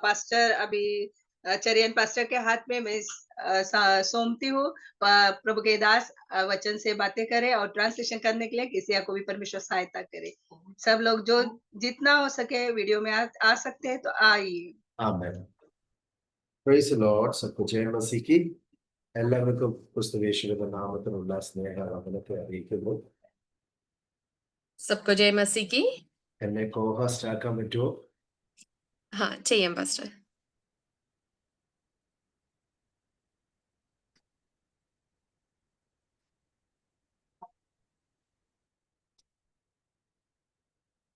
Pastor अभी चरियन pastor के हाथ में मैं सौंपती हूँ। प्रभु के दास वचन से बातें करें और ट्रांसलेशन करने के लिए किसी को भी परमेश्वर सहायता करे। सब लोग जो जितना हो सके वीडियो में आ सकते हैं तो आइए। Amen. Praise the Lord. സത്യം മസിക്ക് എല്ലാവർക്കും ക്രിസ്തുയേശുവിന്റെ നാമത്തിലുള്ള സ്നേഹവന്ദനത്തെ അറിയിക്കുന്നു. सबको जय मसीह की. എന്നെ കോഹോസ്റ്റ് ആക്കാൻ പറ്റുമോ? हाँ चाहिए पास्टर.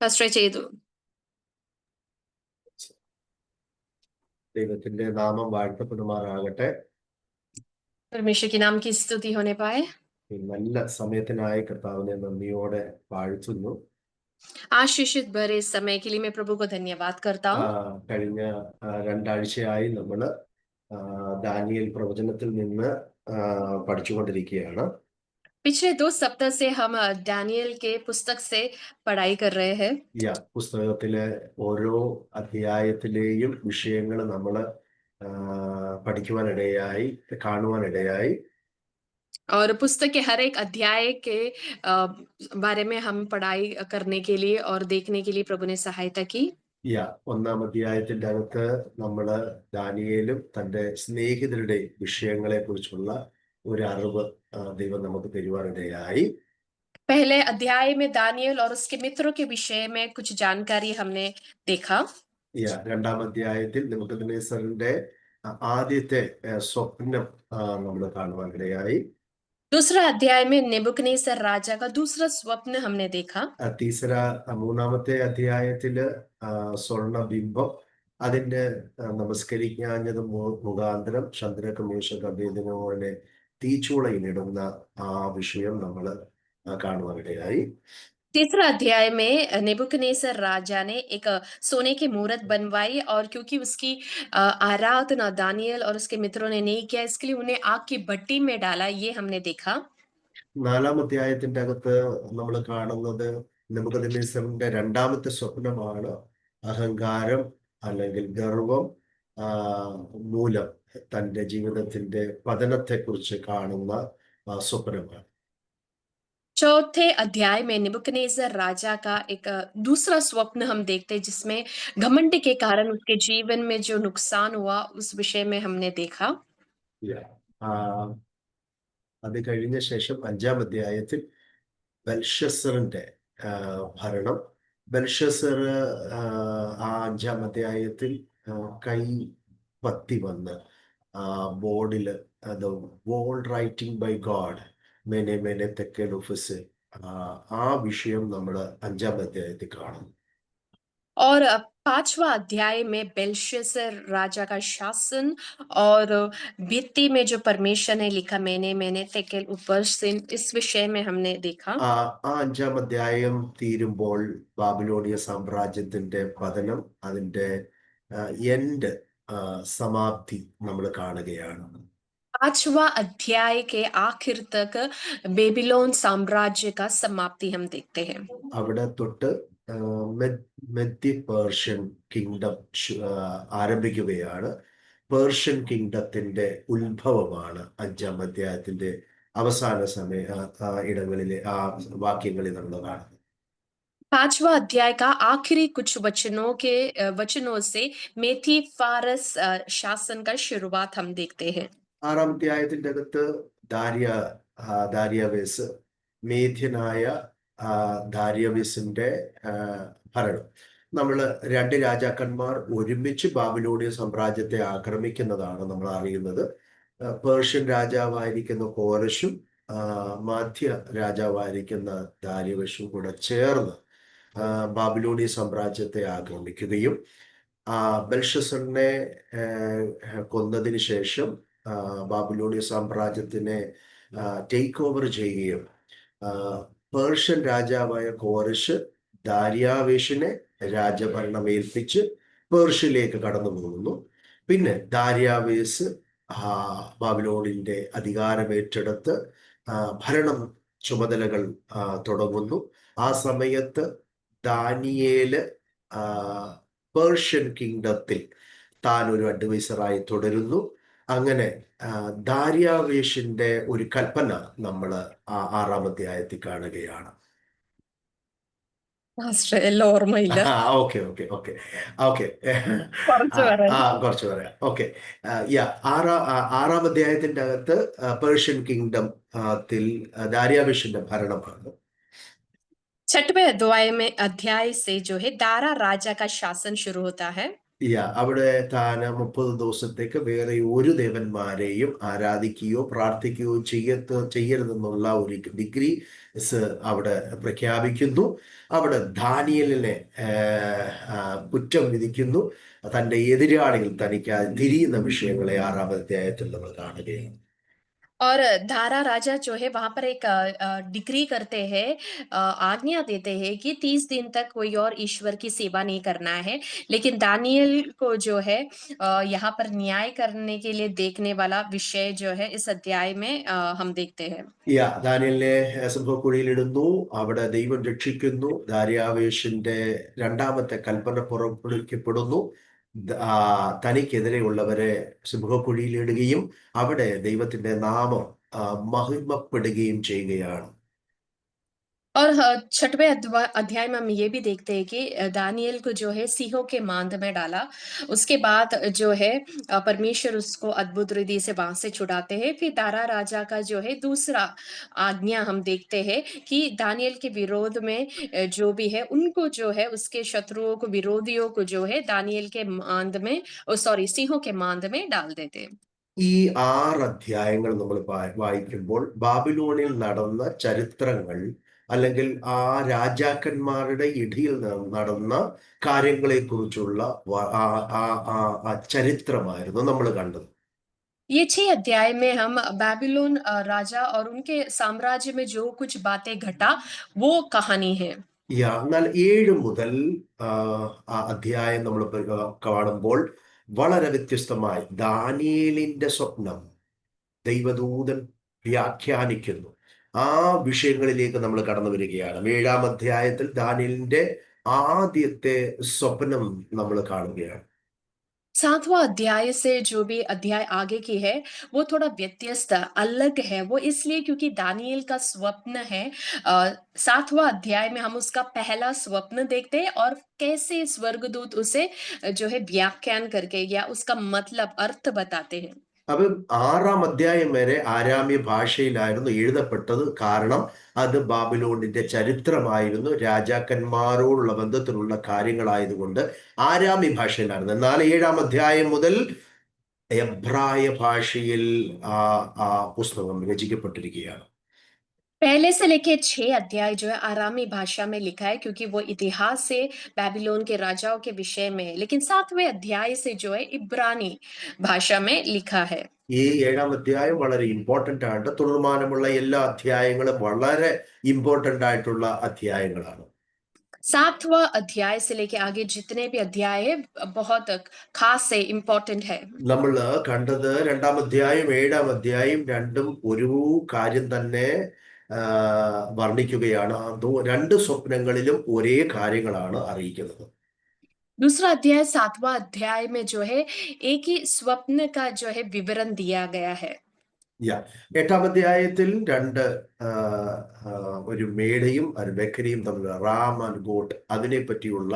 പാസ്റ്റർ ചെയ്തു. ദൈവത്തിന്റെ നാമം വാഴ്ത്തപ്പെടുമാറാകട്ടെ. परमेश्वर के नाम की स्तुति होने पाए. ഈ നല്ല സമയത്തിനായി കർത്താവിനെ നന്ദിയോടെ വാഴ്ത്തുന്നു. आशीषित भरे समय के लिए मैं प्रभु को धन्यवाद करता हूँ. കഴിഞ്ഞ രണ്ടാഴ്ചയായി നമ്മള് ദാനിയേൽ പ്രവചനത്തിൽ നിന്ന് പഠിച്ചുകൊണ്ടിരിക്കുകയാണ്. पिछले 2 सप्ताह से हम दानियल के पुस्तक से पढ़ाई कर रहे हैं. പുസ്തകത്തിലെ ഓരോ അധ്യായത്തിലെയും വിഷയങ്ങൾ നമ്മൾ പഠിക്കുവാനിടയായി കാണുവാനിടയായി. और पुस्तक के हर एक अध्याय के बारे में हम पढ़ाई करने के लिए और देखने के लिए प्रभु ने सहायता की. ഒന്നാം അധ്യായത്തിന്റെ അകത്ത് നമ്മള് ദാനിയേലും തന്റെ സ്നേഹിതരുടെ വിഷയങ്ങളെ കുറിച്ചുള്ള ഒരു അറിവ് ദൈവം നമുക്ക് തരുവാനിടയായി. पहले अध्याय में दानियल और उसके मित्रों के विषय में कुछ जानकारी हमने देखा. രണ്ടാം അധ്യായത്തിൽ നെബൂഖദ്നേസറിന്റെ ആദ്യത്തെ സ്വപ്നം നമ്മൾ കാണുവാനിടയായി. दूसरा अध्याय में नेबुकदनेस्सर राजा का दूसरा स्वप्न हमने देखा. മൂന്നാമത്തെ അധ്യായത്തില് സ്വർണബിംബം അതിന്റെ നമസ്കരിക്കാഞ്ഞത് മുഖാന്തരം ചന്ദ്രക മേശക അബേദ്നെഗോവിനെ തീച്ചൂളയിലിടുന്ന ആ വിഷയം നമ്മൾ കാണുവാനിടയായി. तीसरा अध्याय में नेबुकदनेस्सर राजा ने एक सोने की मूर्त बनवाई और क्योंकि उसकी आराधना दानियल और उसके मित्रों ने नहीं किया इसके लिए उन्हें आग की भट्टी में डाला. ये हमने देखा. നാലാം അധ്യായത്തിന്റെ അകത്ത് നമ്മൾ കാണുന്നത് നെബൂഖദ്നേസറിന്റെ രണ്ടാമത്തെ സ്വപ്നമാണ്. അഹങ്കാരം അല്ലെങ്കിൽ ഗർവം മൂലം തന്റെ ജീവിതത്തിന്റെ പതനത്തെ കുറിച്ച് കാണുന്ന സ്വപ്നമാണ്. चौथे अध्याय में नेबुकदनेस्सर राजा का एक दूसरा स्वप्न हम देखते हैं जिसमें घमंड के कारण उसके जीवन में जो नुकसान हुआ उस विषय में हमने देखा. അത് കഴിഞ്ഞ ശേഷം അഞ്ചാം അധ്യായത്തിൽ ബെൽഷസ്സറിന്റെ ഭരണം. ബെൽഷസ്സർ അഞ്ചാം അധ്യായത്തിൽ കൈ പത്തി വന്ന് ബോർഡില് വോൾ റൈറ്റിംഗ് ബൈ ഗോഡ് മേനെ മേനെ തെക്കൽ ഓഫീസ് ആ വിഷയം നമ്മൾ അഞ്ചാം അധ്യായത്തിൽ കാണുന്നു. और 5वां अध्याय में बेलशस्सर राजा का शासन और भित्ति में जो परमेश्वर ने लिखा मैंने तेकेल ऊपर से इस विषय में हमने देखा. അഞ്ചാം അധ്യായം തീരുമ്പോൾ ബാബിലോണിയ സാമ്രാജ്യത്തിന്റെ പതനം അതിന്റെ എൻഡ് സമാപ്തി നമ്മൾ കാണുകയാണ്. 5वां अध्याय के आखिर तक बेबीलोन साम्राज्य का समाप्ति हम देखते हैं. അവിടെ തൊട്ട് മെദ്യ പേർഷ്യൻ കിങ്ഡം ആരംഭിക്കുകയാണ്. പേർഷ്യൻ കിങ്ഡത്തിന്റെ ഉത്ഭവമാണ് അഞ്ചാം അധ്യായത്തിന്റെ അവസാന ഇടങ്ങളിലെ ആ വാക്യങ്ങളിൽ നമ്മൾ കാണുന്നത്. 5वां अध्याय का आखिरी कुछ वचनों से मेथी फारस शासन का शुरुआत हम देखते हैं. ആറാം അധ്യായത്തിന്റെ അകത്ത് ദാരിയാവേസ് മേധ്യനായ ദാരിയാവേസിന്റെ ഭരണം. നമ്മൾ രണ്ട് രാജാക്കന്മാർ ഒരുമിച്ച് ബാബിലോണിയ സാമ്രാജ്യത്തെ ആക്രമിക്കുന്നതാണ് നമ്മൾ അറിയുന്നത്. പേർഷ്യൻ രാജാവായിരിക്കുന്ന കോരശും മാധ്യ രാജാവായിരിക്കുന്ന ദാരിയാവേസും കൂടെ ചേർന്ന് ബാബിലോണിയ സാമ്രാജ്യത്തെ ആക്രമിക്കുകയും ബെൽഷസ്സറിനെ കൊന്നതിന് ശേഷം ബാബിലോണിയ സാമ്രാജ്യത്തിനെ ടേക്ക് ഓവർ ചെയ്യുകയും പേർഷ്യൻ രാജാവായ കോരശ് ദാരിയാവേഷിനെ രാജഭരണം ഏൽപ്പിച്ച് പേർഷ്യയിലേക്ക് കടന്നു പോകുന്നു. പിന്നെ ദാരിയാവേസ് ബാബിലോണിന്റെ അധികാരമേറ്റെടുത്ത് ഭരണം ചുമതലകൾ തുടങ്ങുന്നു. ആ സമയത്ത് ദാനിയേല് പേർഷ്യൻ കിങ്ഡത്തിൽ താൻ ഒരു അഡ്വൈസറായി തുടരുന്നു. അങ്ങനെ ദാര്യാവേഷിന്റെ ഒരു കൽപ്പന നമ്മൾ 6-ാം അധ്യായത്തിൽ കാണുകയാണ്. മാസ്റ്റർ എല്ലാം ഓർമ്മയില്ല. ഓക്കെ ഓക്കെ ഓക്കെ ഓക്കെ കുറച്ച് പറയാം. കുറച്ച് പറയാം. ഓക്കെ, ആറാം അധ്യായത്തിന്റെ അകത്ത് പേർഷ്യൻ കിങ്ഡം ദാര്യാവേഷിന്റെ ഭരണമാണ്. 6वें अध्याय से जो है दारा राजा का शासन शुरू होता है. അവിടെ താൻ 30 ദിവസത്തേക്ക് വേറെ ഒരു ദേവന്മാരെയും ആരാധിക്കുകയോ പ്രാർത്ഥിക്കുകയോ ചെയ്യരുതെന്നുള്ള ഒരു ഡിഗ്രി അവിടെ പ്രഖ്യാപിക്കുന്നു. അവിടെ ദാനിയേലിനെ കുറ്റം വിധിക്കുന്നു. തൻ്റെ എതിരാളികൾ തനിക്ക് തിരിയുന്ന വിഷയങ്ങളെ 6-ാം അധ്യായത്തിൽ നമ്മൾ കാണുകയാണ്. और दारा राजा जो है वहां पर एक डिक्री करते हैं, आज्ञा देते हैं कि 30 दिन तक कोई और ईश्वर की सेवा नहीं करना है. लेकिन दानियल को जो है यहाँ पर न्याय करने के लिए देखने वाला विषय जो है इस अध्याय में हम देखते हैं. ദാനിയേലിനെ സിംഹക്കുഴിയിലിടുന്നു. അവിടെ ദൈവം രക്ഷിക്കുന്നു. ദാര്യാവേഷിന്റെ 2ാമത്തെ കൽപ്പന പുറപ്പെടുവിക്കപ്പെടുന്നു. തനിക്കെതിരെയുള്ളവരെ സിംഹക്കുഴിയിലിടുകയും അവിടെ ദൈവത്തിന്റെ നാമം മഹിമപ്പെടുകയും ചെയ്യുകയാണ്. और 6वें अध्याय में हम ये भी देखते हैं कि दानियल को जो है सिंहों के मांद में डाला. उसके बाद जो है परमेश्वर उसको अद्भुत रीति से वहां से छुड़ाते हैं. फिर दारा राजा का जो है दूसरा आज्ञा हम देखते हैं कि दानियल के विरोध में जो भी है उनको जो है उसके शत्रुओं को, विरोधियों को जो है दानियल के मांद में, सिंहों के मांद में डाल देते हैं. ഈ 6 അധ്യായങ്ങൾ നമ്മൾ വായിക്കുമ്പോൾ ബാബിലോണിൽ നടന്ന ചരിത്രങ്ങൾ അല്ലെങ്കിൽ ആ രാജാക്കന്മാരുടെ ഇടയിൽ നടന്ന കാര്യങ്ങളെക്കുറിച്ചുള്ള ചരിത്രമായിരുന്നു നമ്മൾ കണ്ടത്. ये 6 अध्याय में हम बाबिलोन राजा और उनके साम्राज्य में जो कुछ बातें घटा वो कहानी है. എന്നാൽ 7 മുതൽ അധ്യായം നമ്മൾ കാണുമ്പോൾ വളരെ വ്യത്യസ്തമായി ദാനിയേലിന്റെ സ്വപ്നം ദൈവദൂതൻ വ്യാഖ്യാനിക്കുന്നു. ആ വിഷയങ്ങളിലേക്ക് നമ്മൾ കടന്നു വരികയാണ്. 7-ാം അധ്യായത്തിൽ ദാനിയേലിന്റെ ആദ്യത്തെ സ്വപ്നം നമ്മൾ കാണുകയാണ്. 7वां अध्याय से जो भी अध्याय आगे की है वो थोड़ा व्यत्यस्त अलग है. वो इसलिए क्योंकि दानियल का स्वप्न है. 7वां अध्याय में हम उसका पहला स्वप्न देखते हैं और कैसे स्वर्गदूत उसे जो है व्याख्यान करके या उसका मतलब अर्थ बताते हैं. അപ്പം 6-ാം അധ്യായം വരെ ആരാമ്യ ഭാഷയിലായിരുന്നു എഴുതപ്പെട്ടത്. കാരണം അത് ബാബിലോണിന്റെ ചരിത്രമായിരുന്നു, രാജാക്കന്മാരോടുള്ള ബന്ധത്തിലുള്ള കാര്യങ്ങളായതുകൊണ്ട് ആരാമ്യ ഭാഷയിലായിരുന്നു. എന്നാൽ 7-ാം അധ്യായം മുതൽ എബ്രായ ഭാഷയിൽ ആ പുസ്തകം രചിക്കപ്പെട്ടിരിക്കുകയാണ്. पहले से लेके 6 अध्याय जो है आरामी भाषा में लिखा है क्योंकि वो इतिहास से बेबीलोन के राजाओं के विषय में है. लेकिन 7वें अध्याय से जो है इब्रानी भाषा में लिखा है. ഈ 7-ാം അധ്യായം വളരെ ഇമ്പോർട്ടന്റ് ആണ്. തുടർമാനമുള്ള എല്ലാ അധ്യായങ്ങളും വളരെ ഇമ്പോർട്ടന്റ് ആയിട്ടുള്ള അധ്യായങ്ങളാണ്. 7वां अध्याय से लेके आगे जितने भी अध्याय है बहुत खास है, इम्पोर्टेंट है. നമ്മൾ കണ്ടത് 2-ാം അധ്യായം 7-ാം അധ്യായം രണ്ടും ഒരു കാര്യം തന്നെ വർണ്ണിക്കുകയാണ്. 2 സ്വപ്നങ്ങളിലും ഒരേ കാര്യങ്ങളാണ് അറിയിക്കുന്നത്. दूसरा अध्याय 7वां अध्याय में जो है एक ही स्वप्न का जो है विवरण दिया गया है. 8-ാം അധ്യായത്തിൽ ഒരു മേടയും ഒരു ബക്കരിയും തമ്മിൽ റാം ആൻഡ് ഗോട്ട് അതിനെ പറ്റിയുള്ള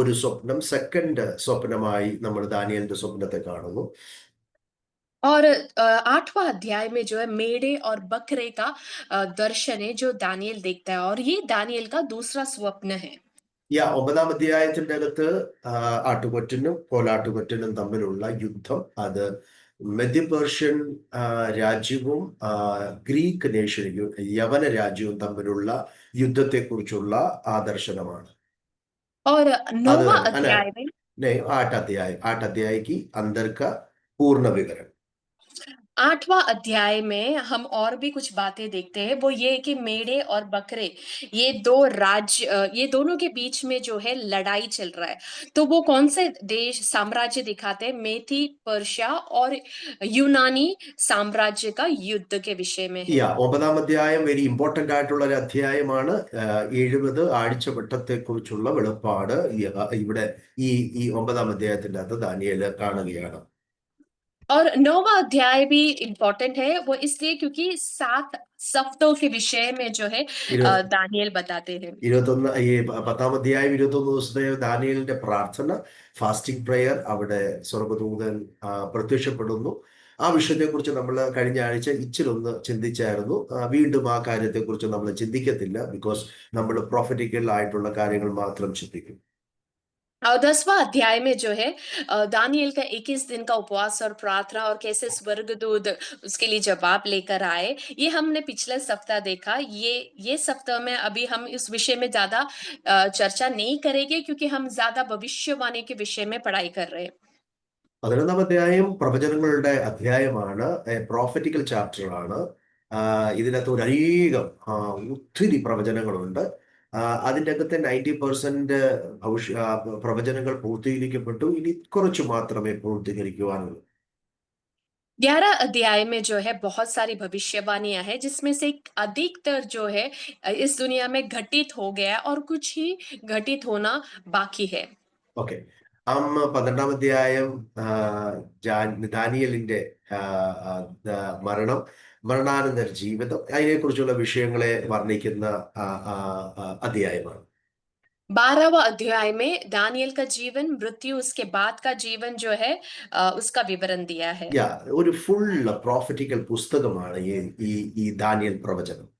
ഒരു സ്വപ്നം സെക്കൻഡ് സ്വപ്നമായി നമ്മൾ ദാനിയേലിന്റെ സ്വപ്നത്തെ കാണുന്നു. और 8वां अध्याय में जो है मेढ़े और बकरे का दर्शन है जो दानियल देखता है और ये दानियल का दूसरा स्वप्न है. 9-ാം അധ്യായത്തിന്റെ അകത്ത് ആട്ടുകൊറ്റനും കോലാട്ടുകൊറ്റനും തമ്മിലുള്ള യുദ്ധം, അത് മധ്യ പേർഷ്യൻ രാജ്യവും ഗ്രീക്ക് നേഷനും യവന രാജ്യവും തമ്മിലുള്ള യുദ്ധത്തെക്കുറിച്ചുള്ള ദർശനമാണ്. और 9वां अध्याय में 8 अध्याय की अंदर का पूर्ण विवरण. 8वां अध्याय में हम और भी कुछ बातें देखते हैं, वो ये है कि मेढ़े और बकरे, ये दोनों के बीच में जो है लड़ाई चल रहा है। तो वो कौन से देश साम्राज्य दिखाते हैं? मेथी, पर्शिया और यूनानी साम्राज्य का युद्ध के विषय में है। 9ാം അധ്യായം വെരി ഇമ്പോർട്ടന്റ് ആയിട്ടുള്ള ഒരു അധ്യായമാണ്. 70 ആഴ്ചവട്ടത്തെ കുറിച്ചുള്ള വെളിപ്പാട് ഇവിടെ ഈ 9ാം അധ്യായത്തിന്റെ അകത്ത് ദാനിയേൽ കാണുകയാണ്. और 9वां अध्याय भी इम्पोर्टेंट है, वो इसलिए क्योंकि 7 सप्तों के विषय में जो है ഇരു- दानियल बताते हैं। 10ാം അധ്യായം 21 ദിവസത്തെ ദാനിയേലിന്റെ പ്രാർത്ഥന, ഫാസ്റ്റിംഗ് പ്രയർ, അവിടെ സ്വർഗദൂതൻ പ്രത്യക്ഷപ്പെടുന്നു. ആ വിഷയത്തെക്കുറിച്ച് നമ്മൾ കഴിഞ്ഞ ആഴ്ച ഇച്ചിരി ഒന്ന് ചിന്തിച്ചായിരുന്നു. വീണ്ടും ആ കാര്യത്തെക്കുറിച്ച് നമ്മൾ ചിന്തിക്കത്തില്ല, ബിക്കോസ് നമ്മൾ പ്രോഫറ്റിക്കൽ ആയിട്ടുള്ള കാര്യങ്ങൾ മാത്രം ചിന്തിക്കും. और 10वां अध्याय में जो है दानियल का 21 दिन का उपवास और प्रार्थना और कैसे स्वर्गदूत उसके लिए जवाब लेकर आए, ये हमने पिछले सप्ताह देखा। ये सप्ताह में अभी हम इस विषय में ज्यादा चर्चा नहीं करेंगे, क्योंकि हम ज्यादा भविष्यवाणी के विषय में पढ़ाई कर रहे हैं। 11ാം അധ്യായം പ്രവചനങ്ങളുടെ അധ്യായമാണ്, പ്രോഫറ്റിക്കൽ ചാപ്റ്റർ ആണ്. ഇതിനകത്ത് ഒരനേകം ഒത്തിരി പ്രവചനങ്ങളുണ്ട്. അതിൻ്റെ അകത്തെ 90% പ്രവചനങ്ങൾ പൂർത്തീകരിക്കപ്പെട്ടു. ഇനി കുറച്ച് മാത്രമേ പൂർത്തീകരിക്കുവാനുള്ളൂ. 11 अध्याय में जो है बहुत सारी भविष्यवाणियां हैं, जिसमें से अधिकतर जो है इस दुनिया में घटित हो गया और कुछ ही घटित होना बाकी है। ഓക്കെ. 12ാം അധ്യായം ദാനിയേലിന്റെ മരണം, മരണാനന്തര ജീവിതം, അതിനെക്കുറിച്ചുള്ള വിഷയങ്ങളെ വർണ്ണിക്കുന്ന അധ്യായമാണ്. 12वां अध्याय में दानियल का जीवन, मृत्यु, उसके बाद का जीवन जो है उसका विवरण दिया है। ഒരു ഫുൾ പ്രോഫറ്റിക്കൽ പുസ്തകമാണ് ഈ ദാനിയേൽ പ്രവചനം.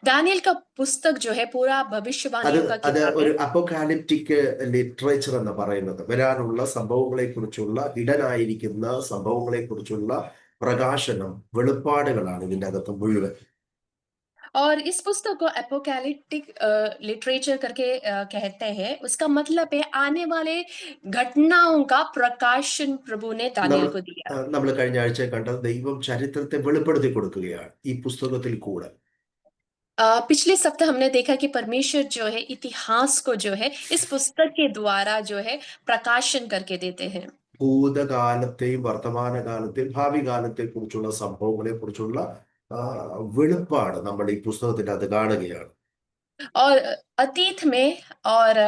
दानियल का पुस्तक जो है पूरा भविष्यवाणियों का അത് किताब ഒരു है। അപ്പോകാലിപ്റ്റിക് ലിറ്ററേച്ചർ എന്ന് പറയുന്നത് വരാനുള്ള സംഭവങ്ങളെ കുറിച്ചുള്ള, ഇടനായിരിക്കുന്ന സംഭവങ്ങളെ കുറിച്ചുള്ള പ്രകാശനം, വെളിപ്പാടുകളാണ് ഇതിൻ്റെ അകത്ത് മുഴുവൻ. और इस पुस्तक को एपोकैलिप्टिक लिटरेचर करके कहते हैं। उसका मतलब है आने वाले घटनाओं का प्रकाशन प्रभु ने दानियल को दिया। നമ്മൾ കഴിഞ്ഞ ആഴ്ച കണ്ടത് ദൈവം ചരിത്രത്തെ വെളിപ്പെടുത്തി കൊടുക്കുകയാണ് ഈ പുസ്തകത്തിൽ കൂടെ. पिछले सप्ताह हमने देखा कि परमेश्वर जो है इतिहास को जो है इस पुस्तक के द्वारा जो है प्रकाशन करके देते हैं। ഭൂതകാലത്തെയും വർത്തമാനകാലത്തെയും ഭാവി കാലത്തെ കുറിച്ചുള്ള സംഭവങ്ങളെ കുറിച്ചുള്ള വെളിപ്പാട് നമ്മൾ ഈ പുസ്തകത്തിന്റെ അത് കാണുകയാണ്. और अतीत में और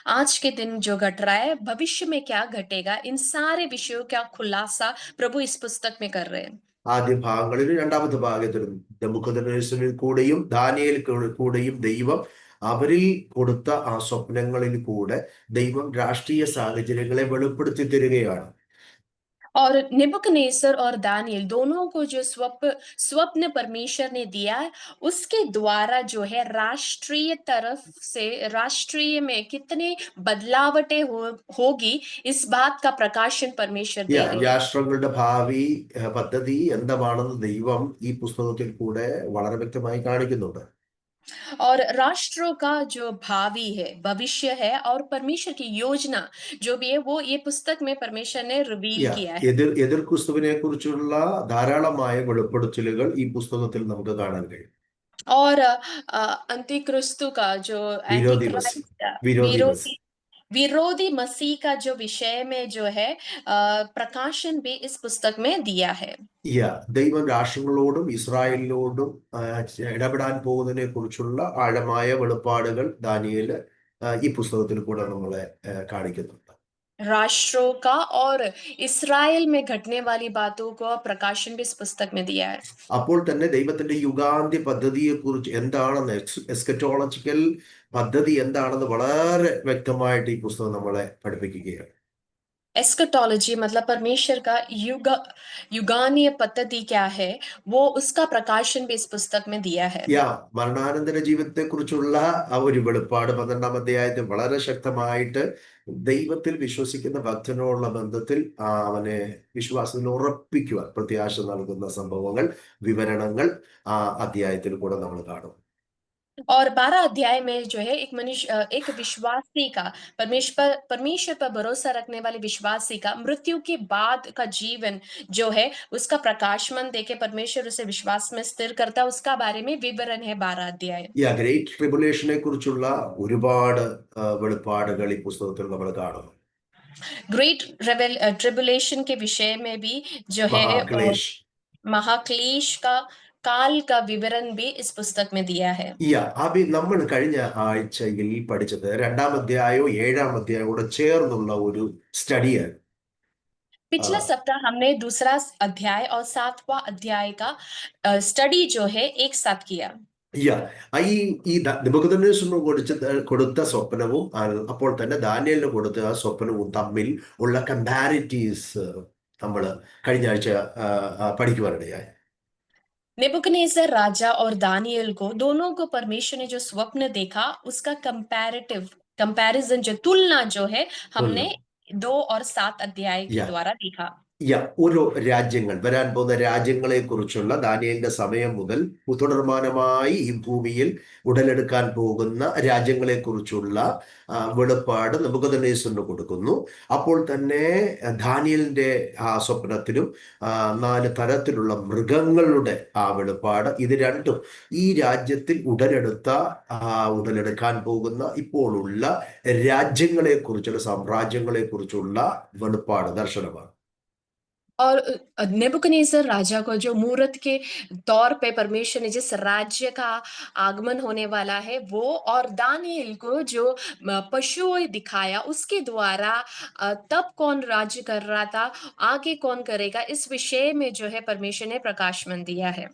आज के दिन जो घट रहा है, भविष्य में क्या घटेगा, इन सारे विषयों का खुलासा प्रभु इस पुस्तक में कर रहे हैं। ആദ്യ ഭാഗങ്ങളിലും രണ്ടാമത്തെ ഭാഗത്തിലും നെബൂഖദ്നേസരിൽ കൂടെയും ദാനിയേൽ കൂടെയും ദൈവം അവരിൽ കൊടുത്ത ആ സ്വപ്നങ്ങളിൽ കൂടെ ദൈവം രാഷ്ട്രീയ സാഹചര്യങ്ങളെ വെളിപ്പെടുത്തി തരികയാണ്. और नेबुकदनेस्सर और दानियल दोनों को जो स्वप्न परमेश्वर ने दिया है, उसके द्वारा जो है राष्ट्रीय तरफ से राष्ट्रीय में कितने बदलावटें होगी, इस बात का प्रकाशन परमेश्वर दे रहे हैं। രാഷ്ട്രങ്ങളുടെ ഭാവി പദ്ധതി എന്താണെന്ന് ദൈവം ഈ പുസ്തകത്തിൽ കൂടെ വളരെ വ്യക്തമായി കാണിക്കുന്നുണ്ട്. और राष्ट्रों का जो भावी है, भविष्य है, और परमेश्वर की योजना जो भी है, वो ये पुस्तक में परमेश्वर ने रिवील किया है। എതിർ ക്രിസ്തുവിനെ കുറിച്ചുള്ള ധാരാളമായ വെളിപ്പെടുത്തലുകൾ ഈ പുസ്തകത്തിൽ നമുക്ക് കാണാൻ കഴിയും. और अंतिक्रिस्तु का जो विरोधी मसीह का जो विषय में जो है प्रकाशन भी इस पुस्तक में दिया है। ദൈവം രാഷ്ട്രങ്ങളോടും ഇസ്രായേലിനോടും ഇടപെടാൻ പോകുന്നതിനെ കുറിച്ചുള്ള ആഴമായ വെളിപ്പാടുകൾ ദാനിയേൽ ഈ പുസ്തകത്തിൽ കൂടെ നമ്മളെ കാണിക്കുന്നുണ്ട്. राष्ट्रों का और इस्राएल में घटने वाली बातों को प्रकाशन भी इस पुस्तक में दिया है। അപ്പോൾ തന്നെ ദൈവത്തിന്റെ യുഗാന്ത്യ പദ്ധതിയെ കുറിച്ച് എന്താണെന്ന്, എസ്കറ്റോളജിക്കൽ പദ്ധതി എന്താണെന്ന് വളരെ വ്യക്തമായിട്ട് ഈ പുസ്തകം നമ്മളെ പഠിപ്പിക്കുകയാണ്. एस्कटोलॉजी मतलब परमेश्वर का युगानीय पद्धति क्या है, वो उसका प्रकाशन भी इस पुस्तक में दिया है। മരണാനന്തര ജീവിതത്തെ കുറിച്ചുള്ള ആ ഒരു വെളിപ്പാട് 12ാം അധ്യായത്തിൽ വളരെ ശക്തമായിട്ട് ദൈവത്തിൽ വിശ്വസിക്കുന്ന ഭക്തനോടുള്ള ബന്ധത്തിൽ അവനെ വിശ്വാസത്തിൽ ഉറപ്പിക്കുവാൻ പ്രത്യാശ നൽകുന്ന സംഭവങ്ങൾ, വിവരണങ്ങൾ ആ അധ്യായത്തിൽ കൂടെ നമ്മൾ കാണും. और 12 अध्याय में जो है एक विश्वासी का परमेश्वर पर भरोसा रखने वाले विश्वासी का मृत्यु के बाद का जीवन जो है उसका प्रकाशमान देके परमेश्वर उसे विश्वास में स्थिर करता है, उसका बारे में विवरण है 12 अध्याय। ഗ്രേറ്റ് ട്രിബുലേഷനെ കുറിച്ചുള്ള ഒരുപാട് വെളിപ്പാടുകൾ ഈ പുസ്തകത്തിൽ നമ്മൾ കാണുന്നു. ग्रेट ट्रिबुलेशन के विषय में भी जो है മഹാക്ലേശ്. महाक्लेश का काल का विवरण भी इस पुस्तक में दिया है। നമ്മൾ കഴിഞ്ഞ ആഴ്ചയിൽ പഠിച്ചത് 2-ാം അധ്യായവും 7-ാം അധ്യായവും കൂടെ ചേർന്നുള്ള ഒരു സ്റ്റഡിയാണ്. पिछला सप्ताह हमने दूसरा अध्याय और 7वां अध्याय का स्टडी जो है एक साथ किया। ഈ നെബൂഖദ്നേസറിന് കൊടുത്ത സ്വപ്നവും അപ്പോൾ തന്നെ ദാനിയേലിന് കൊടുത്ത ആ സ്വപ്നവും തമ്മിൽ ഉള്ള കമ്പാരിറ്റീവ്സ് നമ്മൾ കഴിഞ്ഞ ആഴ്ച പഠിക്കുവാനിടയായി. नेबुकदनेस्सर राजा और दानियल को दोनों को परमेश्वर ने जो स्वप्न देखा उसका कंपैरिजन जो तुलना जो है हमने 2 और 7 अध्याय के द्वारा देखा। ഓരോ രാജ്യങ്ങൾ, വരാൻ പോകുന്ന രാജ്യങ്ങളെ കുറിച്ചുള്ള ദാനിയേലിന്റെ സമയം മുതൽ തുടർമാനമായി ഈ ഭൂമിയിൽ ഉടലെടുക്കാൻ പോകുന്ന രാജ്യങ്ങളെ കുറിച്ചുള്ള വെളിപ്പാട് നെബൂഖദ്നേസറിന് കൊടുക്കുന്നു. അപ്പോൾ തന്നെ ദാനിയേലിന്റെ ആ സ്വപ്നത്തിലും 4 തരത്തിലുള്ള മൃഗങ്ങളുടെ ആ വെളിപ്പാട്, ഇത് രണ്ടും ഈ രാജ്യത്തിൽ ഉടലെടുക്കാൻ പോകുന്ന ഇപ്പോഴുള്ള രാജ്യങ്ങളെ കുറിച്ചുള്ള സാമ്രാജ്യങ്ങളെ കുറിച്ചുള്ള വെളിപ്പാട് ദർശനമാണ്. और नेबुकदनेस्सर राजा को जो मूर्त के तौर पे परमेश्वर ने जिस राज्य का आगमन होने वाला है वो, और दानियल को जो पशुओं दिखाया उसके द्वारा तब कौन राज्य कर रहा था, आगे कौन करेगा, इस विषय में जो है परमेश्वर ने प्रकाशमान दिया है।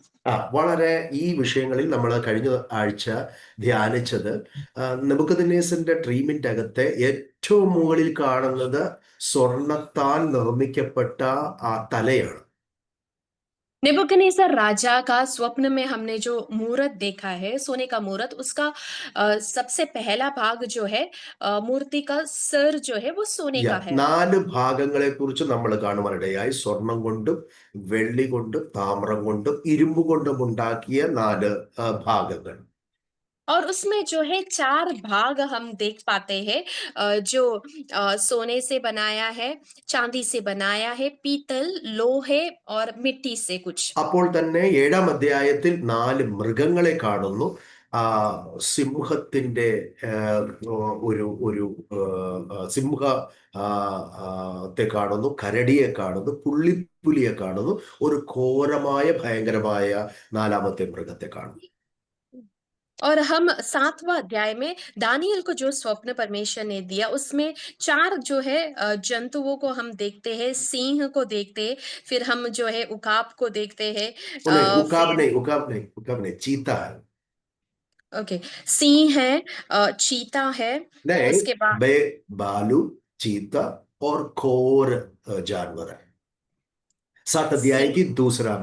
വളരെ ഈ വിഷയങ്ങളിൽ നമ്മൾ കഴിഞ്ഞ ആഴ്ച ധ്യാനിച്ചത് നെബൂഖദ്നേസറിന്റെ ഡ്രീമിന്റെ അകത്തെ ഏറ്റവും മുകളിൽ കാണുന്നത് സ്വർണത്താൽ നിർമ്മിക്കപ്പെട്ട ആ തലയാണ്. नेबुकदनेस्सर राजा का स्वप्न में हमने जो मूर्त देखा है, सोने का मूर्त, उसका सबसे पहला भाग जो है मूर्ति का सर जो है वो सोने का है। 4 ഭാഗങ്ങളെ കുറിച്ച് നമ്മൾ കാണുവാനിടയായി. സ്വർണം കൊണ്ടും വെള്ളി കൊണ്ടും താമ്രം കൊണ്ടും ഇരുമ്പ് കൊണ്ടും ഉണ്ടാക്കിയ 4 ഭാഗങ്ങൾ. और उसमें जो है 4 भाग हम देख पाते हैं, जो सोने से बनाया है, चांदी से बनाया है, पीतल, लोहे और मिट्टी से कुछ। അപ്പോൾ തന്നെ 7-ാം അധ്യായത്തിൽ 4 മൃഗങ്ങളെ കാണുന്നു. സിംഹത്തിന്റെ ഒരു സിംഹത്തെ കാണുന്നു, കരടിയെ കാണുന്നു, പുള്ളിപ്പുലിയെ കാണുന്നു, ഒരു ഘോരമായ ഭയങ്കരമായ 4ാമത്തെ മൃഗത്തെ കാണുന്നു. और हम 7वां अध्याय में दानियल को जो स्वप्न परमेश्वर ने दिया उसमें 4 जो है जंतुओं को हम देखते हैं। सिंह को देखते हैं, फिर हम जो है उकाब को देखते हैं। उकाब नहीं, चीता है। ओके, सिंह है, चीता है, उसके बाद भालू, चीता और घोर जानवर है। 7 अध्याय की दूसरा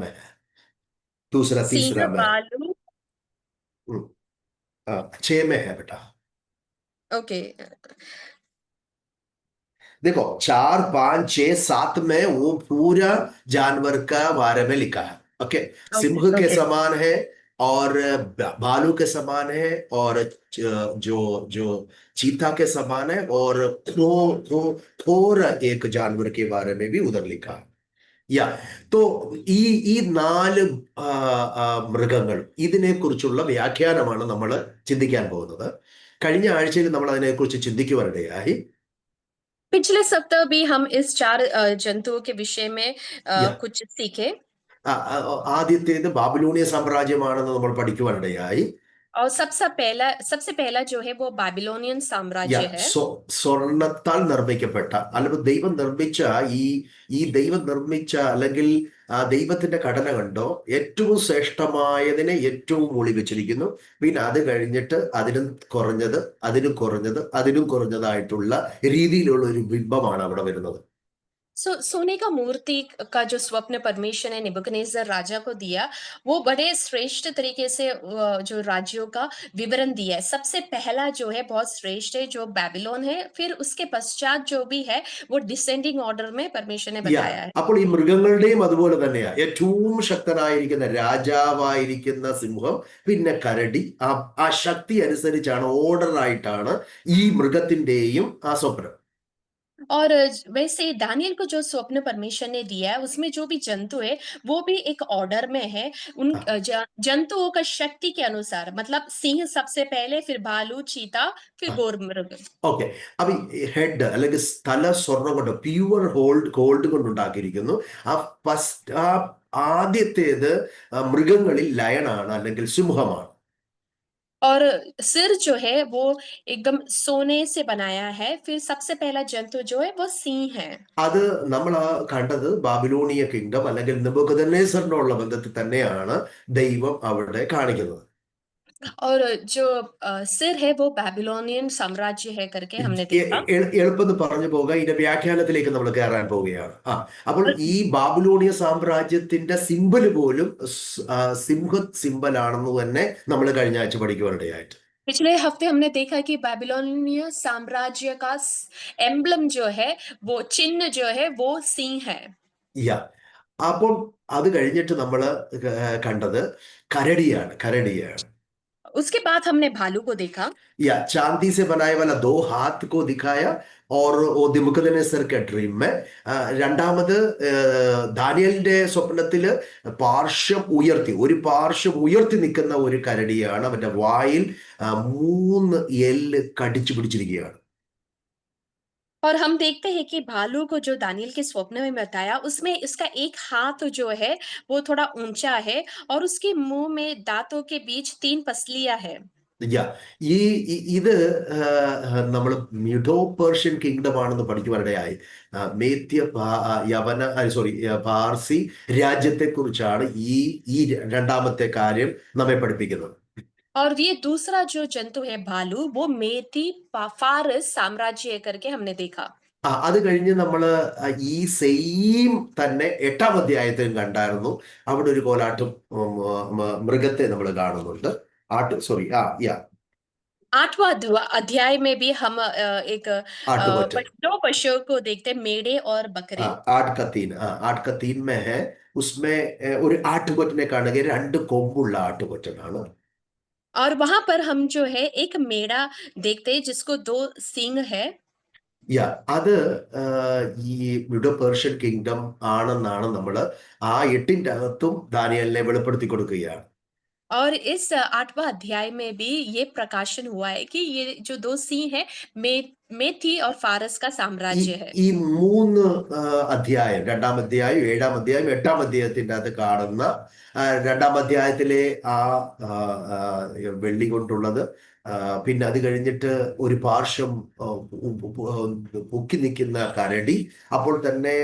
तीसरा में, भालू 6 में है बेटा। ओके, देखो 4, 5, 6, 7 में वो पूरा जानवर का बारे में लिखा है. ओके, सिंह के समान है और भालू के समान है और जो चीता के समान है और थोर एक जानवर के बारे में भी उधर लिखा है. तो ഈ 4 മൃഗങ്ങൾ, ഇതിനെ കുറിച്ചുള്ള വ്യാഖ്യാനമാണ് നമ്മൾ ചിന്തിക്കാൻ പോകുന്നത്. കഴിഞ്ഞ ആഴ്ചയിൽ നമ്മൾ അതിനെക്കുറിച്ച് ചിന്തിക്കുവാനിടയായി. पिछले सप्ताह भी हम इस 4 जंतुओं के विषय में कुछ सीखे. ആദ്യത്തേത് ബാബിലോണിയ സാമ്രാജ്യമാണെന്ന് നമ്മൾ പഠിക്കുവാനിടയായി. और सबसे पहला जो है वो बाबिलोनियन साम्राज्य है. സ്വർണത്താൽ നിർമ്മിക്കപ്പെട്ട, അല്ലെങ്കിൽ ദൈവം നിർമ്മിച്ച അല്ലെങ്കിൽ ദൈവത്തിന്റെ ഘടന കണ്ടോ ഏറ്റവും ശ്രേഷ്ഠമായതിനെ ഏറ്റവും മുകളിൽ വെച്ചിരിക്കുന്നു. പിന്നെ അത് കഴിഞ്ഞിട്ട് അതിനും കുറഞ്ഞതായിട്ടുള്ള രീതിയിലുള്ള ഒരു ബിംബമാണ് അവിടെ വരുന്നത്. सोने का मूर्ति का जो स्वप्न परमेश्वर ने नेबुकदनेस्सर राजा को दिया, वो बड़े श्रेष्ठ तरीके से जो राज्यों का विवरण दिया है। सबसे पहला जो है बहुत श्रेष्ठ है, जो बेबीलोन है, फिर उसके पश्चात जो भी है वो डिसेंडिंग ऑर्डर में परमेश्वर ने യാ बताया है। അപ്പോൾ ഈ മൃഗങ്ങളുടെയും അതുപോലെ തന്നെയാ. ഏറ്റവും ശക്തനായിരിക്കുന്ന രാജാവായിരിക്കുന്ന സിംഹം, പിന്നെ കരടി, ആ ശക്തി അനുസരിച്ചാണ്, ഓർഡർ ആയിട്ടാണ് ഈ മൃഗത്തിന്റെയും ആ സ്വപ്നം. और वैसे दानियल को जो स्वप्न परमेश्वर ने दिया है, उसमें जो भी जंतु है, वो भी एक ऑर्डर में है। उन जंतुओं का शक्ति के अनुसार, मतलब सिंह सबसे पहले, फिर भालू, चीता, फिर गोर मृग। ഓക്കെ. അപ്പൊ ഈ ഹെഡ് അല്ലെങ്കിൽ തല സ്വർണം കൊണ്ട്, പ്യുവർ ഗോൾഡ് കൊണ്ടുണ്ടാക്കിയിരിക്കുന്നു. ആ ഫസ്റ്റ് ആദ്യത്തേത് മൃഗങ്ങളിൽ ലയണാണ് അല്ലെങ്കിൽ സിംഹമാണ്. और सिर जो है वो एकदम सोने से बनाया है। फिर सबसे पहला जंतु जो है वो सिंह है। അത് നമ്മൾ കണ്ടത് ബാബിലോണിയ കിങ്ഡം അല്ലെങ്കിൽ നെബൂഖദ്നേസറിനോടുള്ള ബന്ധത്തിൽ തന്നെയാണ് ദൈവം അവിടെ കാണിക്കുന്നത്. और जो सिर है वो बेबीलोनियन साम्राज्य है करके हमने देखा। എളുപ്പം പറഞ്ഞു പോകുക, ഇതിന്റെ വ്യാഖ്യാനത്തിലേക്ക് നമ്മൾ കയറാൻ പോവുകയാണ്. അപ്പോൾ ഈ ബാബിലോണിയ സാമ്രാജ്യത്തിന്റെ സിംബല് പോലും സിംഹ സിംബലാണെന്ന് തന്നെ നമ്മൾ കഴിഞ്ഞ ആഴ്ച പഠിക്കുവാനിടയായിട്ട്. पिछले हफ्ते हमने देखा कि बेबीलोनिय साम्राज्य का एम्ब्लम जो है, वो चिन्ह जो है वो सिंह है। യാ അപ്പോൾ അത് കഴിഞ്ഞിട്ട് നമ്മൾ കണ്ടത് കരടിയാണ്. उसके बाद हमने भालू को देखा। या चांदी से बनाए वाला 2 हाथ को दिखाया और वो नेबूखद्नेस्സർ के ड्रीम में. രണ്ടാമത് ദാനിയേലിന്റെ സ്വപ്നത്തില് ഒരു പാർശ്വം ഉയർത്തി നിൽക്കുന്ന ഒരു കരടിയാണ്. അവന്റെ വായിൽ 3 എല്ല് കടിച്ചു പിടിച്ചിരിക്കുകയാണ്. और हम देखते हैं कि भालू को जो दानियल के स्वप्न में बताया, उसमें इसका एक हाथ जो है वो थोड़ा ऊंचा है और उसके मुंह में दांतों के बीच 3 पसलियां है। ഇത് നമ്മൾ മ്യൂഡോ പേർഷ്യൻ കിങ്ഡം ആണെന്ന് പഠിക്കുവാനിടയായി. പാർസി രാജ്യത്തെ കുറിച്ചാണ് ഈ രണ്ടാമത്തെ കാര്യം നമ്മെ പഠിപ്പിക്കുന്നത്. और ये दूसरा जो जंतु है भालू, वो मेदी फारस साम्राज्य करके हमने देखा। അത് കഴിഞ്ഞ് നമ്മള് ഈ സെയിം തന്നെ 8ാം അധ്യായത്തിലും കണ്ടായിരുന്നു. അവിടെ ഒരു കോലാട്ടും മൃഗത്തെ നമ്മൾ കാണുന്നുണ്ട്. 8वां अध्याय में भी हम एक आटुपट्टे 2 पशुओं को देखते हैं, मेढ़े और बकरी। 8 का 3 में है. उसमें ഒരു ആട്ടുകൊറ്റനെ കാണുക, 2 കൊമ്പുള്ള ആട്ടുകൊറ്റനാണ്. और वहां पर हम जो है एक मेढ़ा देखते हैं जिसको 2 सींग है। അത് ഈ മ്യൂഡോ പേർഷ്യൻ കിങ്ഡം ആണെന്നാണ് നമ്മൾ ആ 8ന്റെ അകത്തും ദാനിയേലിനെ വെളിപ്പെടുത്തി കൊടുക്കുകയാണ്. और इस 8वां अध्याय में भी ये प्रकाशन हुआ है कि ये जो 2 सिंह है मेथी और फारस का साम्राज्य है। ഈ 3 അധ്യായം, 2ാം അധ്യായം, 7ാം അധ്യായം, 8ാം അധ്യായത്തിന്റെ അത് കാണുന്ന 2ാം അധ്യായത്തിലെ ആ വെള്ളി കൊണ്ടുള്ളത്, പിന്നെ അത് കഴിഞ്ഞിട്ട് ഒരു പാർശ്വം പൊക്കി നിൽക്കുന്ന കരടി, അപ്പോൾ തന്നെ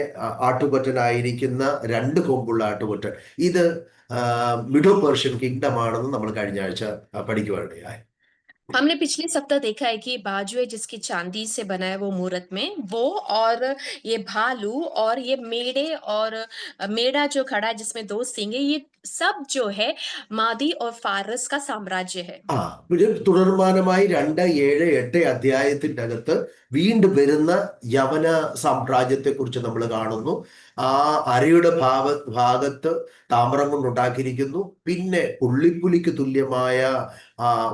ആട്ടുകൊറ്റനായിരിക്കുന്ന 2 കൊമ്പുള്ള ആട്ടുകൊറ്റൻ. ഇത് മിഡോ പേർഷ്യൻ കിങ്ഡം ആണെന്ന് നമ്മൾ കഴിഞ്ഞ ആഴ്ച പഠിക്കുവാനിടയായി. हमने पिछले सप्ताह देखा है कि बाजू है जिसकी चांदी से बना है वो मूर्त में, वो और ये भालू और ये मेढ़े और मेढ़ा जो खड़ा है जिसमें 2 सींग है, ये सब जो है मादी और फारस का साम्राज्य है। തുടർമാനമായി 2, 7, 8 അധ്യായത്തിന്റെ അകത്ത് വീണ്ടും വരുന്ന യവന സാമ്രാജ്യത്തെ കുറിച്ച് നമ്മൾ കാണുന്നു. ആ അരയുടെ ഭാഗത്ത് താമ്രം കൊണ്ടുണ്ടാക്കിയിരിക്കുന്നു. പിന്നെ പുള്ളിപ്പുലിക്ക് തുല്യമായ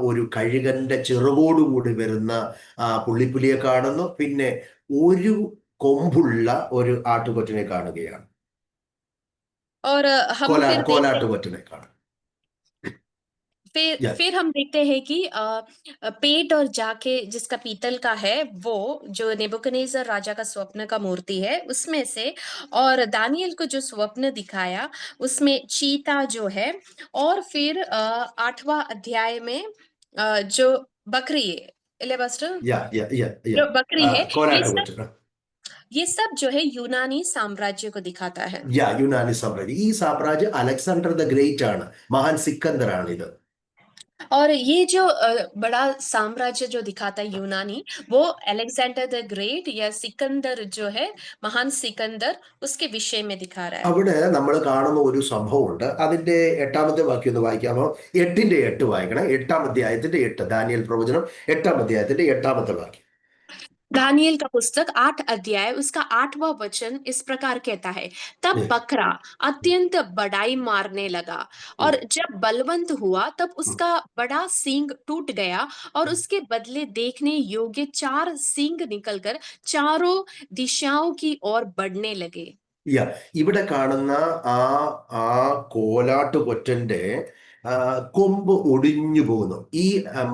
ഒരു കഴുകന്റെ ചിറകോടുകൂടി വരുന്ന പുള്ളിപ്പുലിയെ കാണുന്നു. പിന്നെ ഒരു കൊമ്പുള്ള ഒരു ആട്ടുകൊറ്റനെ കാണുകയാണ്. और हम കോലാട്ടുകൊറ്റനെ കാണും. फिर हम देखते हैं कि पेट और जाके जिसका पीतल का है, वो जो नेबुकदनेस्सर राजा का स्वप्न का मूर्ति है उसमें से, और दानियल को जो स्वप्न दिखाया उसमें चीता जो है, और फिर 8वां अध्याय में जो बकरी है, जो बकरी है, ये सब जो है यूनानी साम्राज्य को दिखाता है. യുനാനി സാമ്രാജ്യം. ഈ സാമ്രാജ്യം അലക്സാണ്ടർ ദ ഗ്രേറ്റ് ആണ്, മഹാൻ സിക്കന്ദർ ആണ് ഇത്. और ये जो बड़ा साम्राज्य जो दिखाता है यूनानी, वो अलेक्जेंडर द ग्रेट या सिकंदर जो है, महान सिकंदर, उसके विषय में दिखा रहा है। അവിടെ നമ്മൾ കാണുന്ന ഒരു സംഭവമുണ്ട്. അതിന്റെ 8-ാമത്തെ വാക്യം ഒന്ന് വായിക്കാമോ? 8-ന്റെ 8 വായിക്കണം. 8-ാം അധ്യായത്തിന്റെ 8, ദാനിയേൽ പ്രവചനം 8-ാം അധ്യായത്തിന്റെ 8-ാമത്തെ വാക്യം. दानियेल का पुस्तक 8 अध्याय उसका 8वां वचन इस प्रकार कहता है, तब ഉം, बकरा अत्यंत बड़ाई मारने लगा ഉം, और जब बलवंत हुआ तब ഉം. उसका बड़ा सींग टूट गया और उसके बदले देखने योग्य 4 सींग निकलकर चारों दिशाओं की ओर बढ़ने लगे। യാ ഇവിടെ കാണുന്ന ആ ആ കോലാട്ട് കൊറ്റന്റെ കൊമ്പ് ഒടിഞ്ഞു പോകുന്നു. ഈ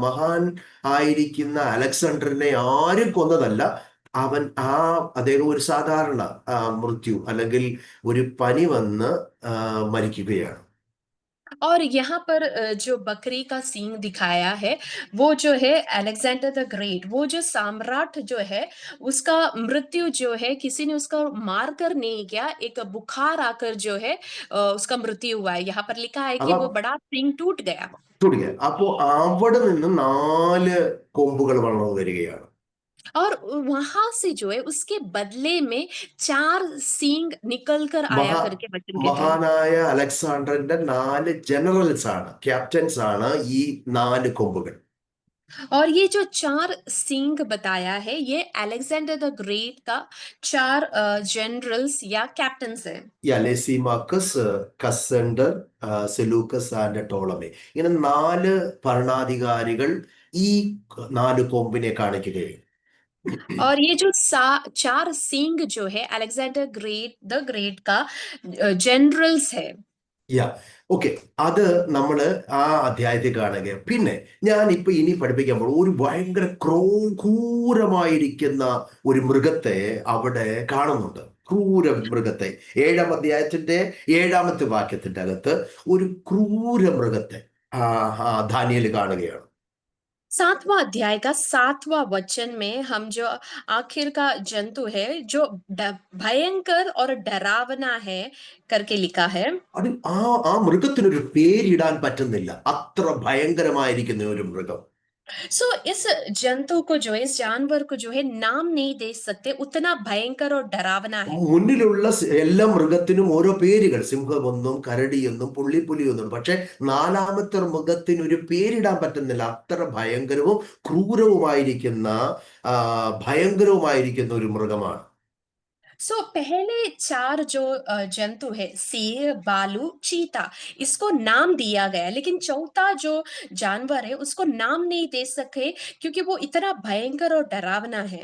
മഹാൻ ആയിരിക്കുന്ന അലക്സാണ്ടറിനെ ആരും കൊന്നതല്ല. അവൻ അദ്ദേഹം ഒരു സാധാരണ മൃത്യു അല്ലെങ്കിൽ ഒരു പനി വന്ന് മരിക്കുകയാണ്. और यहाँ पर जो बकरी का सींग दिखाया है, वो जो है अलेक्जेंडर द ग्रेट, वो जो सम्राट जो है, उसका मृत्यु जो है किसी ने उसका मार कर नहीं किया, एक बुखार आकर जो है उसका मृत्यु हुआ है। यहाँ पर लिखा है कि അപ്പൊ वो बड़ा सींग टूट गया തുടങ്ങിയ അപ്പോ അവിടെ നിന്ന് 4 കൊമ്പുകൾ വളർന്നു വരികയാണ്. और वहां से जो है उसके बदले में 4 सींग निकल कर आया മഹാ करके वचन कहते हैं। മഹാനായ അലക്സാണ്ടറിന്റെ 4 ജനറൽസ് ആണ്, ക്യാപ്റ്റൻസ് ആണ് ഈ 4 കൊമ്പുകൾ. और ये जो 4 सींग बताया है, ये अलेक्जेंडर द ग्रेट का 4 जनरल्स या कैप्टन्स है। ലെസിമാക്കസ്, കസൻഡർ, സെലൂക്കസ് ആൻഡ് ടോളമി, ഇങ്ങനെ 4 ഭരണാധികാരികൾ ഈ 4 കൊമ്പിനെ കാണിക്കുകയും. और ये जो 4 सींग जो है अलेक्जेंडर द ग्रेट का जनरल्स है। യാ ഓക്കെ, അത് നമ്മൾ ആ അധ്യായത്തിൽ കാണുക. പിന്നെ ഞാൻ ഇനി പഠിപ്പിക്കാൻ പോകും ഒരു ഭയങ്കര ക്രൂരമായിരിക്കുന്ന ഒരു മൃഗത്തെ അവിടെ കാണുന്നുണ്ട്. ക്രൂര മൃഗത്തെ 7-ാം അധ്യായത്തിന്റെ 7-ാമത്തെ വാക്യത്തിന്റെ അകത്ത് ഒരു ക്രൂര മൃഗത്തെ ദാനിയേൽ കാണുകയാണ്. 7वां अध्याय का 7वां वचन में हम जो आखिर का जंतु है जो भयंकर और डरावना है करके लिखा है। അത് ആ മൃഗത്തിനൊരു പേരിടാൻ പറ്റുന്നില്ല, അത്ര ഭയങ്കരമായിരിക്കുന്ന ഒരു മൃഗം. सो इस जंतु को जो है, इस जानवर को जो है नाम नहीं दे सकते, उतना भयंकर और डरावना है। മുന്നിലുള്ള എല്ലാ മൃഗത്തിനും ഓരോ പേരുകൾ, സിംഹമെന്നും കരടിയെന്നും പുള്ളിപ്പുലിയെന്നും. പക്ഷെ 4-ാമത്തെ മൃഗത്തിന് ഒരു പേരിടാൻ പറ്റുന്നില്ല, അത്ര ഭയങ്കരവും ഭയങ്കരവുമായിരിക്കുന്ന ഒരു മൃഗമാണ്. सो पहले 4 जो जंतु है, शेर, भालू, चीता, इसको नाम दिया गया, लेकिन चौथा जो जानवर है उसको नाम नहीं दे सके क्योंकि वो इतना भयंकर और डरावना है।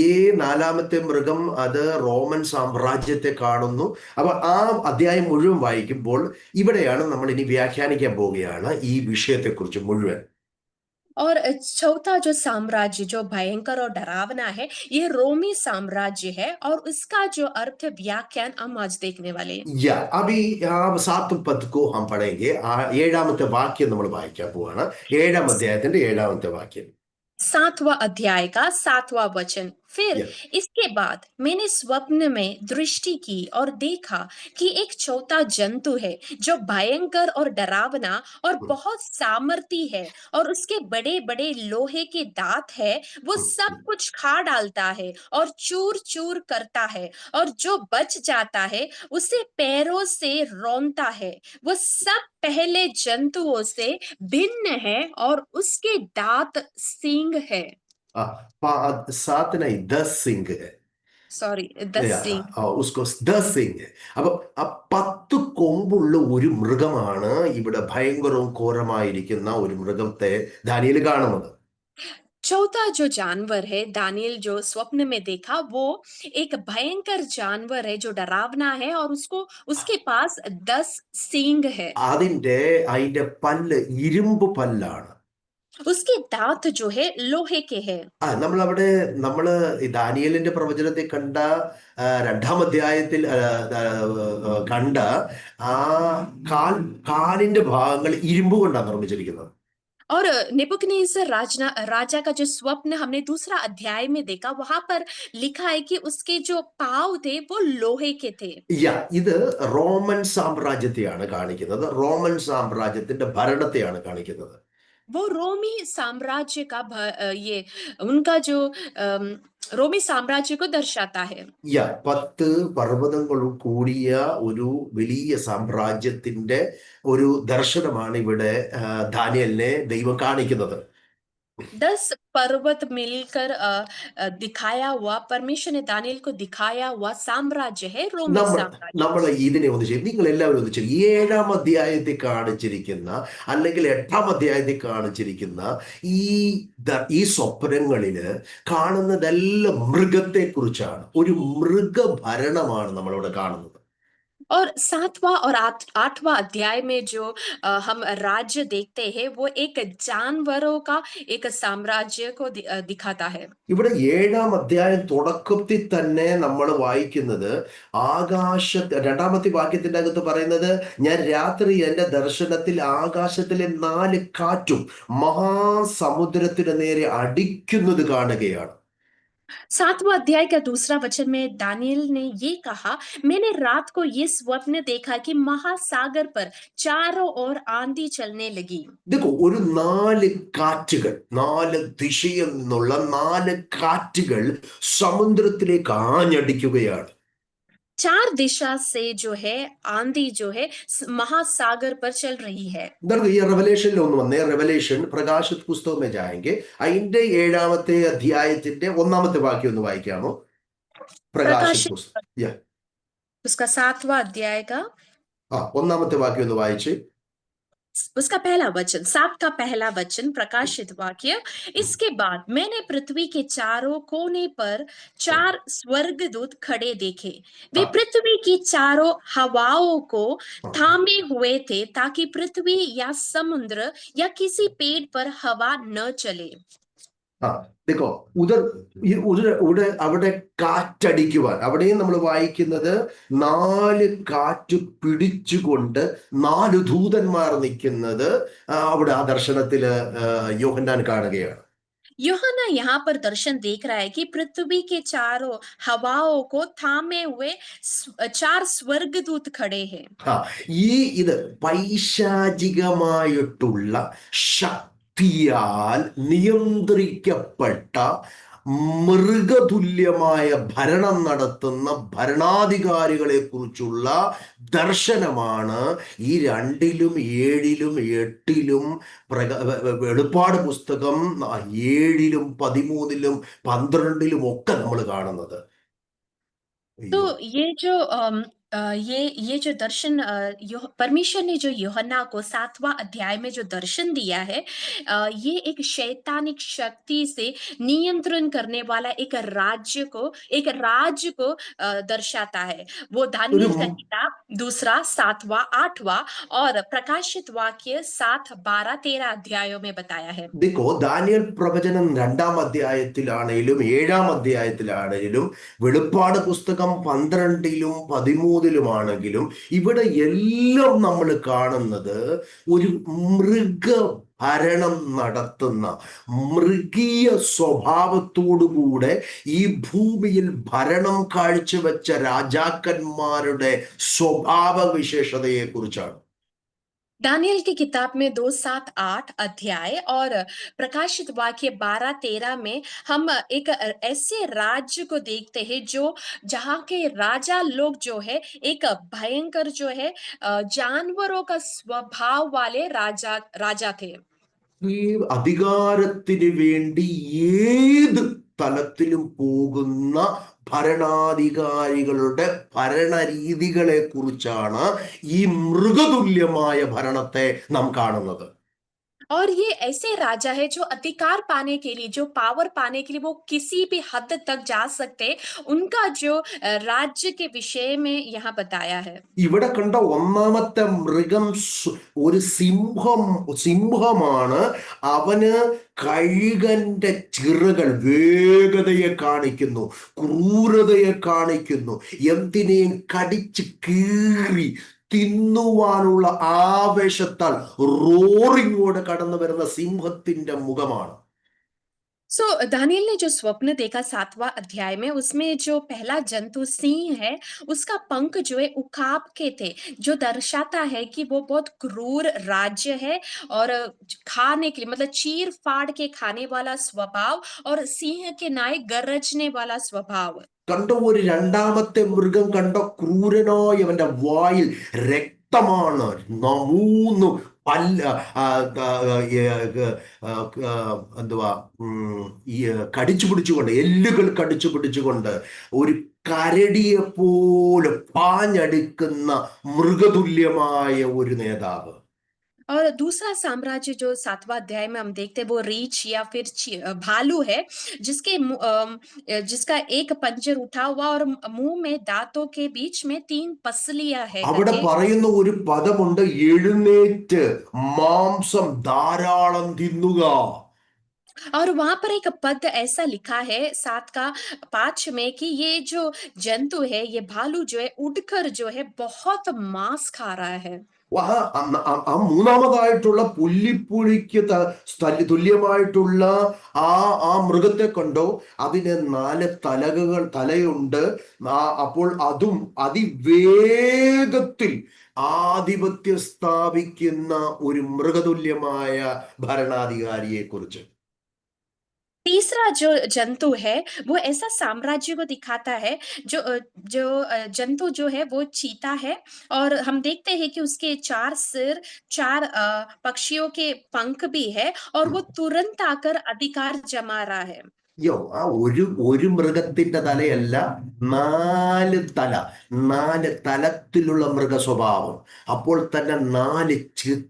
ഈ 4-ാമത്തെ മൃഗം അത് റോമൻ സാമ്രാജ്യത്തെ കാണുന്നു. അപ്പൊ ആ അധ്യായം മുഴുവൻ വായിക്കുമ്പോൾ ഇവിടെയാണ് നമ്മൾ ഇനി വ്യാഖ്യാനിക്കാൻ പോവുകയാണ് ഈ വിഷയത്തെക്കുറിച്ച് മുഴുവൻ. और चौथा जो साम्राज्य जो भयंकर और डरावना है, ये रोमी साम्राज्य है और उसका जो अर्थ व्याख्यान हम आज देखने वाले हैं। अभी 7 पद को हम पढ़ेंगे. 7-ാമത്തെ വാക്യം നമ്മൾ വായിക്കാൻ പോവാണ്. 7-ാം അധ്യായത്തിന്റെ 7-ാമത്തെ വാക്യം. 7वां अध्याय का 7वां वचन। फिर इसके बाद मैंने स्वप्न में दृष्टि की और देखा कि एक चौथा जंतु है जो भयंकर और डरावना और बहुत सामर्थी है और उसके बड़े बड़े लोहे के दांत है। वो सब कुछ खा डालता है और चूर चूर करता है और जो बच जाता है उसे पैरों से रौंदता है। वो सब पहले जंतुओं से भिन्न है और उसके दांत सींग है। 7 नहीं 10 सिंह है. सॉरी 10 सींग। उसको 10 സിംഗ്. അപ്പൊ 10 കൊമ്പുള്ള ഒരു മൃഗമാണ് ഇവിടെ ഭയങ്കരവും ഘോരമായിരിക്കുന്ന ഒരു മൃഗത്തെ ദാനിയേൽ കാണുന്നത്. चौथा जो जानवर है दानियल जो स्वप्न में देखा, वो एक भयंकर जानवर है जो डरावना है और उसके पास 10 सींग है। അതിന്റെ പല്ല് ഇരുമ്പ് പല്ലാണ്. उसके दांत जो है लोहे के हैं। നമ്മള് ഈ ദാനിയേലിന്റെ പ്രവചനത്തിൽ കണ്ട 2-ാം അധ്യായത്തിൽ കണ്ട ആ കാലിന്റെ ഭാഗങ്ങൾ ഇരുമ്പ് കൊണ്ടാണ് നിർമ്മിച്ചിരിക്കുന്നത്. और नेबुकदनेस्सर राजा का जो स्वप्न हमने दूसरा अध्याय में देखा, वहां पर लिखा है कि उसके जो पांव थे वो लोहे के थे। ഇത് റോമൻ സാമ്രാജ്യത്തെയാണ് കാണിക്കുന്നത്, റോമൻ സാമ്രാജ്യത്തിന്റെ ഭരണത്തെയാണ് കാണിക്കുന്നത്. वो रोमी साम्राज्य का ये उनका जो रोमी साम्राज्य को दर्शाता है. 10 പർവ്വതങ്ങളും കൂടിയ ഒരു വലിയ സാമ്രാജ്യത്തിന്റെ ഒരു ദർശനമാണ് ഇവിടെ ദാനിയേലിനെ ദൈവം കാണിക്കുന്നത്. 10 पर्वत मिलकर दिखाया हुआ, परमेश्वर ने दानियल को दिखाया हुआ साम्राज्य है रोमी साम्राज्य. നമ്മൾ ഇതിനെ ഒന്ന് ചെയ്യും, നിങ്ങൾ എല്ലാവരും ഒന്ന് ചെയ്യും. 7-ാം അധ്യായത്തിൽ കാണിച്ചിരിക്കുന്ന അല്ലെങ്കിൽ 8-ാം അധ്യായത്തിൽ കാണിച്ചിരിക്കുന്ന ഈ സ്വപ്നങ്ങളില് കാണുന്നതെല്ലാം മൃഗത്തെ കുറിച്ചാണ്. ഒരു മൃഗഭരണമാണ് നമ്മളിവിടെ കാണുന്നത്. और 7वां और 8वां अध्याय में जो हम राज्य देखते हैं वो एक जानवरों का एक साम्राज्य को दिखाता है. ഇവിടെ 7-ാം അധ്യായം തുടക്കത്തിൽ തന്നെ നമ്മൾ വായിക്കുന്നത് ആകാശത്ത് 2-ാമത്തെ വാക്യത്തിന്റെ അകത്ത് പറയുന്നത്, ഞാൻ രാത്രി എന്റെ ദർശനത്തിൽ ആകാശത്തിലെ 4 കാറ്റും മഹാസമുദ്രത്തിന് നേരെ അടിക്കുന്നത് കാണുകയാണ്. 7वां अध्याय का दूसरा वचन में दानियल ने ये कहा, मैंने रात को ये स्वप्न देखा कि महासागर पर चारों ओर आंधी चलने लगी. देखो, ഒരു 4 കാറ്റുകൾ, 4 ദിശയിൽ നിന്നുള്ള 4 കാറ്റുകൾ സമുദ്രത്തിലേക്ക് ആഞ്ഞടിക്കുകയാണ്. 4 दिशा से जो है आंधी जो है महासागर पर चल रही है. ഈ റെവലേഷനിൽ ഒന്ന് വന്നേ. റെവലേഷൻ പ്രകാശിത് പുസ്തകം में जाएंगे. അതിന്റെ 7-ാമത്തെ അധ്യായത്തിന്റെ 1-ാമത്തെ വാക്യം ഒന്ന് വായിക്കാമോ? പ്രകാശിത് പുസ്തകം उसका 7वां अध्याय का 1-ാമത്തെ വാക്യം ഒന്ന് വായിച്ച്. उसका पहला वचन, 7 का पहला वचन, प्रकाशित वाक्य. इसके बाद मैंने पृथ्वी के चारों कोने पर 4 स्वर्गदूत खड़े देखे. वे पृथ्वी की चारों हवाओं को थामे हुए थे ताकि पृथ्वी या समुद्र या किसी पेड़ पर हवा न चले. देखो, ഇവിടെ അവിടെ കാറ്റടിക്കുവാൻ, അവിടെയും നമ്മൾ വായിക്കുന്നത് 4 കാറ്റ് പിടിച്ചുകൊണ്ട് 4 ദൂതന്മാർ നിൽക്കുന്നത് അവിടെ ആ ദർശനത്തില് യോഹന്നാൻ കാണുകയാണ്. यूहन्ना यहाँ पर दर्शन देख रहा है कि पृथ्वी के चारों हवाओं को थामे हुए 4 स्वर्गदूत खड़े हैं. ഇത് പൈശാചികമായിട്ടുള്ള ശക്തിയാൽ നിയന്ത്രിക്കപ്പെട്ട മൃഗതുല്യമായ ഭരണം നടത്തുന്ന ഭരണാധികാരികളെ കുറിച്ചുള്ള ദർശനമാണ് ഈ 2-ലും 7-ലും 8-ലും വെളിപ്പാട് പുസ്തകം 7-ലും 13-ലും 12-ലും ഒക്കെ നമ്മൾ കാണുന്നത്. तो ये जो दर्शन परमेश्वर ने जो यूहन्ना को 7वां अध्याय में जो दर्शन दिया है, ये एक शैतानिक शक्ति से नियंत्रण करने वाला एक राज्य को दर्शाता है. वो दानियल का किताब 2, 7वां, 8वां और प्रकाशित वाक्य 7, 12, 13 अध्यायों में बताया है. देखो, ദാനിയേൽ പ്രവചനം 2-ാം അധ്യായത്തിലാണെങ്കിലും 7-ാം അധ്യായത്തിലാണെങ്കിലും വെളിപ്പാട് പുസ്തകം 12-ലും 13-ലുമാണെങ്കിലും ഇവിടെ എല്ലാം നമ്മൾ കാണുന്നത് ഒരു മൃഗഭരണം നടത്തുന്ന മൃഗീയ സ്വഭാവത്തോടുകൂടെ ഈ ഭൂമിയിൽ ഭരണം കാഴ്ചവെച്ച രാജാക്കന്മാരുടെ സ്വഭാവ വിശേഷതയെ കുറിച്ചാണ്. दानियल की किताब में 2, 7, 8 अध्याय और प्रकाशित वाक्य 12, 13 में हम एक ऐसे राज्य को देखते हैं जहाँ के राजा लोग जो है एक भयंकर जो है जानवरों का स्वभाव वाले राजा थे. ഈ അധികാരത്തിന് വേണ്ടി ഏത് തലത്തിലും പോകുന്ന ഭരണാധികാരികളുടെ ഭരണരീതികളെ കുറിച്ചാണ് ഈ മൃഗതുല്യമായ ഭരണത്തെ നാം കാണുന്നത്. और ये ऐसे राजा है जो अधिकार पाने के लिए, जो पावर पाने के लिए वो किसी भी हद तक जा सकते, उनका जो राज्य के विषय में यहाँ बताया है. ഇവിടെ കണ്ട 1-ാമത്തെ മൃഗം ഒരു സിംഹമാണ്. അവന് കഴുകന്റെ ചിറകൾ വേഗതയെ കാണിക്കുന്നു, ക്രൂരതയെ കാണിക്കുന്നു, എന്തിനേയും കടിച്ച് കീറി തിന്നുവാനുള്ള ആവേശത്താൽ റോറിങ്ങോട് കടന്നു വരുന്ന സിംഹത്തിന്റെ മുഖമാണ്. सो दानिएल ने जो स्वप्न देखा 7वां अध्याय में, उसमें जो पहला जंतु सिंह है, उसका पंख जो है उकाब के थे, जो दर्शाता है कि वो बहुत क्रूर राज्य है और खाने के लिए मतलब चीर फाड़ के खाने वाला स्वभाव और सिंह के नाय गरजने वाला स्वभाव। കണ്ടോ, ഒരു രണ്ടാമത്തെ മൃഗം കണ്ടോ, ക്രൂരനായ അവന്റെ വായിൽ രക്തമാണ്. മൂന്ന് പല്ല എന്തുവാ ഈ കടിച്ചു പിടിച്ചുകൊണ്ട്, എല്ലുകൾ കടിച്ചു പിടിച്ചുകൊണ്ട് ഒരു കരടിയെ പോലെ പാഞ്ഞടുക്കുന്ന മൃഗതുല്യമായ ഒരു നേതാവ്. और दूसरा साम्राज्य जो 7वां अध्याय में हम देखते हैं वो रीछ या फिर भालू है, जिसका एक पंजर उठा हुआ और मुंह में दांतों के बीच में 3 पसलियां है അവിടെ करके। പറയുന്ന ഒരു പദമുണ്ട്, എഴുന്നേറ്റ് മാംസം ധാരാളം തിന്നുക. और वहां पर एक पद ऐसा लिखा है 7 का 5 में कि ये जो जंतु है, ये भालू जो है उड़कर जो है बहुत मांस खा रहा है। ആ മൂന്നാമതായിട്ടുള്ള പുല്ലിപ്പുലിക്ക് തുല്യമായിട്ടുള്ള ആ മൃഗത്തെ കണ്ടോ, അതിന് 4 തലയുണ്ട്. അപ്പോൾ അതും അതിവേഗത്തിൽ ആധിപത്യം സ്ഥാപിക്കുന്ന ഒരു മൃഗതുല്യമായ ഭരണാധികാരിയെ കുറിച്ച്. तीसरा जो जंतु है वो ऐसा साम्राज्य को दिखाता है जो जंतु जो है वो चीता है, और हम देखते हैं कि उसके 4 सिर, 4 पक्षियों के पंख भी है, और वो तुरंत आकर अधिकार जमा रहा है। ആ ഒരു മൃഗത്തിന്റെ തലയല്ല, 4 തലത്തിലുള്ള മൃഗ സ്വഭാവം. അപ്പോൾ തന്നെ 4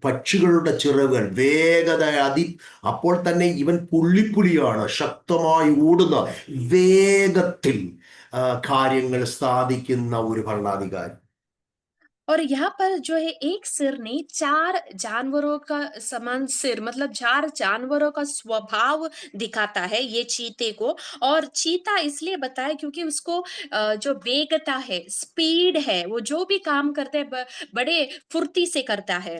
പക്ഷികളുടെ ചിറകുകൾ, വേഗത അപ്പോൾ തന്നെ ഇവൻ പുള്ളിപ്പുലിയാണ്, ശക്തമായി ഓടുന്ന, വേഗത്തിൽ കാര്യങ്ങൾ സാധിക്കുന്ന ഒരു ഭരണാധികാരി. और यहाँ पर जो है एक सिर नहीं, 4 जानवरों का समान सिर, मतलब 4 जानवरों का स्वभाव दिखाता है ये चीते को। और चीता इसलिए बताया क्योंकि उसको जो वेगता है, स्पीड है, वो जो भी काम करते हैं बड़े फुर्ती से करता है।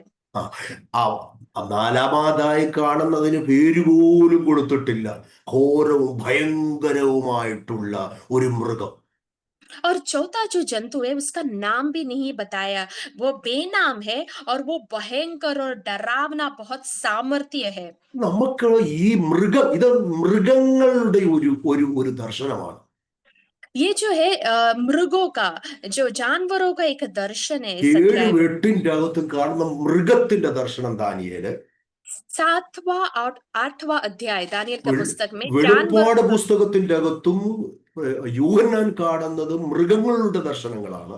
നാലാമതായി കാണുന്നതിന് പേര് പോലും കൊടുത്തിട്ടില്ല, ഘോരവും ഭയങ്കരവുമായിട്ടുള്ള ഒരു മൃഗം. और चौथा जो जंतु है उसका नाम भी नहीं बताया, वो बेनाम है और वो भयंकर और डरावना बहुत सामर्थ्य है। നമുക്ക് ഈ ഇത് മൃഗങ്ങളുടെ ഒരു ദർശനമാണ്. ये जो है मृगों का, जो जानवरों का एक दर्शन है इस 7 अध्याय में। 8 അകത്തും കാണുന്ന മൃഗത്തിന്റെ ദർശനം ദാനിയേല് 7वां और 8वां अध्याय दानियल का पुस्तक में വെളിപ്പാട് പുസ്തകത്തിന്റെ അകത്തും യോഹന്നാൻ കാണുന്നത് മൃഗങ്ങളുടെ ദർശനങ്ങളാണ്.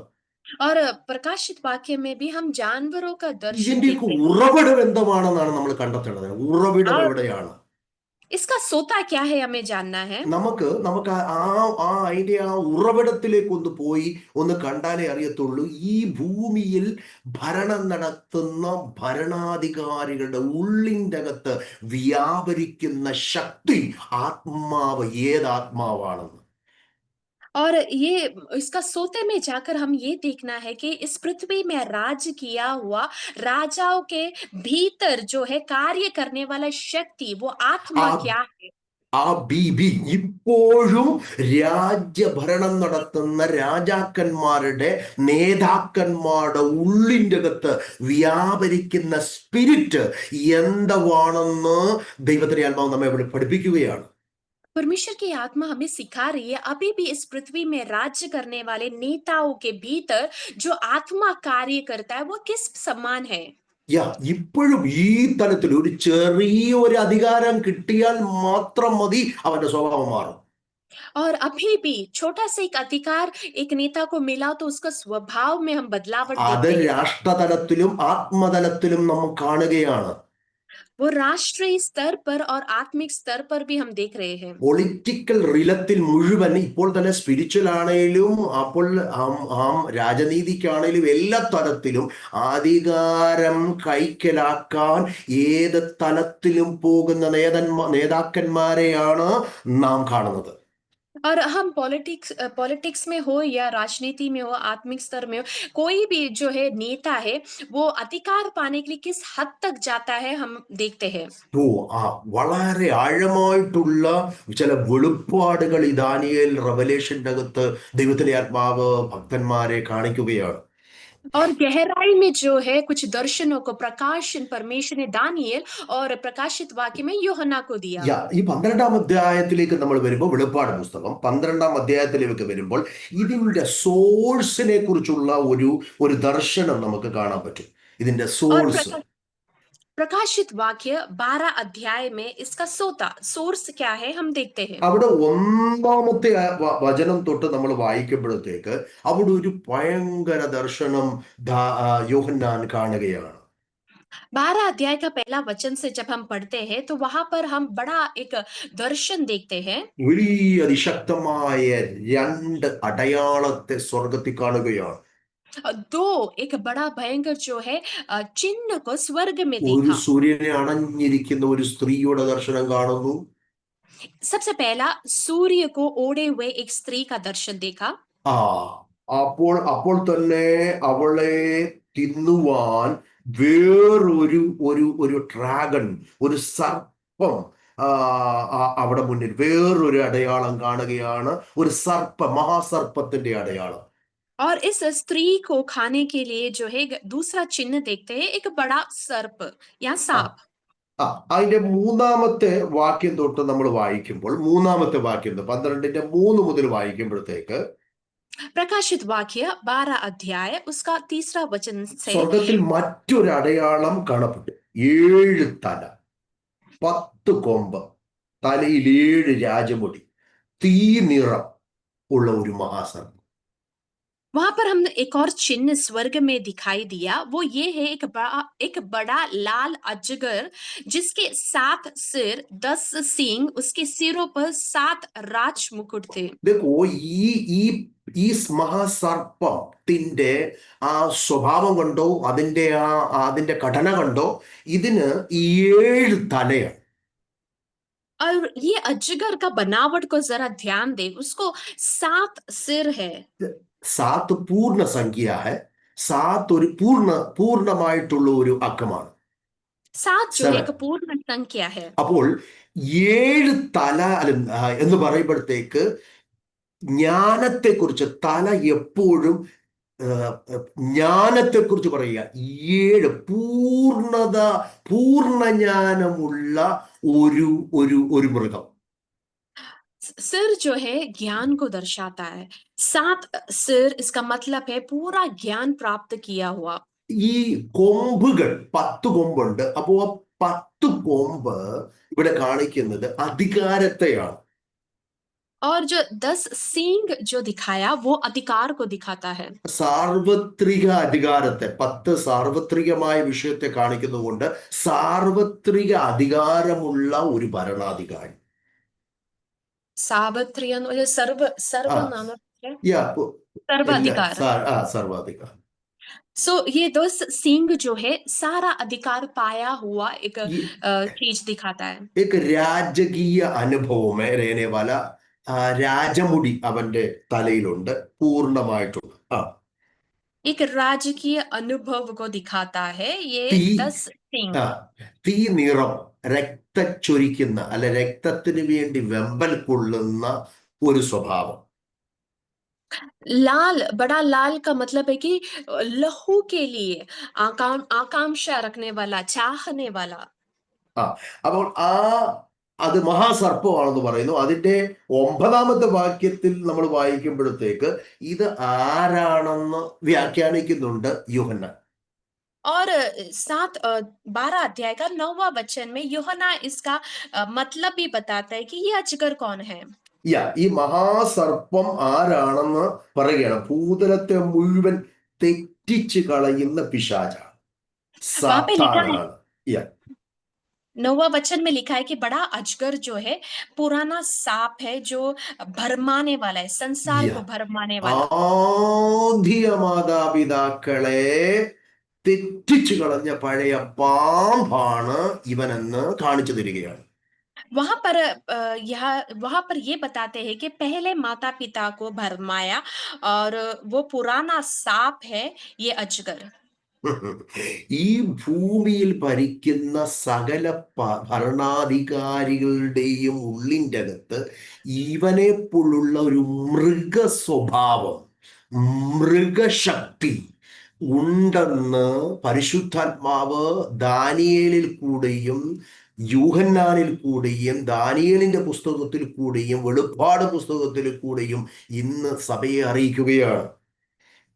और प्रकाशित वाक्य में भी हम जानवरों का दर्शन ഇതിന്റെ देखते हैं। ഉറവിടം എന്താണെന്നാണ് നമ്മൾ കണ്ടെത്തേണ്ടത്. ഉറവിടം എവിടെയാണ്? इसका सोता क्या है हमें जानना है। നമുക്ക് അതിന്റെ ഉറവിടത്തിലേക്ക് ഒന്ന് പോയി ഒന്ന് കണ്ടാലേ അറിയത്തുള്ളൂ. ഈ ഭൂമിയിൽ ഭരണം നടത്തുന്ന ഭരണാധികാരികളുടെ ഉള്ളിൻ്റെ അകത്ത് വ്യാപരിക്കുന്ന ശക്തി, ആത്മാവ് ഏതാത്മാവാണെന്ന്. और ये इसका सोते में जाकर हम ये देखना है कि इस पृथ्वी में राज किया हुआ राजाओं के भीतर जो है कार्य करने वाला शक्ति, वो आत्मा क्या है। ഇപ്പോഴും രാജ്യഭരണം നടത്തുന്ന രാജാക്കന്മാരുടെ നേതാക്കന്മാരുടെ ഉള്ളിൻ്റെ അകത്ത് വ്യാപരിക്കുന്ന സ്പിരിറ്റ് എന്താണെന്ന് ദൈവത്തിന്റെ ആത്മാവ് നമ്മെ പഠിപ്പിക്കുകയാണ്. परमेश्वर की आत्मा हमें सिखा रही है, अभी भी इस पृथ्वी में राज्य करने वाले नेताओं के भीतर जो आत्मा कार्य करता है वो किस समान है। ഇപ്പോഴും ഈ തലത്തിൽ ഒരു ചെറിയൊരു അധികാരം കിട്ടിയാൽ മാത്രം മതി അവന്റെ സ്വഭാവം മാറും. और अभी भी छोटा सा एक अधिकार एक नेता को मिला तो उसका स्वभाव में हम बदलाव അത് देखते हैं। രാഷ്ട്രതലത്തിലും ആത്മതലത്തിലും നമ്മൾ കാണുകയാണ്. वो राष्ट्रीय स्तर पर और आत्मिक स्तर पर भी हम देख रहे हैं। പൊളിറ്റിക്കൽ റിലത്തിൽ മുഴുവൻ ഇപ്പോൾ തന്നെ സ്പിരിച്വൽ ആണെങ്കിലും അപ്പോൾ രാജനീതിക്കാണെങ്കിലും എല്ലാ തലത്തിലും അധികാരം കൈക്കലാക്കാൻ ഏത് തലത്തിലും പോകുന്ന നേതാക്കന്മാരെയാണ് നാം കാണുന്നത്. और हम पॉलिटिक्स में हो या राजनीति में हो, आत्मिक स्तर में हो, कोई भी जो है नेता है, वो अधिकार पाने के लिए किस हद तक जाता है हम देखते हैं। വളരെ ആഴമായിട്ടുള്ള ചില വെളിപ്പാടുകൾ ഈ ദാനിയേൽ റെവലേഷന്റെ അകത്ത് ദൈവത്തിലെ ആത്മാവ് ഭക്തന്മാരെ കാണിക്കുകയാണ്. और गहराई में जो है कुछ दर्शनों को प्रकाशन परमेश्वर ने दानिയേൽ और प्रकाशित वाक्य में യോഹന്ന को दिया. ഈ 12-ാം അധ്യായത്തിലേക്ക് നമ്മൾ വരുമ്പോൾ, വെളിപ്പാട് പുസ്തകം 12-ാം അധ്യായത്തിലേക്ക് വരുമ്പോൾ ഇതിന്റെ സോഴ്സിനെ കുറിച്ചുള്ള ഒരു ദർശനം നമുക്ക് കാണാൻ പറ്റും. ഇതിന്റെ സോഴ്സ് प्रकाशित वाक्य 12 अध्याय में इसका सोर्स क्या है हम देखते हैं. അവിടെ 1-ാമത്തെ വചനം തൊട്ട് നമ്മൾ വായിക്കുമ്പോഴത്തേക്ക് അവിടെ ഒരു ഭയങ്കര ദർശനം യോഹന്നാൻ കാണുകയാണ്. 12 अध्याय का पहला वचन से जब हम पढ़ते हैं तो वहां पर हम बड़ा एक दर्शन देखते हैं. വലിയ അതിശക്തമായ 2 അടയാളത്തെ സ്വർഗത്തിൽ കാണുകയാണ്. दो एक बड़ा भयंकर जो है चिन्ह को स्वर्ग में ഒരു देखा. സൂര്യനെ അണഞ്ഞിരിക്കുന്ന ഒരു സ്ത്രീയുടെ ദർശനം കാണുന്നു. सबसे पहला सूर्य को ओढ़े हुए एक स्त्री का दर्शन देखा. അപ്പോൾ തന്നെ അവളെ തിന്നുവാൻ വേറൊരു ഡ്രാഗൺ, ഒരു സർപ്പം അവിടെ മുന്നിൽ വേറൊരു അടയാളം കാണുകയാണ്. ഒരു മഹാസർപ്പത്തിന്റെ അടയാളം. और इस स्त्री को खाने के लिए जो है दूसरा चिन्ह देखते हैं, एक बड़ा सर्प या सांप. അതിന്റെ 3-ാമത്തെ വാക്യം തൊട്ട് നമ്മൾ വായിക്കുമ്പോൾ, 3-ാമത്തെ വാക്യം 12-3 മുതൽ വായിക്കുമ്പോഴത്തേക്ക് प्रकाशित वाक्य 12 अध्याय उसका 3रा वचन से സ്വർഗത്തിൽ മറ്റൊരു അടയാളം കാണപ്പെട്ടു. 7 തല, 10 കൊമ്പ്, തലയിൽ 7 രാജമുടി, തീ നിറം ഉള്ള ഒരു മഹാസർപ്പം. वहां पर हमने एक और चिन्ह स्वर्ग में दिखाई दिया. वो ये है एक बड़ा लाल अजगर जिसके 7 सिर 10 सींग, उसके सिरों पर 7 राज मुकुट थे. देखो ഈ മഹാസർപ്പത്തിന്റെ ആ സ്വഭാവം കണ്ടോ, അതിന്റെ ഘടന കണ്ടോ, ഇതിന് 7 തലയാണ്. और ये अजगर का बनावट को जरा ध्यान दे, उसको 7 सिर है. 7 പൂർണ്ണ സംഖ്യ है. 7 ഒരു പൂർണ്ണമായിട്ടുള്ള ഒരു അക്കമാണ്. 7 जो एक पूर्ण संख्या है. അപ്പോൾ 7 തല എന്ന് പറയുമ്പോഴത്തേക്ക് ജ്ഞാനത്തെക്കുറിച്ച്, തല എപ്പോഴും ജ്ഞാനത്തെക്കുറിച്ച് പറയുക. 7 പൂർണ്ണജ്ഞാനമുള്ള ഒരു മൃഗം. सिर जो है ज्ञान को दर्शाता है. 7 सिर इसका मतलब है पूरा ज्ञान प्राप्त किया हुआ. ഈ കൊമ്പുകൾ 10 കൊമ്പുണ്ട്. അപ്പോ 10 കൊമ്പ് ഇവിടെ കാണിക്കുന്നത് അധികാരത്തെയാണ്. और जो 10 सींग जो दिखाया वो अधिकार को दिखाता है. സാർവത്രിക അധികാരത്തെ, 10 സാർവത്രികമായ വിഷയത്തെ കാണിക്കുന്നതുകൊണ്ട് സാർവത്രിക അധികാരമുള്ള ഒരു ഭരണാധികാരി. सार्वत्रिक सर्वनाम സർവാധികാരം. सो ये 10 सींग जो है सारा अधिकार पाया हुआ एक चीज दिखाता है. एक രാജകീയ അനുഭവം रहने वाला രാജമുടി അവന്റെ തലയിലുണ്ട് പൂർണ്ണമായിട്ടുള്ള. एक राजकीय अनुभव को दिखाता है ये 10 सींग. തീ നിറം, രക്തച്ചൊരിക്കുന്ന അല്ല രക്തത്തിന് വേണ്ടി വെമ്പൽ കൊള്ളുന്ന ഒരു സ്വഭാവം. लाल, बड़ा लाल का मतलब है कि लहू के लिए आकांक्षा रखने वाला, चाहने वाला. അപ്പോൾ അത് മഹാസർപ്പമാണെന്ന് പറയുന്നു. അതിന്റെ 9-ാമത്തെ വാക്യത്തിൽ നമ്മൾ വായിക്കുമ്പോഴത്തേക്ക് ഇത് ആരാണെന്ന് വ്യാഖ്യാനിക്കുന്നുണ്ട് യോഹന്നാൻ. और 12 अध्याय का 9वां वचन में യോഹന്ന इसका मतलब भी बताता है कि ये अजगर कौन है. ഈ മഹാസർപ്പം ആരാണെന്ന് പറയുകയാണ്. ഭൂതലത്തെ മുഴുവൻ തെറ്റിച്ച് കളയുന്ന പിശാചാണ്, സാത്താനാണ്. 9वां वचन में लिखा है कि बड़ा अजगर जो है पुराना सांप है जो भरमाने वाला है, संसार को भरमाने वाला. ആദ്യ മാതാപിതാക്കളെ തെറ്റിച്ചു കളഞ്ഞ പഴയ പാമ്പാണ് ഇവനെന്ന് കാണിച്ചു തരികയാണ്. वहां पर ये बताते हैं कि पहले माता पिता को भरमाया, और वो पुराना सांप है, ये अजगर। ഈ ഭൂമിയിൽ ഭരിക്കുന്ന സകല ഭരണാധികാരികളുടെയും ഉള്ളിൻ്റെ അകത്ത് ഇവനെ പോലുള്ള ഒരു മൃഗ സ്വഭാവം, മൃഗശക്തി ഉണ്ടെന്ന് പരിശുദ്ധാത്മാവ് ദാനിയേലിൽ കൂടെയും യൂഹന്നാനിൽ കൂടെയും ദാനിയേലിന്റെ പുസ്തകത്തിൽ കൂടെയും വെളിപ്പാട് പുസ്തകത്തിൽ കൂടെയും ഇന്ന് സഭയെ അറിയിക്കുകയാണ്.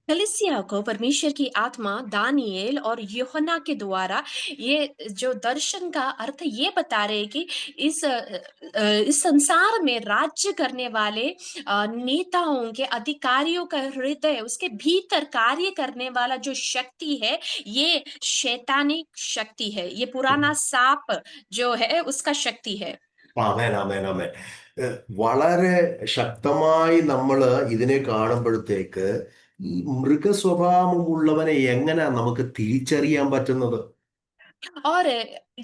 कलीसिया को परमेश्वर की आत्मा दानियेल और यूहन्ना के द्वारा ये जो दर्शन का अर्थ ये बता रहे हैं कि इस संसार में राज्य करने वाले नेताओं के, अधिकारियों का हृदय, उसके भीतर कार्य करने वाला जो शक्ति है, ये शैतानिक शक्ति है, ये पुराना सांप जो है उसका शक्ति है। ആമേൻ, ആമേൻ, ആമേൻ. വളരെ ശക്തമായി നമ്മൾ ഇതിനെ കാണുമ്പോഴത്തേക്ക് ഈ മൃഗസ്വഭാവമുള്ളവനെ എങ്ങനെ നമുക്ക് തിരിച്ചറിയാൻ പറ്റുന്നത്? और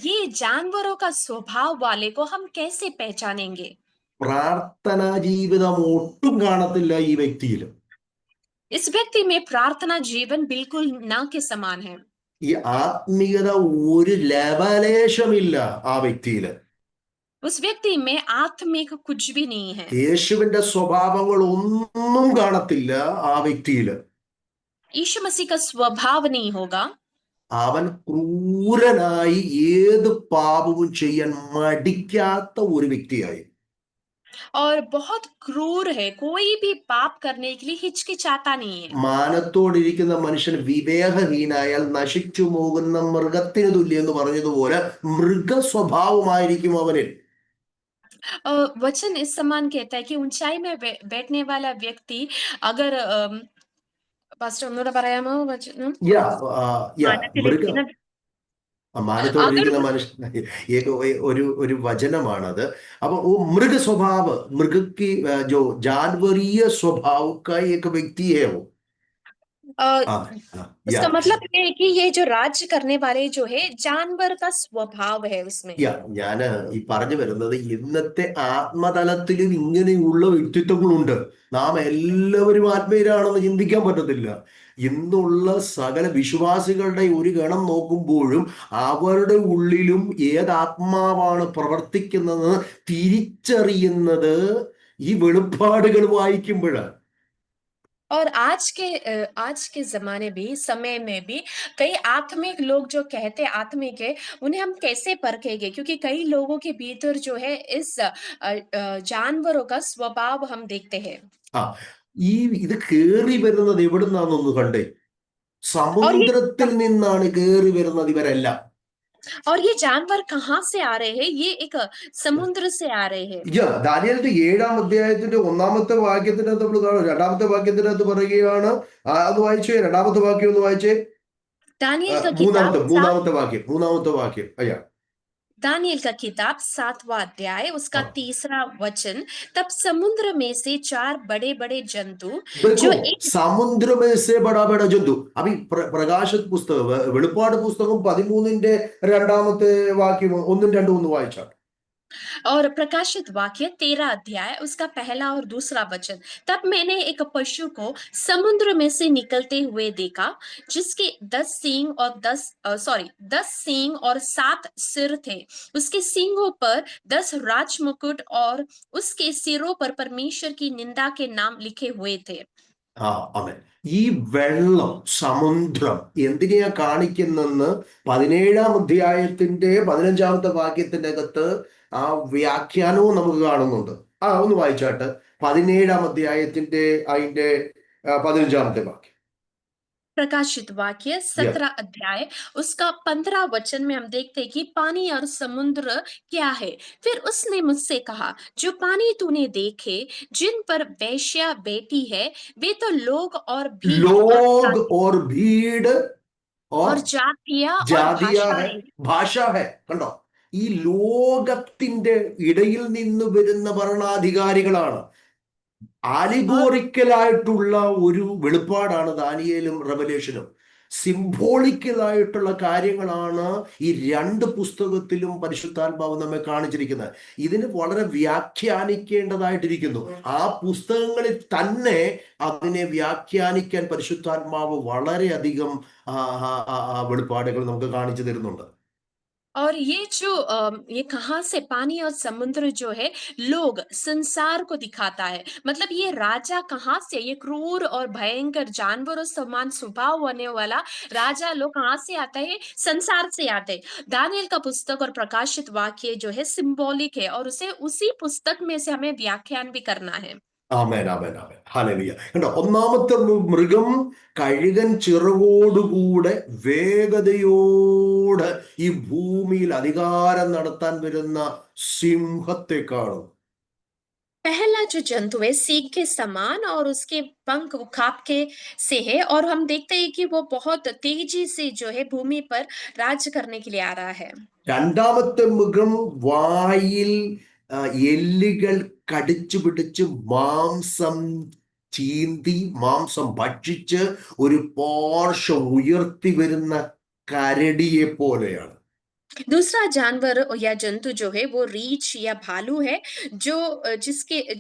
ये जानवरों का स्वभाव वाले को हम कैसे पहचानेंगे? പ്രാർത്ഥനാ ജീവിതം ഒട്ടും കാണത്തില്ല ഈ വ്യക്തിയിൽ. इस व्यक्ति में प्रार्थना जीवन बिल्कुल ना के समान है। ഈ ആത്മീയത ഒരു ലവലേശമില്ല ആ വ്യക്തിയിൽ. उस व्यक्ति में आत्मिक कुछ भी नहीं है। യേശുവിന്റെ സ്വഭാവങ്ങൾ ഒന്നും കാണത്തില്ല ആ വ്യക്തിയിൽ. यीशु मसीह का स्वभाव नहीं होगा। അവൻ ക്രൂരനായി ഏത് പാപവും ചെയ്യാൻ മടിക്കാത്ത ഒരു വ്യക്തിയായി. और बहुत क्रूर है, कोई भी पाप करने के लिए हिचकिचाता नहीं है। മാനത്തോടിരിക്കുന്ന മനുഷ്യൻ വിവേകഹീനായാൽ നശിച്ചു പോകുന്ന മൃഗത്തിന് തുല്യം എന്ന് പറഞ്ഞതുപോലെ മൃഗ സ്വഭാവമായിരിക്കും അവനിൽ. वचन इस समान कहता है कि ऊंचाई में बैठने वाला व्यक्ति अगर पास्टर ഒന്നുകൂടെ പറയാമോ വചനം? മാനത്തോടിരിക്കുന്ന മനുഷ്യൻ ഒരു വചനമാണത്. അപ്പൊ മൃഗ സ്വഭാവ്, മൃഗക്ക് जो जानवरीय स्वभाव का एक व्यक्ति है वो. उसका मतलब है कि ये जो राज्य करने वाले जो है जानवर का स्वभाव है उसमें. ഞാൻ ഈ പറഞ്ഞു വരുന്നത് ഇന്നത്തെ ആത്മതലത്തിലും ഇങ്ങനെയുള്ള വ്യക്തിത്വങ്ങളുണ്ട്. നാം എല്ലാവരും ആത്മീയരാണെന്ന് ചിന്തിക്കാൻ പറ്റത്തില്ല. ഇന്നുള്ള സകല വിശ്വാസികളുടെ ഒരു ഗണം നോക്കുമ്പോഴും അവരുടെ ഉള്ളിലും ഏതാത്മാവാണ് പ്രവർത്തിക്കുന്നത് തിരിച്ചറിയുന്നത് ഈ വെളിപ്പാടുകൾ വായിക്കുമ്പോഴാണ്. और आज के जमाने भी, समय में भी कई आत्मिक लोग जो कहते हैं आत्मिक है, उन्हें हम कैसे परखेंगे? क्योंकि कई लोगों के भीतर जो है इस जानवरों का स्वभाव हम देखते हैं. ഈ ഇത് കേറി വരുന്നത് എവിടുന്നാന്നൊന്ന് കണ്ടേ? സമുദ്രത്തിൽ നിന്നാണ് കേറി വരുന്നത് ഇവരെല്ലാം. और ये जानवर कहाँ से आ रहे हैं? ये एक समुद्र से आ रहे हैं. ദാനിയേലിന്റെ 7-ാം അധ്യായത്തിന്റെ 1-ാമത്തെ വാക്യത്തിനകത്ത് നമ്മൾ കാണും. 2-ാമത്തെ വാക്യത്തിനകത്ത് പറയുകയാണ്, അത് വായിച്ചേ. 2-ാമത്തെ വാക്യം ഒന്ന് വായിച്ചേ. മൂന്നാമത്തെ വാക്യം. दानियल का किताब 7वां अध्याय उसका 3रा वचन. तब समुद्र में से 4 बड़े बड़े जंतु जो एक समुद्र में से बड़ा बड़ा जंतु. अभी പ്രകാശത് പുസ്തകം, വെളിപ്പാട് പുസ്തകം 13-ന്റെ 2-ാമത്തെ വാക്യം 1-2 വായിച്ചാൽ. और प्रकाशित वाक्य 13 अध्याय उसका 1ला और 2रा वचन. तब मैंने एक पशु को समुद्र में से निकलते हुए देखा, जिसके 10 सींग और 7 सिर थे. उसके सींगों पर 10 राजमुकुट और उसके सिरों पर परमेश्वर की निंदा के नाम लिखे हुए थे. ഈ വെള്ളം, സമുദ്രം എന്തിനെയാ കാണിക്കുന്നെന്ന് 17-ാം അധ്യായത്തിന്റെ 15-ാമത്തെ വാക്യത്തിന്റെ അകത്ത് ആ വ്യാഖ്യാനവും നമുക്ക് കാണുന്നുണ്ട്. ഒന്ന് വായിച്ചാട്ട്. 17-ാം അധ്യായത്തിന്റെ അതിന്റെ 15-ാമത്തെ വാക്യം. प्रकाशित वाक्य 17 अध्याय उसका 15 वचन में हम देखते हैं कि पानी और समुद्र क्या है. फिर उसने मुझसे कहा, जो पानी तूने देखे जिन पर वेश्या बैठी है, वे तो लोग और भीड़ और जातियां ഭാഷ है. കണ്ടോ? ഈ ലോകത്തിന്റെ ഇടയിൽ നിന്ന് വരുന്ന ഭരണാധികാരികളാണ്. ആലിഗോറിക്കലായിട്ടുള്ള ഒരു വെളിപ്പാടാണ് ദാനിയേലും റെവലേഷനും. സിംബോളിക്കലായിട്ടുള്ള കാര്യങ്ങളാണ് ഈ രണ്ട് പുസ്തകത്തിലും പരിശുദ്ധാത്മാവ് നമ്മെ കാണിച്ചിരിക്കുന്നത്. ഇതിന് വളരെ വ്യാഖ്യാനിക്കേണ്ടതായിട്ടിരിക്കുന്നു. ആ പുസ്തകങ്ങളിൽ തന്നെ അതിനെ വ്യാഖ്യാനിക്കാൻ പരിശുദ്ധാത്മാവ് വളരെയധികം വെളിപ്പാടുകൾ നമുക്ക് കാണിച്ചു തരുന്നുണ്ട്. और ये कहाँ से पानी और समुद्र जो है लोग संसार को दिखाता है, मतलब ये राजा कहाँ से, ये क्रूर और भयंकर जानवरों समान स्वभाव होने वाला राजा लोग कहाँ से आता है, संसार से आते हैं। दानियल का पुस्तक और प्रकाशित वाक्य जो है सिंबॉलिक है और उसे उसी पुस्तक में से हमें व्याख्यान भी करना है। ആമേൻ ആമേൻ ആമേൻ ഹല്ലേലൂയ. കണ്ടോ, ഒന്നാമത്തെ മൃഗം കഴുകൻ ചിറകോടുകൂടെ വേഗതയോടെ ഈ ഭൂമിയിൽ അധികാരം നടത്താൻ വരുന്ന സിംഹത്തെ കാണും. पहला जो जंतु है सींग के समान और उसके पंख उखाब के से है, और हम देखते हैं कि वो बहुत तेजी से जो है भूमि पर राज करने के लिए आ रहा है। രണ്ടാമത്തെ മൃഗം വായിൽ എല്ലുകൾ കടിച്ചു പിടിച്ച് മാംസം ചീന്തി മാംസം ഭക്ഷിച്ച് ഒരു പോർഷം ഉയർത്തി വരുന്ന കരടിയെ പോലെയാണ്. दूसरा जानवर या जंतु जो है वो रीछ या भालू है, जो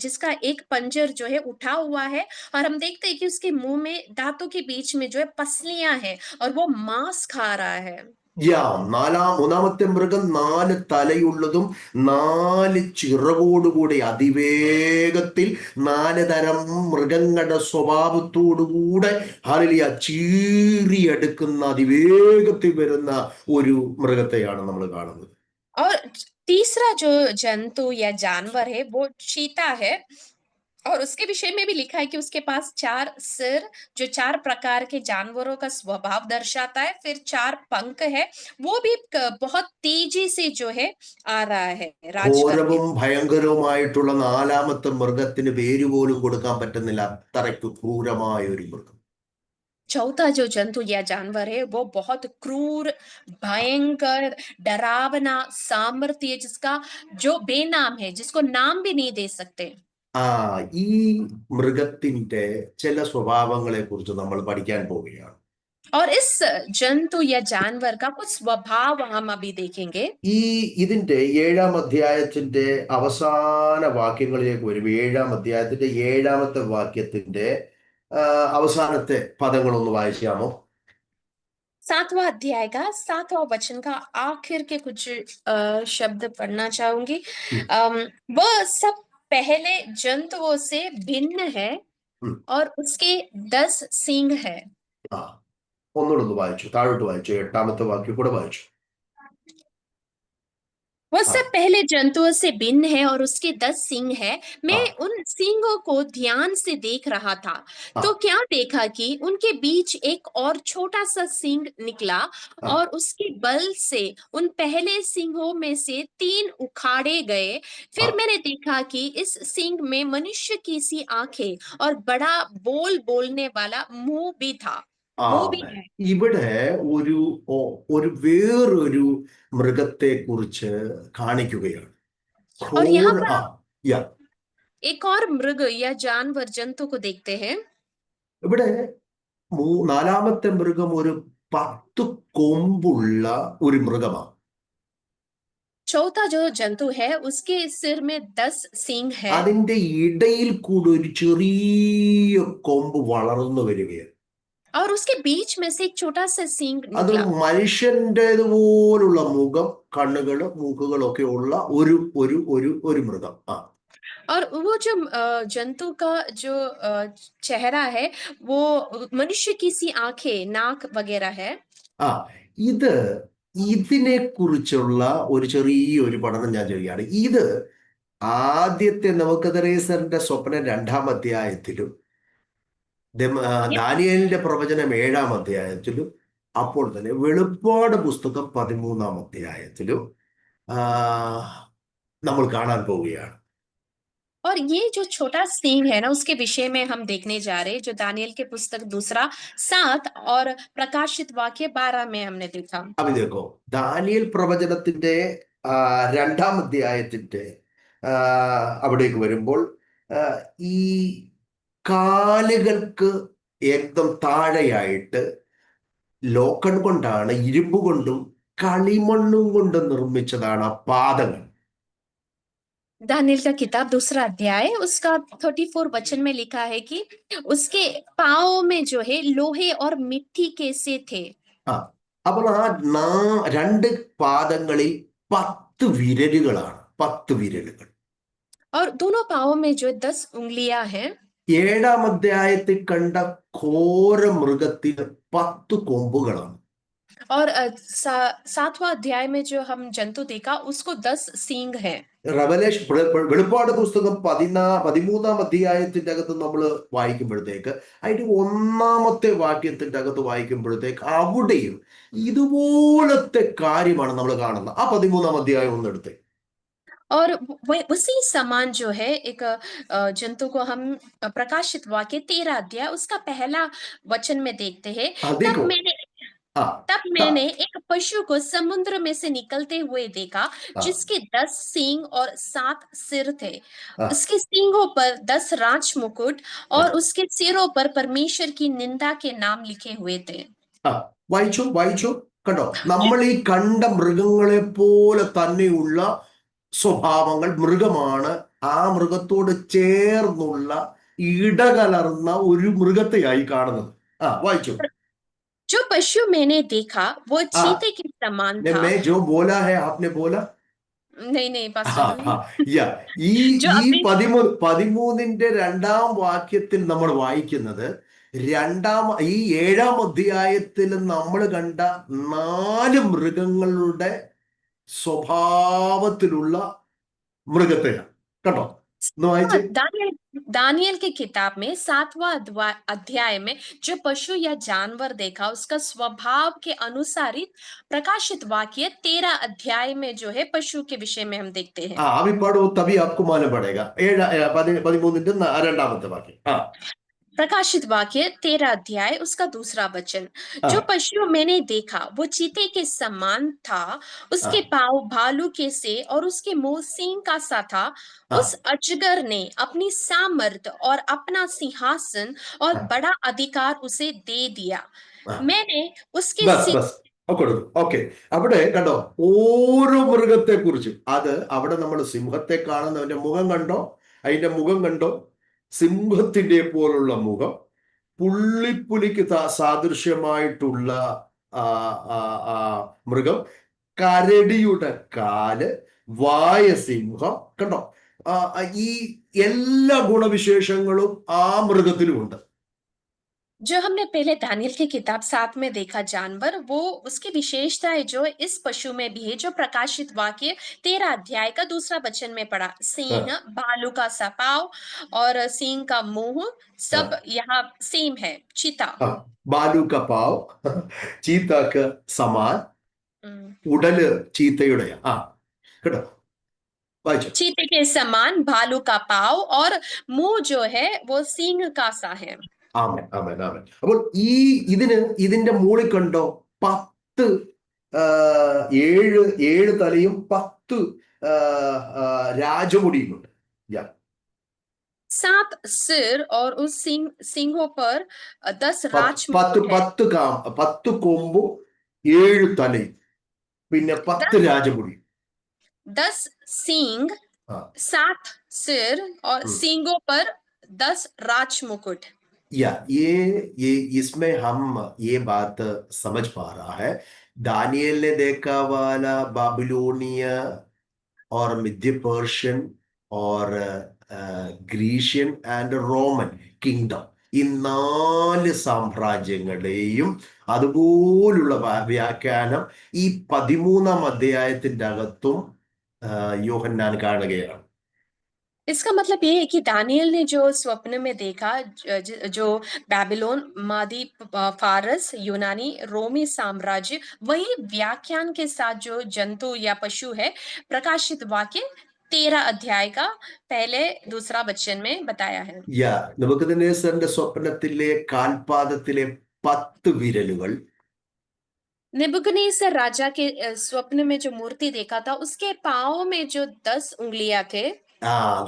जिसका एक पंजर जो है उठा हुआ है, और हम देखते हैं कि उसके मुंह में दांतों के बीच में जो है पसलियां हैं और वो मांस खा रहा है। മൂന്നാമത്തെ മൃഗം 4 തലയുള്ളതും 4 ചിറകോടുകൂടി അതിവേഗത്തിൽ 4 തരം മൃഗങ്ങളുടെ സ്വഭാവത്തോടുകൂടെ ഹല്ലേലൂയ ചീറിയെടുക്കുന്ന അതിവേഗത്തിൽ വരുന്ന ഒരു മൃഗത്തെയാണ് നമ്മൾ കാണുന്നത്. और तीसरा जो जंतु या जानवर है वो चीता है, और उसके विषय में भी लिखा है कि उसके पास 4 सिर, जो 4 प्रकार के जानवरों का स्वभाव दर्शाता है, फिर 4 पंख है, वो भी बहुत तेजी से जो है आ रहा है राज करके। ഘോരവും ഭയങ്കരവുമായിട്ടുള്ള 4ാമത്തെ മൃഗത്തിന് പേര് പോലും കൊടുക്കാൻ പറ്റുന്നില്ല, അത്രയ്ക്ക് ക്രൂരമായ ഒരു മൃഗം. चौथा जो जंतु या जानवर है वो बहुत क्रूर, भयंकर, डरावना, सामर्थ्य, जिसका जो बेनाम है, जिसको नाम भी नहीं दे सकते। ഈ മൃഗത്തിന്റെ ചില സ്വഭാവങ്ങളെ കുറിച്ച് നമ്മൾ പഠിക്കാൻ പോവുകയാണ്. और इस जंतु या जानवर का कुछ स्वभाव हम अभी देखेंगे। ഇതിന്റെ 7ാം അധ്യായത്തിന്റെ അവസാന വാക്യങ്ങളിലേക്ക് വരും. 7ാം അധ്യായത്തിന്റെ 7ാമത്തെ വാക്യത്തിന്റെ അവസാനത്തെ പദങ്ങളൊന്ന് വായിക്കാമോ? 7वां अध्याय का 7वां वचन का आखिर के कुछ शब्द पढ़ना चाहूंगी। वह सब पहले जंतुओं से भिन्न है और उसके 10 सींग है। ഒന്നുകൂടെ വായിച്ചു, താഴോട്ട് വായിച്ചു, 8ാമത്തെ വാക്യം കൂടെ വായിച്ചു. वह सब पहले जंतुओं से भिन्न है और उसके 10 सींग है। मैं उन सींगों को ध्यान से देख रहा था, तो क्या देखा कि उनके बीच एक और छोटा सा सींग निकला और उसके बल से उन पहले सींगों में से 3 उखाड़े गए। फिर मैंने देखा कि इस सींग में मनुष्य की सी आंखें और बड़ा बोल बोलने वाला मुंह भी था। ഇവിടെ ഒരു വേറൊരു മൃഗത്തെ കുറിച്ച് കാണിക്കുകയാണ്. और यहाँ पर एक और मृग या जानवर जंतु को देखते हैं। ഇവിടെ 4ാമത്തെ മൃഗം ഒരു 10 കൊമ്പുള്ള ഒരു മൃഗമാണ്. चौथा जो जंतु है उसके सिर में 10 सींग है। അതിന്റെ ഇടയിൽ കൂടി ഒരു ചെറിയ കൊമ്പ് വളർന്നു വരികയാണ്. और उसके बीच में से एक छोटा सा सींग അത് निकला। മനുഷ്യന്റേതുപോലുള്ള മുഖം, കണ്ണുകള്, മൂക്കുകളൊക്കെ ഉള്ള ഒരു മൃഗം. और वो जो जंतु का जो चेहरा है वो मनुष्य की सी आंखें, नाक वगैरह है। ഇതിനെ കുറിച്ചുള്ള ഒരു ചെറിയൊരു പഠനം ഞാൻ ചെയ്യുകയാണ്. ഇത് ആദ്യത്തെ നെബൂഖദ്നേസറിന്റെ സ്വപ്നം 2ാം അധ്യായത്തിലും ദാനിയേലിന്റെ പ്രവചനം 7ാം അധ്യായത്തിലും, അപ്പോൾ തന്നെ വെളിപ്പാട് പുസ്തകം 13ാം അധ്യായത്തിലും നമ്മൾ കാണാൻ പോവുകയാണ്. और ये जो छोटा सींग है ना, उसके विषय में हम देखने जा रहे हैं, जो दानियल के पुस्तक 2:7 और प्रकाशित वाक्य 12 में हमने देखा। अभी देखो, ദാനിയേൽ പ്രവചനത്തിന്റെ 2ാം അധ്യായത്തിന്റെ അവിടേക്ക് വരുമ്പോൾ ഈ കാലുകൾക്ക് ഏകദം താഴെയായിട്ട് ലോക്കൺ കൊണ്ടാണ്, ഇരുമ്പ് കൊണ്ടും കളിമണ്ണും കൊണ്ട് നിർമ്മിച്ചതാണ് ആ പാദങ്ങൾ. दानिएल का किताब दूसरा अध्याय उसका 34 वचन में लिखा है कि उसके पाँव में जो है लोहे और मिट्टी के से थे. ആ അപ്പോൾ ആ രണ്ട് പാദങ്ങളിൽ 10 വിരലുകളാണ്, 10 വിരലുകൾ. और दोनों पाँवों में जो 10 उंगलियां हैं. 7-ാം അധ്യായത്തിൽ കണ്ട ഘോര മൃഗത്തിന് 10 കൊമ്പുകളാണ്. और 7वां अध्याय में जो हम जंतु देखा उसको 10 सींग है. വെളിപ്പാട് പുസ്തകം 13-ാം അധ്യായത്തിന്റെ അകത്ത് നമ്മൾ വായിക്കുമ്പോഴത്തേക്ക് അതിന്റെ 1-ാമത്തെ വാക്യത്തിന്റെ അകത്ത് വായിക്കുമ്പോഴത്തേക്ക് അവിടെയും ഇതുപോലത്തെ കാര്യമാണ് നമ്മൾ കാണുന്നത്. ആ 13-ാം അധ്യായം ഒന്നെടുത്തേ. और उसी समान जो है एक जंतु को हम प्रकाशित वाक्य 13 अध्याय उसका पहला वचन में देखते हैं. तब मैंने एक पशु को समुद्र में से निकलते हुए देखा जिसके 10 सींग और 7 सिर थे. उसके सींगों पर 10 राज मुकुट और उसके सिरों पर परमेश्वर की निंदा के नाम लिखे हुए थे. വായിച്ചു കണ്ടോ? നമ്മൾ ഈ കണ്ട മൃഗങ്ങളെ പോലെ തന്നെയുള്ള സ്വഭാവങ്ങൾ മൃഗമാണ്. ആ മൃഗത്തോട് ചേർന്നുള്ള ഇടകലർന്ന ഒരു മൃഗത്തെയായി കാണുന്നത്. വായിച്ചു. जो पशु मैंने देखा वो चीते के समान था. मैं जो बोला है आपने बोला? नहीं पास्टर. ഈ 13-ന്റെ 2-ാം വാക്യത്തിൽ നമ്മൾ വായിക്കുന്നത് ഈ 7-ാം അധ്യായത്തിൽ നമ്മൾ കണ്ട 4 മൃഗങ്ങളുടെ സ്വഭാവത്തിലുള്ള മൃഗത്തെയാണ്. കണ്ടോ? दानियल की किताब में 7वां अध्याय में जो पशु या जानवर देखा उसका स्वभाव के अनुसार ही प्रकाशित वाक्य 13 अध्याय में जो है पशु के विषय में हम देखते हैं. अभी पढ़ो तभी आपको मालूम पड़ेगा. 13-ന്റെ 2-ാമത്തെ വാക്യം. प्रकाशित वाक्य 13 अध्याय उसका दूसरा वचन. जो पशु मैंने देखा वो चीते के समान था. उसके पाँव भालू के से और उसके मुंह सींग का सा था. उस अजगर ने अपनी सामर्थ और अपना सिंहासन और बड़ा अधिकार उसे दे दिया. मैंने उसके ഓക്കെ. അവിടെ കണ്ടോ ഓരോ മൃഗത്തെ കുറിച്ചും. അത് അവിടെ നമ്മൾ സിംഹത്തെ കാണുന്നവന്റെ മുഖം കണ്ടോ? അതിന്റെ മുഖം കണ്ടോ? സിംഹത്തിന്റെ പോലുള്ള മുഖം, പുള്ളിപ്പുലിക്ക് സാദൃശ്യമായിട്ടുള്ള മൃഗം, കരടിയുടെ കാല്, വായ സിംഹം. കണ്ടോ? ഈ എല്ലാ ഗുണവിശേഷങ്ങളും ആ മൃഗത്തിലുമുണ്ട്. जो हमने पहले दानियल की किताब 7 में देखा जानवर, वो उसकी विशेषता है जो इस पशु में भी है, जो प्रकाशित वाक्य 13 अध्याय का दूसरा वचन में पढ़ा. सिंह, भालू का सा पाँव और सिंह का मुंह सब यहाँ सेम है. चीता, भालू का पाँव चीता का समान, उडल चीतയുടെ കേട്ടോ? चीते के समान भालू का पाँव और मुंह जो है वो सिंह का सा है. അപ്പോൾ ഇതിന്റെ മുകളിൽ കണ്ടോ 7 തലയും 10 രാജമുടിയുമുണ്ട്. 7 सिर और उस सिंहों पर 10 राजमुकुट है. 10 കൊമ്പും 7 തലയും പിന്നെ 10 രാജമുടി. 10 सींग, 7 सिर और सींगों पर 10 राजमुकुट. ये इसमें हम ये बात समझ पा रहा है. दानियल ने देखा वाला बाबिलोनिया और मध्य पर्शियन और ഗ്രീഷ്യൻ ആൻഡ് റോമൻ കിങ്ഡം, ഈ 4 സാമ്രാജ്യങ്ങളുടെയും അതുപോലുള്ള വ്യാഖ്യാനം ഈ 13-ാം അധ്യായത്തിന്റെ അകത്തും യോഹന്നാൻ കാണുകയാണ്. इसका मतलब ये है कि दानियल ने जो स्वप्न में देखा, जो बेबीलोन, मादी, फारस, यूनानी, रोमी साम्राज्य, वही व्याख्यान के साथ जो जंतु या पशु है प्रकाशित वाक्य 13 अध्याय का पहले दूसरा वचन में बताया है. നെബൂഖദ്നേസറിന്റെ സ്വപ്നത്തിലെ കാൽപാദത്തിലെ 10 വിരലുകൾ, नेबुकदनेस्सर राजा के स्वप्न में जो मूर्ति देखा था उसके पाँव में जो 10 उंगलियां थे.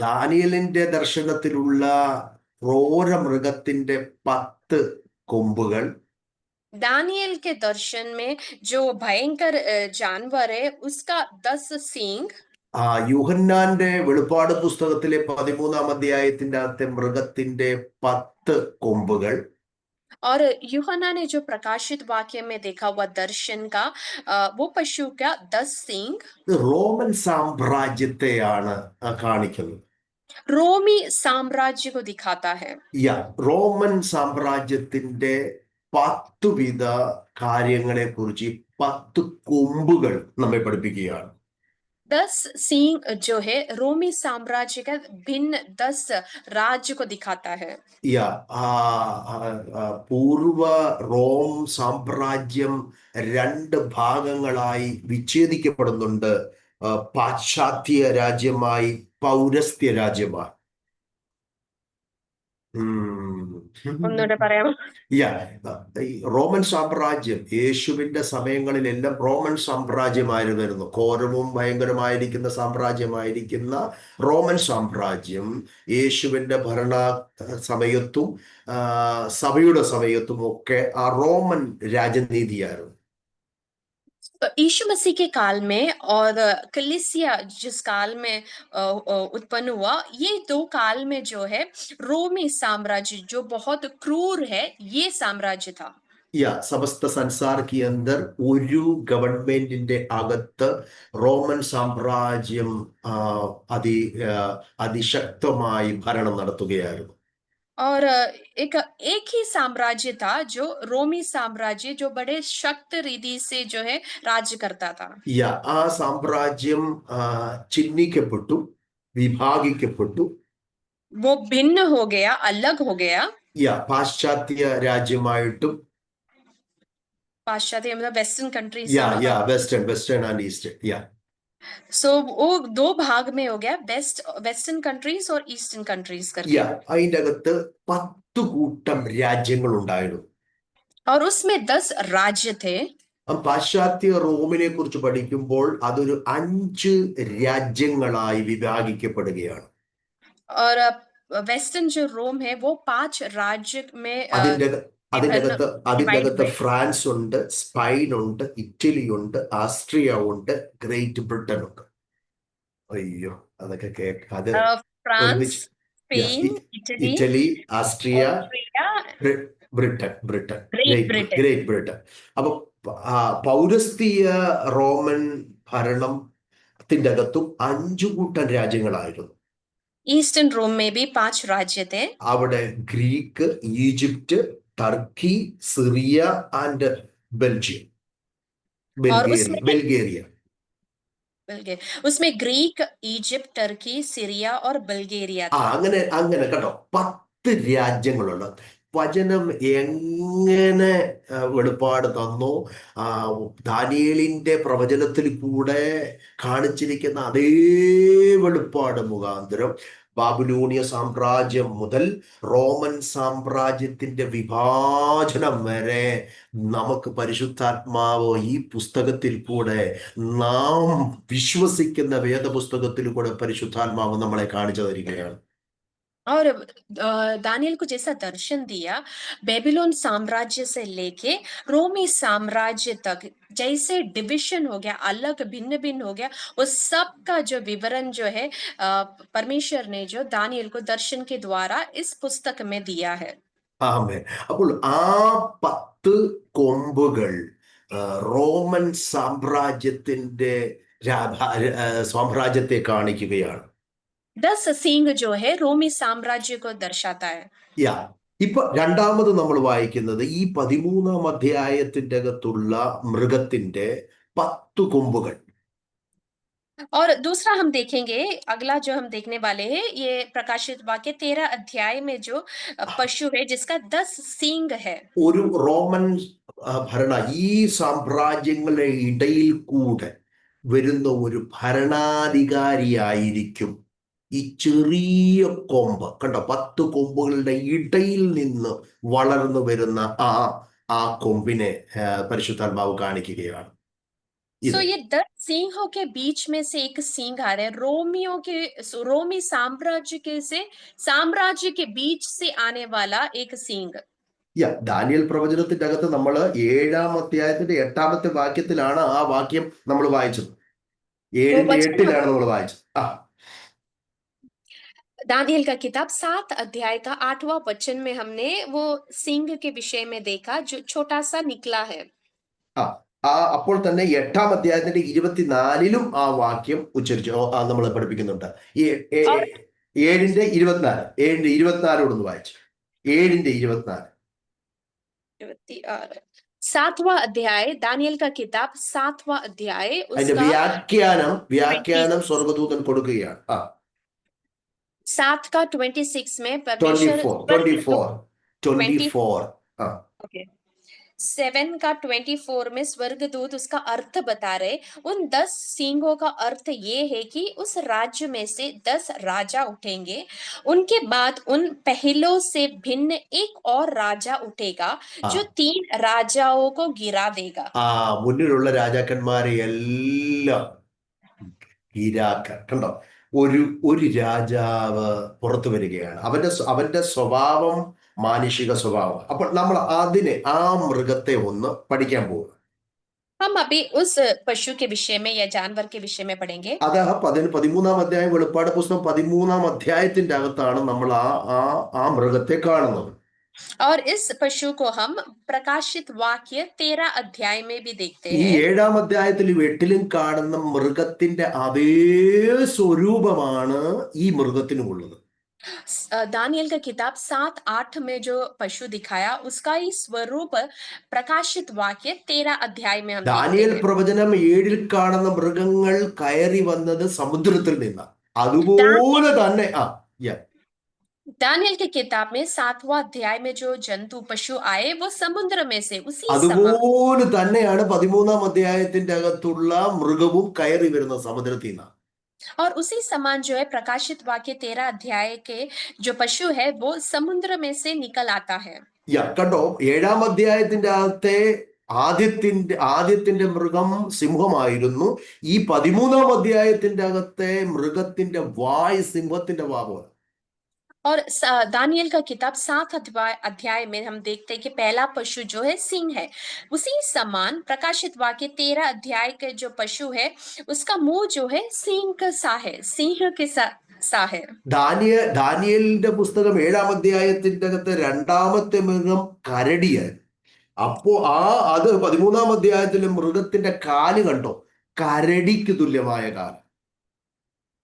ദാനിയേലിന്റെ ദർശനത്തിലുള്ള ക്രൂര മൃഗത്തിന്റെ 10 കൊമ്പുകൾ, दानिएल के दर्शन में जो भयंकर जानवर है उसका 10 सींग യൂഹന്നാന്റെ വെളിപ്പാട് പുസ്തകത്തിലെ 13-ാം അധ്യായത്തിന്റെ അകത്തെ മൃഗത്തിന്റെ 10 കൊമ്പുകൾ और यूहन्ना ने जो प्रकाशित वाक्य में देखा हुआ दर्शन का वो पशु का 10 सींग ഇത് റോമൻ സാമ്രാജ്യത്തെയാണ് കാണിക്കുന്നത്. रोमी साम्राज्य को दिखाता है. റോമൻ സാമ്രാജ്യത്തിന്റെ 10 വിധ കാര്യങ്ങളെ കുറിച്ച് 10 കൊമ്പുകൾ നമ്മെ പഠിപ്പിക്കുകയാണ്. 10 सींग जो है रोमी साम्राज्य का भिन्न 10 राज्य को दिखाता है. പൂർവ റോം സാമ്രാജ്യം 2 ഭാഗങ്ങളായി വിച്ഛേദിക്കപ്പെടുന്നുണ്ട്. പാശ്ചാത്യ രാജ്യമായി, പൗരസ്ത്യ രാജ്യമായി. ഒന്നുകൂടെ പറയാമോ? റോമൻ സാമ്രാജ്യം യേശുവിന്റെ സമയങ്ങളിലെല്ലാം റോമൻ സാമ്രാജ്യമായിരുന്നു. ഘോരവും ഭയങ്കരമായിരിക്കുന്ന സാമ്രാജ്യമായിരിക്കുന്ന റോമൻ സാമ്രാജ്യം യേശുവിന്റെ ഭരണ സമയത്തും സഭയുടെ സമയത്തും ഒക്കെ ആ റോമൻ രാജനീതിയായിരുന്നു. यीशु मसीह के काल में और कलीसिया जिस काल में उत्पन्न हुआ, ये 2 काल में जो है रोमी साम्राज्य जो बहुत क्रूर है, ये साम्राज्य था. സമസ്ത സംസാർ की अंदर ഒരു ഗവൺമെന്റിന്റെ അകത്ത് റോമൻ സാമ്രാജ്യം അതിശക്തമായി ഭരണം നടത്തുകയായിരുന്നു. और एक ही साम्राज्य था जो रोमी साम्राज्य जो बड़े शक्त रीति से जो है राज्य करता था. ആ സാമ്രാജ്യം ചിഹ്നിക്കപ്പെട്ടു, വിഭാഗിക്കപ്പെട്ടു. वो भिन्न हो गया, अलग हो गया. പാശ്ചാത്യ രാജ്യമായിട്ടും पाश्चात्य मतलब western countries. Western and eastern. So वो 2 भाग में हो गया, वेस्टर्न कंट्रीज और ईस्टर्न कंट्रीज करके. അതിന്റെ അകത്ത് 10 കൂട്ടം രാജ്യങ്ങൾ ഉണ്ടായിരുന്നു. और उसमें 10 राज्य थे. പാശ്ചാത്യ റോമിനെ കുറിച്ച് പഠിക്കുമ്പോൾ അതൊരു 5 രാജ്യങ്ങളായി വിഭാഗിക്കപ്പെടുകയാണ്. और वेस्टर्न जो रोम है वो 5 राज्य में അതിന്റെ അകത്ത് ഫ്രാൻസ് ഉണ്ട്, സ്പെയിൻ ഉണ്ട്, ഇറ്റലി ഉണ്ട്, ആസ്ട്രിയ ഉണ്ട്, ഗ്രേറ്റ് ബ്രിട്ടൻ ഉണ്ട്. അയ്യോ, അതൊക്കെ കേൾക്കാതെ France, Spain, Italy, Austria, Britain, great Britain. അപ്പൊ പൗരസ്ത്യ റോമൻ ഭരണത്തിന്റെ അകത്തും 5 കൂട്ടം രാജ്യങ്ങളായിരുന്നു. ईस्टर्न रोम में भी 5 राज्य थे. അവിടെ Greek, Egypt, Turkey, Syria and Bulgaria. उसमें ग्रीक, इजिप्ट, टर्की, सीरिया और बल्गेरिया. അങ്ങനെ കേട്ടോ, 10 രാജ്യങ്ങളുണ്ട്. വചനം എങ്ങനെ വെളിപ്പാട് തന്നു, ദാനിയേലിന്റെ പ്രവചനത്തിൽ കൂടെ കാണിച്ചിരിക്കുന്ന അതേ വെളിപ്പാട് മുഖാന്തരം ബാബിലോണിയ സാമ്രാജ്യം മുതൽ റോമൻ സാമ്രാജ്യത്തിന്റെ വിഭാജനം വരെ നമുക്ക് പരിശുദ്ധാത്മാവ് ഈ പുസ്തകത്തിൽ കൂടെ, നാം വിശ്വസിക്കുന്ന വേദപുസ്തകത്തിൽ കൂടെ പരിശുദ്ധാത്മാവ് നമ്മളെ കാണിച്ചു തരികയാണ്. और दानियल को जैसा दर्शन दिया बेबीलोन साम्राज्य से लेके रोमी साम्राज्य तक जैसे डिविजन हो गया, अलग भिन्न भिन्न हो गया, वो सब का जो विवरण जो है परमेश्वर ने जो दानियल को दर्शन के द्वारा इस पुस्तक में दिया है. ആമേൻ. അപ്പോൾ ആ 10 കൊമ്പുകൾ റോമൻ സാമ്രാജ്യത്തെ കാണിക്കുകയാണ്. 10 सींग जो है रोमी साम्राज्य को दर्शाता है. ഇപ്പൊ രണ്ടാമത് നമ്മൾ വായിക്കുന്നത് ഈ 13-ാം അധ്യായത്തിന്റെ അകത്തുള്ള മൃഗത്തിന്റെ 10 കൊമ്പുകൾ. और दूसरा हम देखेंगे, अगला जो हम देखने वाले हैं, ये प्रकाशित वाक्य 13 अध्याय में जो पशु है जिसका 10 सींग है. ഒരു റോമൻ ഭരണ ഈ സാമ്രാജ്യങ്ങളുടെ ഇടയിൽ കൂടെ വരുന്ന ഒരു ഭരണാധികാരിയായിരിക്കും ഈ ചെറിയ കൊമ്പ്. കണ്ടോ, 10 കൊമ്പുകളുടെ ഇടയിൽ നിന്ന് വളർന്നു വരുന്ന ആ കൊമ്പിനെ പരിശുദ്ധാത്മാവ് കാണിക്കുകയാണ്. So ये 10 सिंहों के बीच में से एक सिंह आ रहा है, रोमी साम्राज्य के बीच से आने वाला एक सिंह. ദാനിയേൽ പ്രവചനത്തിന്റെ അകത്ത് നമ്മൾ 7-ാം അധ്യായത്തിന്റെ 8-ാമത്തെ വാക്യത്തിലാണ് ആ വാക്യം നമ്മൾ വായിച്ചത്. 7:8 നമ്മൾ വായിച്ചത്. दानियल का किताब 7 अध्याय का 8वां वचन में हमने वो सिंह के विषय में देखा जो छोटा सा निकला है. അപ്പോൾ തന്നെ 8-ാം അധ്യായത്തിന്റെ 24-ലും ആ വാക്യം ഉച്ചരിച്ചു നമ്മൾ പഠിപ്പിക്കുന്നുണ്ട്. 7:24 വായിച്ചു. 7:24 7वां अध्याय दानियल का किताब 7वां अध्याय അതിന്റെ വ്യാഖ്യാനം സ്വർഗ്ഗദൂതൻ കൊടുക്കുകയാണ്. 7 का 26 में 24 ओके 7 का 24 में स्वर्गदूत उसका अर्थ बता रहे. उन 10 सींगों का अर्थ ये है कि उस राज्य में से 10 राजा उठेंगे. उनके बाद उन पहलों से भिन्न एक और राजा उठेगा जो 3 राजाओं को गिरा देगा. മുന്നിലുള്ള രാജാക്കന്മാരെ എല്ലാം കണ്ടോ, ഒരു രാജാവ് പുറത്തു വരികയാണ്. അവന്റെ സ്വഭാവം മാനുഷിക സ്വഭാവം. അപ്പോൾ നമ്മൾ ആ മൃഗത്തെ ഒന്ന് പഠിക്കാൻ പോകും. हम अभी उस पशु के विषय में या जानवर के विषय में पढ़ेंगे. അത് 13-ാം അധ്യായം വെളിപ്പാട് പുസ്തകം 13-ാം അധ്യായത്തിന്റെ അകത്താണ് നമ്മൾ ആ മൃഗത്തെ കാണുന്നത്. और इस पशु को हम प्रकाशित वाक्य 13 अध्याय में भी देखते हैं. ഈ 7-ാം അധ്യായത്തിലും 8-ലും കാണുന്ന മൃഗത്തിന്റെ അതേ സ്വരൂപമാണ് ഈ മൃഗത്തിനുമുള്ളത്. दानियल का किताब 7-8 में जो पशु दिखाया उसका ही स्वरूप प्रकाशित वाक्य 13 अध्याय में हम ദാനിയേൽ പ്രവചനം 7-ൽ കാണുന്ന മൃഗങ്ങൾ കയറി വന്നത് സമുദ്രത്തിൽ നിന്നാണ്. അതുപോലെ തന്നെ दानियल की किताब में 7वां अध्याय में जो जंतु पशु आए वो समुद्र में से उसी അതുപോലെ തന്നെയാണ് 13-ാം അധ്യായത്തിന്റെ അകത്തുള്ള മൃഗവും കയറി വരുന്ന സമുദ്രത്തിൽ നിന്നാണ്. और उसी समान जो है प्रकाशित वाक्य 13 अध्याय के जो पशु है वो समुद्र में से निकल आता है. കണ്ടോ, 7-ാം അധ്യായത്തിന്റെ അകത്തെ ആദ്യത്തിന്റെ മൃഗം സിംഹമായിരുന്നു. ഈ 13-ാം അധ്യായത്തിന്റെ അകത്തെ മൃഗത്തിന്റെ വായ് സിംഹത്തിന്റെ വാവാണ്. और दानियल का किताब 7 अध्याय में हम देखते हैं कि पहला पशु जो है सिंह है. उसी समान प्रकाशित वाक्य 13 अध्याय के जो पशु है उसका मुंह जो है सिंह का सा है, सिंह के सा है. ദാനിയേലിന്റെ പുസ്തകം 7-ാം അധ്യായത്തിന്റെ അകത്ത് 2-ാമത്തെ മൃഗം കരടിയായിരുന്നു. അപ്പോ അത് 13-ാം അധ്യായത്തിലെ മൃഗത്തിന്റെ കാല് കണ്ടോ, കരടിക്ക് തുല്യമായ കാല്.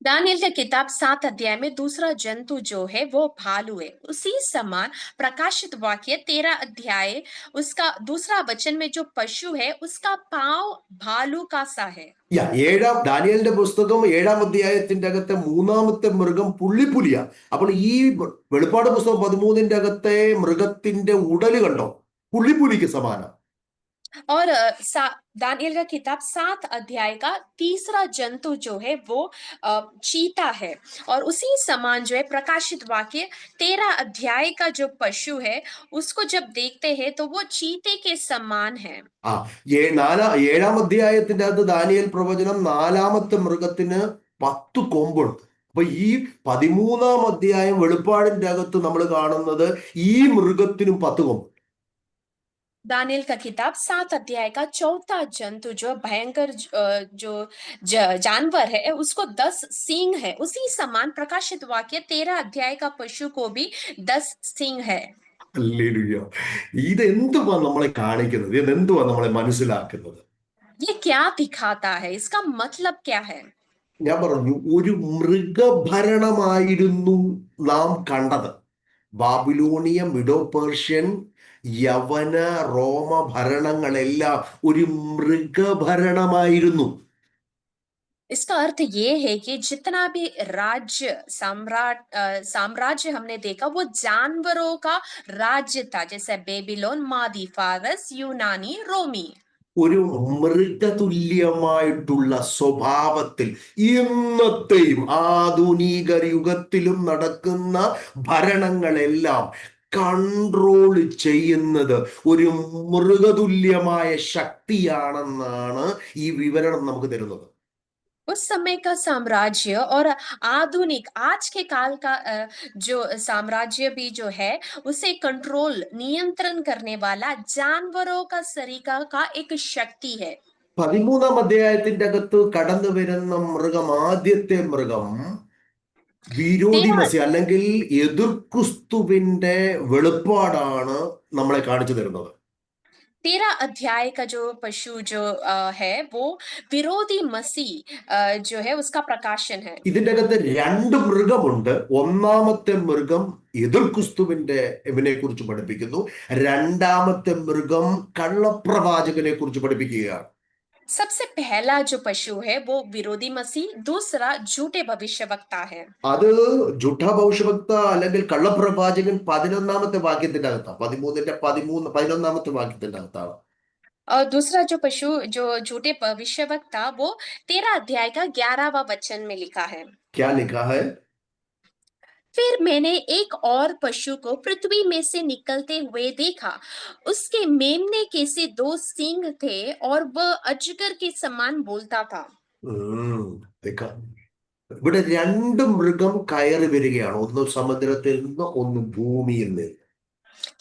दानियल का किताब 7 अध्याय में दूसरा जंतु जो है वो भालू है. उसी समान प्रकाशित वाक्य 13 अध्याय उसका दूसरा वचन में जो पशु है उसका पांव भालू का सा है. ദാനിയേലിന്റെ പുസ്തകം 7-ാം അധ്യായത്തിന്റെ അകത്തെ 3-ാമത്തെ മൃഗം പുള്ളിപ്പുലിയാ. അപ്പോൾ ഈ വെളിപ്പാട് പുസ്തകം 13-ന്റെ അകത്തെ മൃഗത്തിന്റെ ഉടല് കണ്ടോ, പുള്ളിപ്പുലിക്ക് സമാനം. और दानियल का किताब 7 अध्याय का तीसरा जंतु जो है वो चीता है. और उसी समान जो है प्रकाशित वाक्य 13 अध्याय का जो पशु है उसको जब देखते हैं तो वो चीते के समान है. 7-ാം അധ്യായത്തിന്റെ അകത്ത് ദാനിയേൽ പ്രവചനം 4-ാമത്തെ മൃഗത്തിന് 10 കൊമ്പുണ്ട്. അപ്പൊ ഈ 13-ാം അധ്യായം വെളിപ്പാടിന്റെ അകത്ത് നമ്മൾ കാണുന്നത് ഈ മൃഗത്തിനും 10 കൊമ്പ്. दानियल का किताब 7 अध्याय का चौथा जंतु जो भयंकर जो जानवर है उसको 10 सींग है. उसी समान प्रकाशित वाक्य 13 अध्याय का पशु को भी 10 सींग है. ഇതെന്തുവാ നമ്മളെ കാണിക്കുന്നത്, ഇതെന്തുവാ നമ്മളെ മനസ്സിലാക്കുന്നത്? ये क्या दिखाता है, इसका मतलब क्या है? ഞാൻ പറഞ്ഞു, ഒരു മൃഗഭരണമായിരുന്നു നാം കണ്ടത്. ബാബിലോണിയ, മിഡോ പേർഷ്യൻ, യവന, റോമ ഭരണങ്ങളെല്ലാം ഒരു മൃഗഭരണമായിരുന്നു. इसका अर्थ ये है कि जितना भी राज्य साम्राज्य हमने देखा वो जानवरों का राज्य था, जैसे बेबीलोन, मादी, फारस, यूनानी, रोमी. ഒരു മൃഗതുല്യമായിട്ടുള്ള സ്വഭാവത്തിൽ ഇന്നത്തെയും ആധുനിക യുഗത്തിലും നടക്കുന്ന ഭരണങ്ങളെല്ലാം കൺട്രോൾ ചെയ്യുന്നത് ഒരു മൃഗതുല്യമായ ശക്തിയാണെന്നാണ് ഈ വിവരണം നമുക്ക് തരുന്നത്. उस समय का साम्राज्य और आधुनिक आज के काल का जो साम्राज्य भी जो है उसे कंट्रोल नियंत्रण करने वाला जानवरों का सरीका का एक शक्ति है. 13-ാം അധ്യായത്തിന്റെ അകത്ത് കടന്നു വരുന്ന മൃഗം, ആദ്യത്തെ മൃഗം വിരോധി तेरह മസി അല്ലെങ്കിൽ എതിർക്രിസ്തുവിന്റെ വെളിപ്പാടാണ് നമ്മളെ കാണിച്ചു തരുന്നത്. 13 अध्याय का जो पशु जो है वो विरोधी मसीह जो है उसका प्रकाशन है. ഇതിന്റെ അകത്ത് രണ്ട് മൃഗമുണ്ട്. ഒന്നാമത്തെ മൃഗം എതിർക്രിസ്തുവിന്റെ ഇവനെ കുറിച്ച് പഠിപ്പിക്കുന്നു. രണ്ടാമത്തെ മൃഗം കള്ളപ്രവാചകനെ കുറിച്ച് പഠിപ്പിക്കുകയാണ്. सबसे पहला जो पशु है वो विरोधी मसीह, दूसरा झूठे भविष्यवक्ता है. അത് ജുട്ട ഭവിഷ്യവക്ത അല്ലെങ്കിൽ കള്ളപ്രവാചകൻ 11-ാമത്തെ വാക്യത്തിന്റെ അകത്താണ്. 11-ാമത്തെ വാക്യത്തിന്റെ അകത്താണ്. और दूसरा जो पशु जो झूठे भविष्यवक्ता वो 13 अध्याय का 11वां वचन में लिखा है. क्या लिखा है? फिर मैंने एक और पशु को पृथ्वी में से निकलते हुए देखा. उसके मेमने के से 2 सींग थे और वह अजगर के समान बोलता था. देखा, ഇവിടെ രണ്ട് മൃഗം കയറി വരികയാണ്. ഒന്ന് സമുദ്രത്തിൽ നിന്ന്, ഒന്ന് ഭൂമിയിൽ നിന്ന്.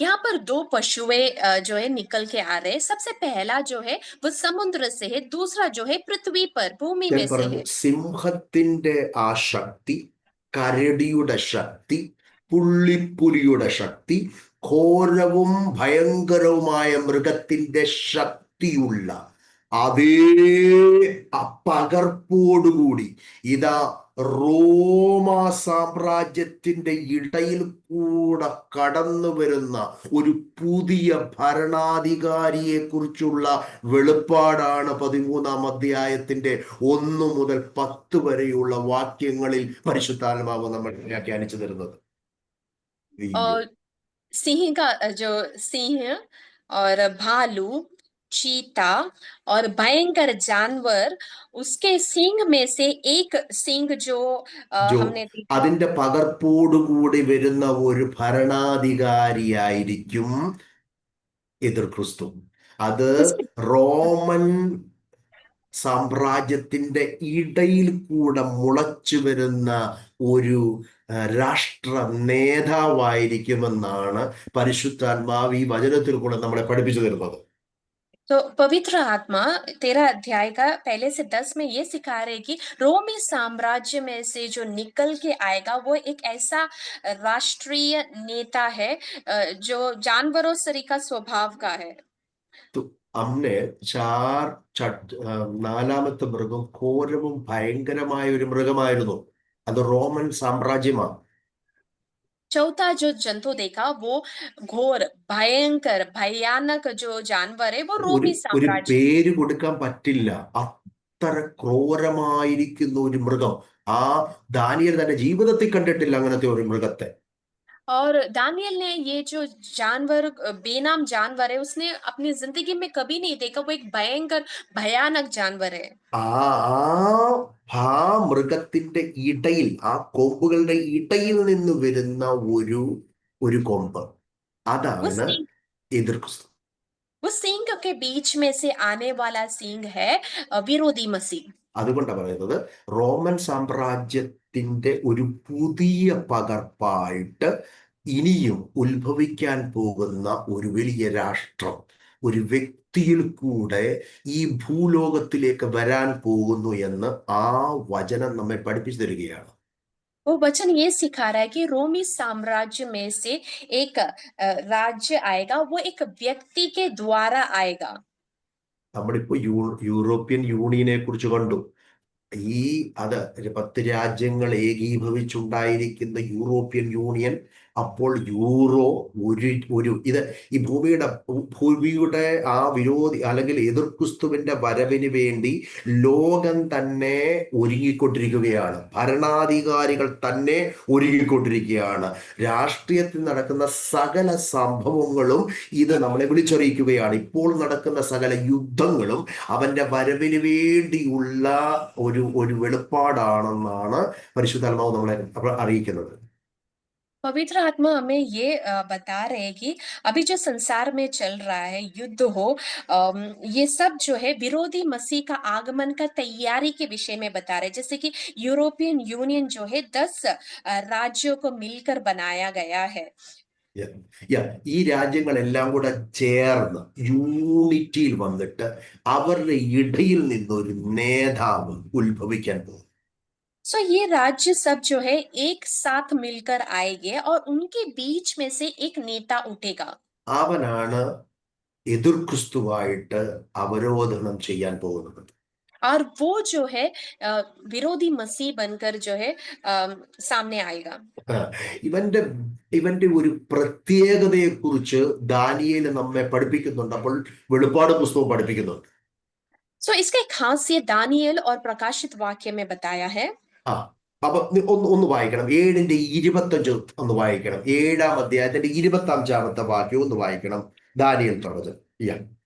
यहाँ पर 2 पशुएं जो है निकल के आ रहे हैं. सबसे पहला जो है वो समुद्र से है, दूसरा जो है पृथ्वी पर भूमि ഞാൻ में से പറഞ്ഞു, है. സിംഹത്തിന്റെ ആ ശക്തി, കരടിയുടെ ശക്തി, പുള്ളിപ്പുലിയുടെ ശക്തി, ഘോരവും ഭയങ്കരവുമായ മൃഗത്തിന്റെ ശക്തിയുള്ള അതേ പകർപ്പോടുകൂടി ഇതാ റോമാ സാമ്രാജ്യത്തിന്റെ ഇടയിൽ കൂടെ കടന്നു വരുന്ന ഒരു പുതിയ ഭരണാധികാരിയെ കുറിച്ചുള്ള വെളിപ്പാടാണ് 13-ാം അധ്യായത്തിന്റെ 1 മുതൽ 10 വരെയുള്ള വാക്യങ്ങളിൽ പരിശുദ്ധാത്മാവ് നമ്മൾ വ്യാഖ്യാനിച്ചു തരുന്നത്. और सिंह का जो सिंह और भालू, चीता और भयंकर जानवर, उसके सींग में से एक सींग जो ജോ हमने देखा അതിന്റെ പകർപ്പോടുകൂടി വരുന്ന ഒരു ഭരണാധികാരിയായിരിക്കും എതിർ ക്രിസ്തു. അത് उसके റോമൻ സാമ്രാജ്യത്തിന്റെ ഇടയിൽ കൂടെ മുളച്ചു വരുന്ന ഒരു രാഷ്ട്ര നേതാവായിരിക്കുമെന്നാണ് പരിശുദ്ധാത്മാവ് ഈ വചനത്തിൽ കൂടെ നമ്മളെ പഠിപ്പിച്ചു തരുന്നത്. तो पवित्र आत्मा 13 अध्याय का पहले से 10 में ये सिखा रहे कि रोमी साम्राज्य में से जो निकल के आएगा वो एक ऐसा राष्ट्रीय नेता है जो जानवरों सरीका स्वभाव का है. तो हमने 4 നാലാമത്തെ മൃഗം ഘോരവും ഭയങ്കരമായ ഒരു മൃഗമായിരുന്നു. അത് റോമൻ സാമ്രാജ്യമാണ്. चौथा जो जंतु देखा वो घोर भयंकर भयानक जो जानवर है वो ഒരു रोमी ഒരു साम्राज्य. പേര് കൊടുക്കാൻ പറ്റില്ല, അത്ര ക്രൂരമായിരിക്കുന്ന ഒരു മൃഗം. ആ ദാനിയേൽ തന്റെ ജീവിതത്തിൽ കണ്ടിട്ടില്ല അങ്ങനത്തെ ഒരു മൃഗത്തെ. और दानियल ने ये जो जानवर बेनाम जानवर है उसने अपनी जिंदगी में कभी नहीं देखा. वो एक भयंकर भयानक जानवर है. ആ ആ ആ മൃഗത്തിന്റെ ഇടയിൽ, ആ കൊമ്പുകളുടെ ഇടയിൽ നിന്ന് വരുന്ന ഒരു ഒരു കൊമ്പ്, वो അതാണ് सींग എതിർ ക്രിസ്തു. वो सींग के बीच में से आने वाला सींग है विरोधी मसीह. അതുകൊണ്ടാണ് പറയുന്നത് റോമൻ സാമ്രാജ്യത്തിന്റെ ഒരു പുതിയ പകർപ്പായിട്ട് ഇനിയും ഉത്ഭവിക്കാൻ പോകുന്ന ഒരു വലിയ രാഷ്ട്രം, ഒരു വ്യക്തിയിൽ കൂടെ ഈ ഭൂലോകത്തിലേക്ക് വരാൻ പോകുന്നു എന്ന് ആ വചനം നമ്മെ പഠിപ്പിച്ചു തരികയാണ്. वो वचन ये सिखा रहा है कि रोमी साम्राज्य में से एक राज्य आएगा. वो एक व्यक्ति के द्वारा आएगा. നമ്മളിപ്പോ യൂറോപ്യൻ യൂണിയനെ കുറിച്ച് കണ്ടു. ഈ 10 രാജ്യങ്ങൾ ഏകീഭവിച്ചുണ്ടായിരിക്കുന്ന യൂറോപ്യൻ യൂണിയൻ, അപ്പോൾ യൂറോ ഇത് ഈ ഭൂമിയുടെ ആ വിരോധി അല്ലെങ്കിൽ എതിർ ക്രിസ്തുവിന്റെ വരവിന് വേണ്ടി ലോകം തന്നെ ഒരുങ്ങിക്കൊണ്ടിരിക്കുകയാണ്. ഭരണാധികാരികൾ തന്നെ ഒരുങ്ങിക്കൊണ്ടിരിക്കുകയാണ്. രാഷ്ട്രീയത്തിൽ നടക്കുന്ന സകല സംഭവങ്ങളും ഇത് നമ്മളെ വിളിച്ചറിയിക്കുകയാണ്. ഇപ്പോൾ നടക്കുന്ന സകല യുദ്ധങ്ങളും അവന്റെ വരവിന് വേണ്ടിയുള്ള ഒരു വെളിപ്പാടാണെന്നാണ് പരിശുദ്ധാത്മാവ് നമ്മളെ അറിയിക്കുന്നത്. पवित्र आत्मा हमें ये बता रहे हैं कि अभी जो संसार में चल रहा है, युद्ध हो, ये सब जो है विरोधी मसीह का आगमन का तैयारी के विषय में बता रहे हैं। जैसे कि यूरोपियन यूनियन जो है 10 राज्यों को मिलकर बनाया गया है। ഈ രാജ്യങ്ങളെല്ലാം കൂടെ ചേർന്ന് യൂണിറ്റിയിൽ വന്നിട്ട് അവരുടെ ഇടയിൽ നിന്നൊരു നേതാവ് ഉത്ഭവിക്കാൻ പോകും. सो ये राज्य सब जो है एक साथ मिलकर आएंगे और उनके बीच में से एक नेता उठेगा അവനാണ് എതിർ ക്രിസ്തുവായിട്ട് അവരോധനം ചെയ്യാൻ പോകുന്നത്. और वो जो है विरोधी मसीह बनकर जो है सामने आएगा. ആ, ഇവന്റെ ഇവന്റെ ഒരു പ്രത്യേകതയെ കുറിച്ച് ദാനിയേൽ നമ്മെ പഠിപ്പിക്കുന്നുണ്ട്. അപ്പോൾ വെളിപ്പാട് പുസ്തകം പഠിപ്പിക്കുന്നുണ്ട്. सो इसका एक खासियत दानियल और प्रकाशित वाक्य में बताया है. ആ അപ്പൊ ഒന്ന് വായിക്കണം. 7:25 ഒന്ന് വായിക്കണം. 7-ാം അധ്യായത്തിന്റെ 25-ാമത്തെ വാക്യം ഒന്ന് വായിക്കണം. ദാനിയേൽ പ്രവചനം.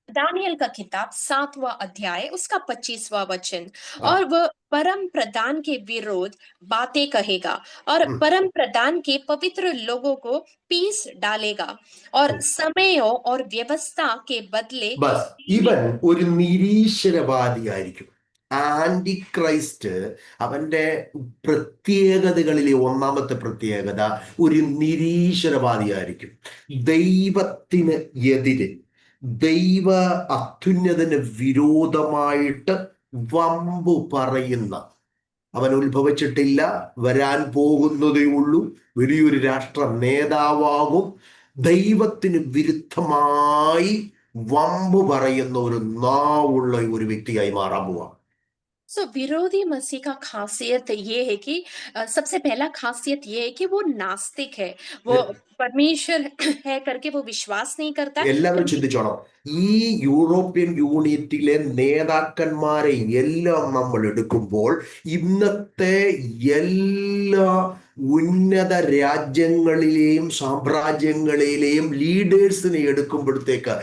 दानियल का किताब 7वां अध्याय उसका 25वां वचन. हाँ. और वह परम प्रधान के विरोध बातें कहेगा और परम प्रधान के पवित्र लोगों को पीस डालेगा और समयों और व्यवस्था के बदले ബസ് ഇവൻ ഒരു നിരീശ്വരവാദിയായിരിക്കും. ആന്റി ക്രൈസ്റ്റ് അവന്റെ പ്രത്യേകതകളിലെ ഒന്നാമത്തെ പ്രത്യേകത ഒരു നിരീശ്വരവാദിയായിരിക്കും. ദൈവത്തിന് എതിരെ, ദൈവ അത്യുന്നതന് വിരോധമായിട്ട് വമ്പു പറയുന്ന, അവൻ ഉത്ഭവിച്ചിട്ടില്ല, വരാൻ പോകുന്നതേ ഉള്ളൂ, വലിയൊരു രാഷ്ട്ര നേതാവാകും, ദൈവത്തിന് വിരുദ്ധമായി വമ്പു പറയുന്ന ഒരു നാവുള്ള ഒരു വ്യക്തിയായി മാറാൻ പോവാം. सो विरोधी मसीह का खासियत ये है कि सबसे पहला खासियत ये है कि वो नास्तिक है. वो परमेश्वर है करके वो विश्वास नहीं करता. എല്ലാവരും ചിന്തിച്ചോണം, ഈ യൂറോപ്യൻ യൂണിറ്റിലെ നേതാക്കന്മാരെ എല്ലാം നമ്മൾ എടുക്കുമ്പോൾ ഇന്നത്തെ എല്ലാ ഉന്നത രാജ്യങ്ങളിലെയും സാമ്രാജ്യങ്ങളിലെയും ലീഡേഴ്സിനെ എടുക്കുമ്പോഴത്തേക്ക്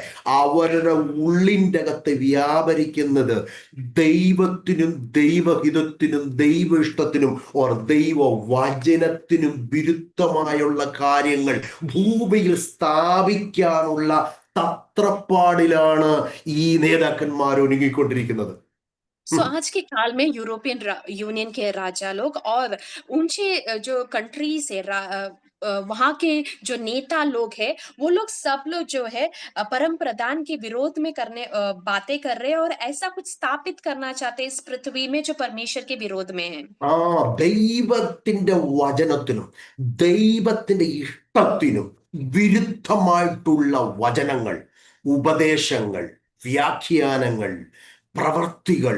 അവരുടെ ഉള്ളിൻ്റെ അകത്ത് വ്യാപരിക്കുന്നത് ദൈവത്തിനും ദൈവഹിതത്തിനും ദൈവ ഇഷ്ടത്തിനും ഓർ ദൈവ വചനത്തിനും വിരുദ്ധമായുള്ള കാര്യങ്ങൾ ഭൂമിയിൽ സ്ഥാപിക്കാനുള്ള തത്രപ്പാടിലാണ് ഈ നേതാക്കന്മാർ ഒരുങ്ങിക്കൊണ്ടിരിക്കുന്നത്. सो आज के काल में यूरोपियन यूनियन के राजा लोग और ऊंचे जो कंट्रीज है वहां के जो नेता लोग हैं, वो लोग सब लोग जो है परम प्रधान के विरोध में करने बातें कर रहे हैं और ऐसा कुछ स्थापित करना चाहते हैं इस पृथ्वी में जो परमेश्वर के विरोध में है. ദൈവത്തിന്റെ വചനത്തിനും ദൈവത്തിന്റെ ഇഷ്ടത്തിനും വിരുദ്ധമായിട്ടുള്ള വചനങ്ങൾ, ഉപദേശങ്ങൾ, വ്യാഖ്യാനങ്ങൾ, പ്രവർത്തികൾ,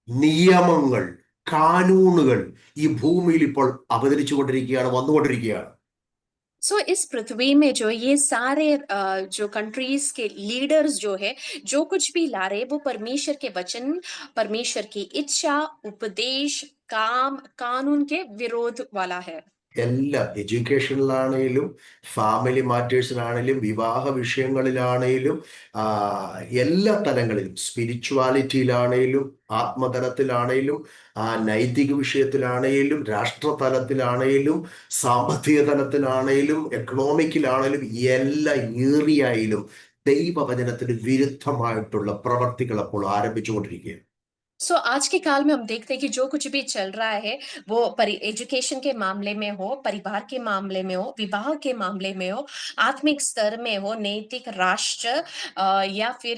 നിയമങ്ങൾ, കാനൂണുകൾ ഈ ഭൂമിയിൽ ഇപ്പോൾ അവതരിച്ചുകൊണ്ടിരിക്കുകയാണ്, വന്നുകൊണ്ടിരിക്കുകയാണ്. सो इस पृथ्वी में जो ये सारे जो कंट्रीज के लीडर्स जो है जो कुछ भी ला रहे वो परमेश्वर के वचन, परमेश्वर की इच्छा, उपदेश, काम, कानून के विरोध वाला है. എല്ലാ എഡ്യൂക്കേഷനിലാണേലും ഫാമിലി മാറ്റേഴ്സിലാണേലും വിവാഹ വിഷയങ്ങളിലാണേലും എല്ലാ തലങ്ങളിലും, സ്പിരിച്വാലിറ്റിയിലാണേലും ആത്മതലത്തിലാണേലും നൈതിക വിഷയത്തിലാണേലും രാഷ്ട്രതലത്തിലാണേലും സാമ്പത്തിക തലത്തിലാണേലും എക്കണോമിക്കിലാണേലും എല്ലാ ഏരിയയിലും ദൈവവചനത്തിന് വിരുദ്ധമായിട്ടുള്ള പ്രവർത്തികൾ അപ്പോൾ ആരംഭിച്ചുകൊണ്ടിരിക്കുകയാണ്. सो आज के काल में हम देखते हैं कि जो कुछ भी चल रहा है वो एजुकेशन के मामले में हो, परिवार के मामले में हो, विवाह के मामले में हो, आत्मिक स्तर में हो, नैतिक, राष्ट्र या फिर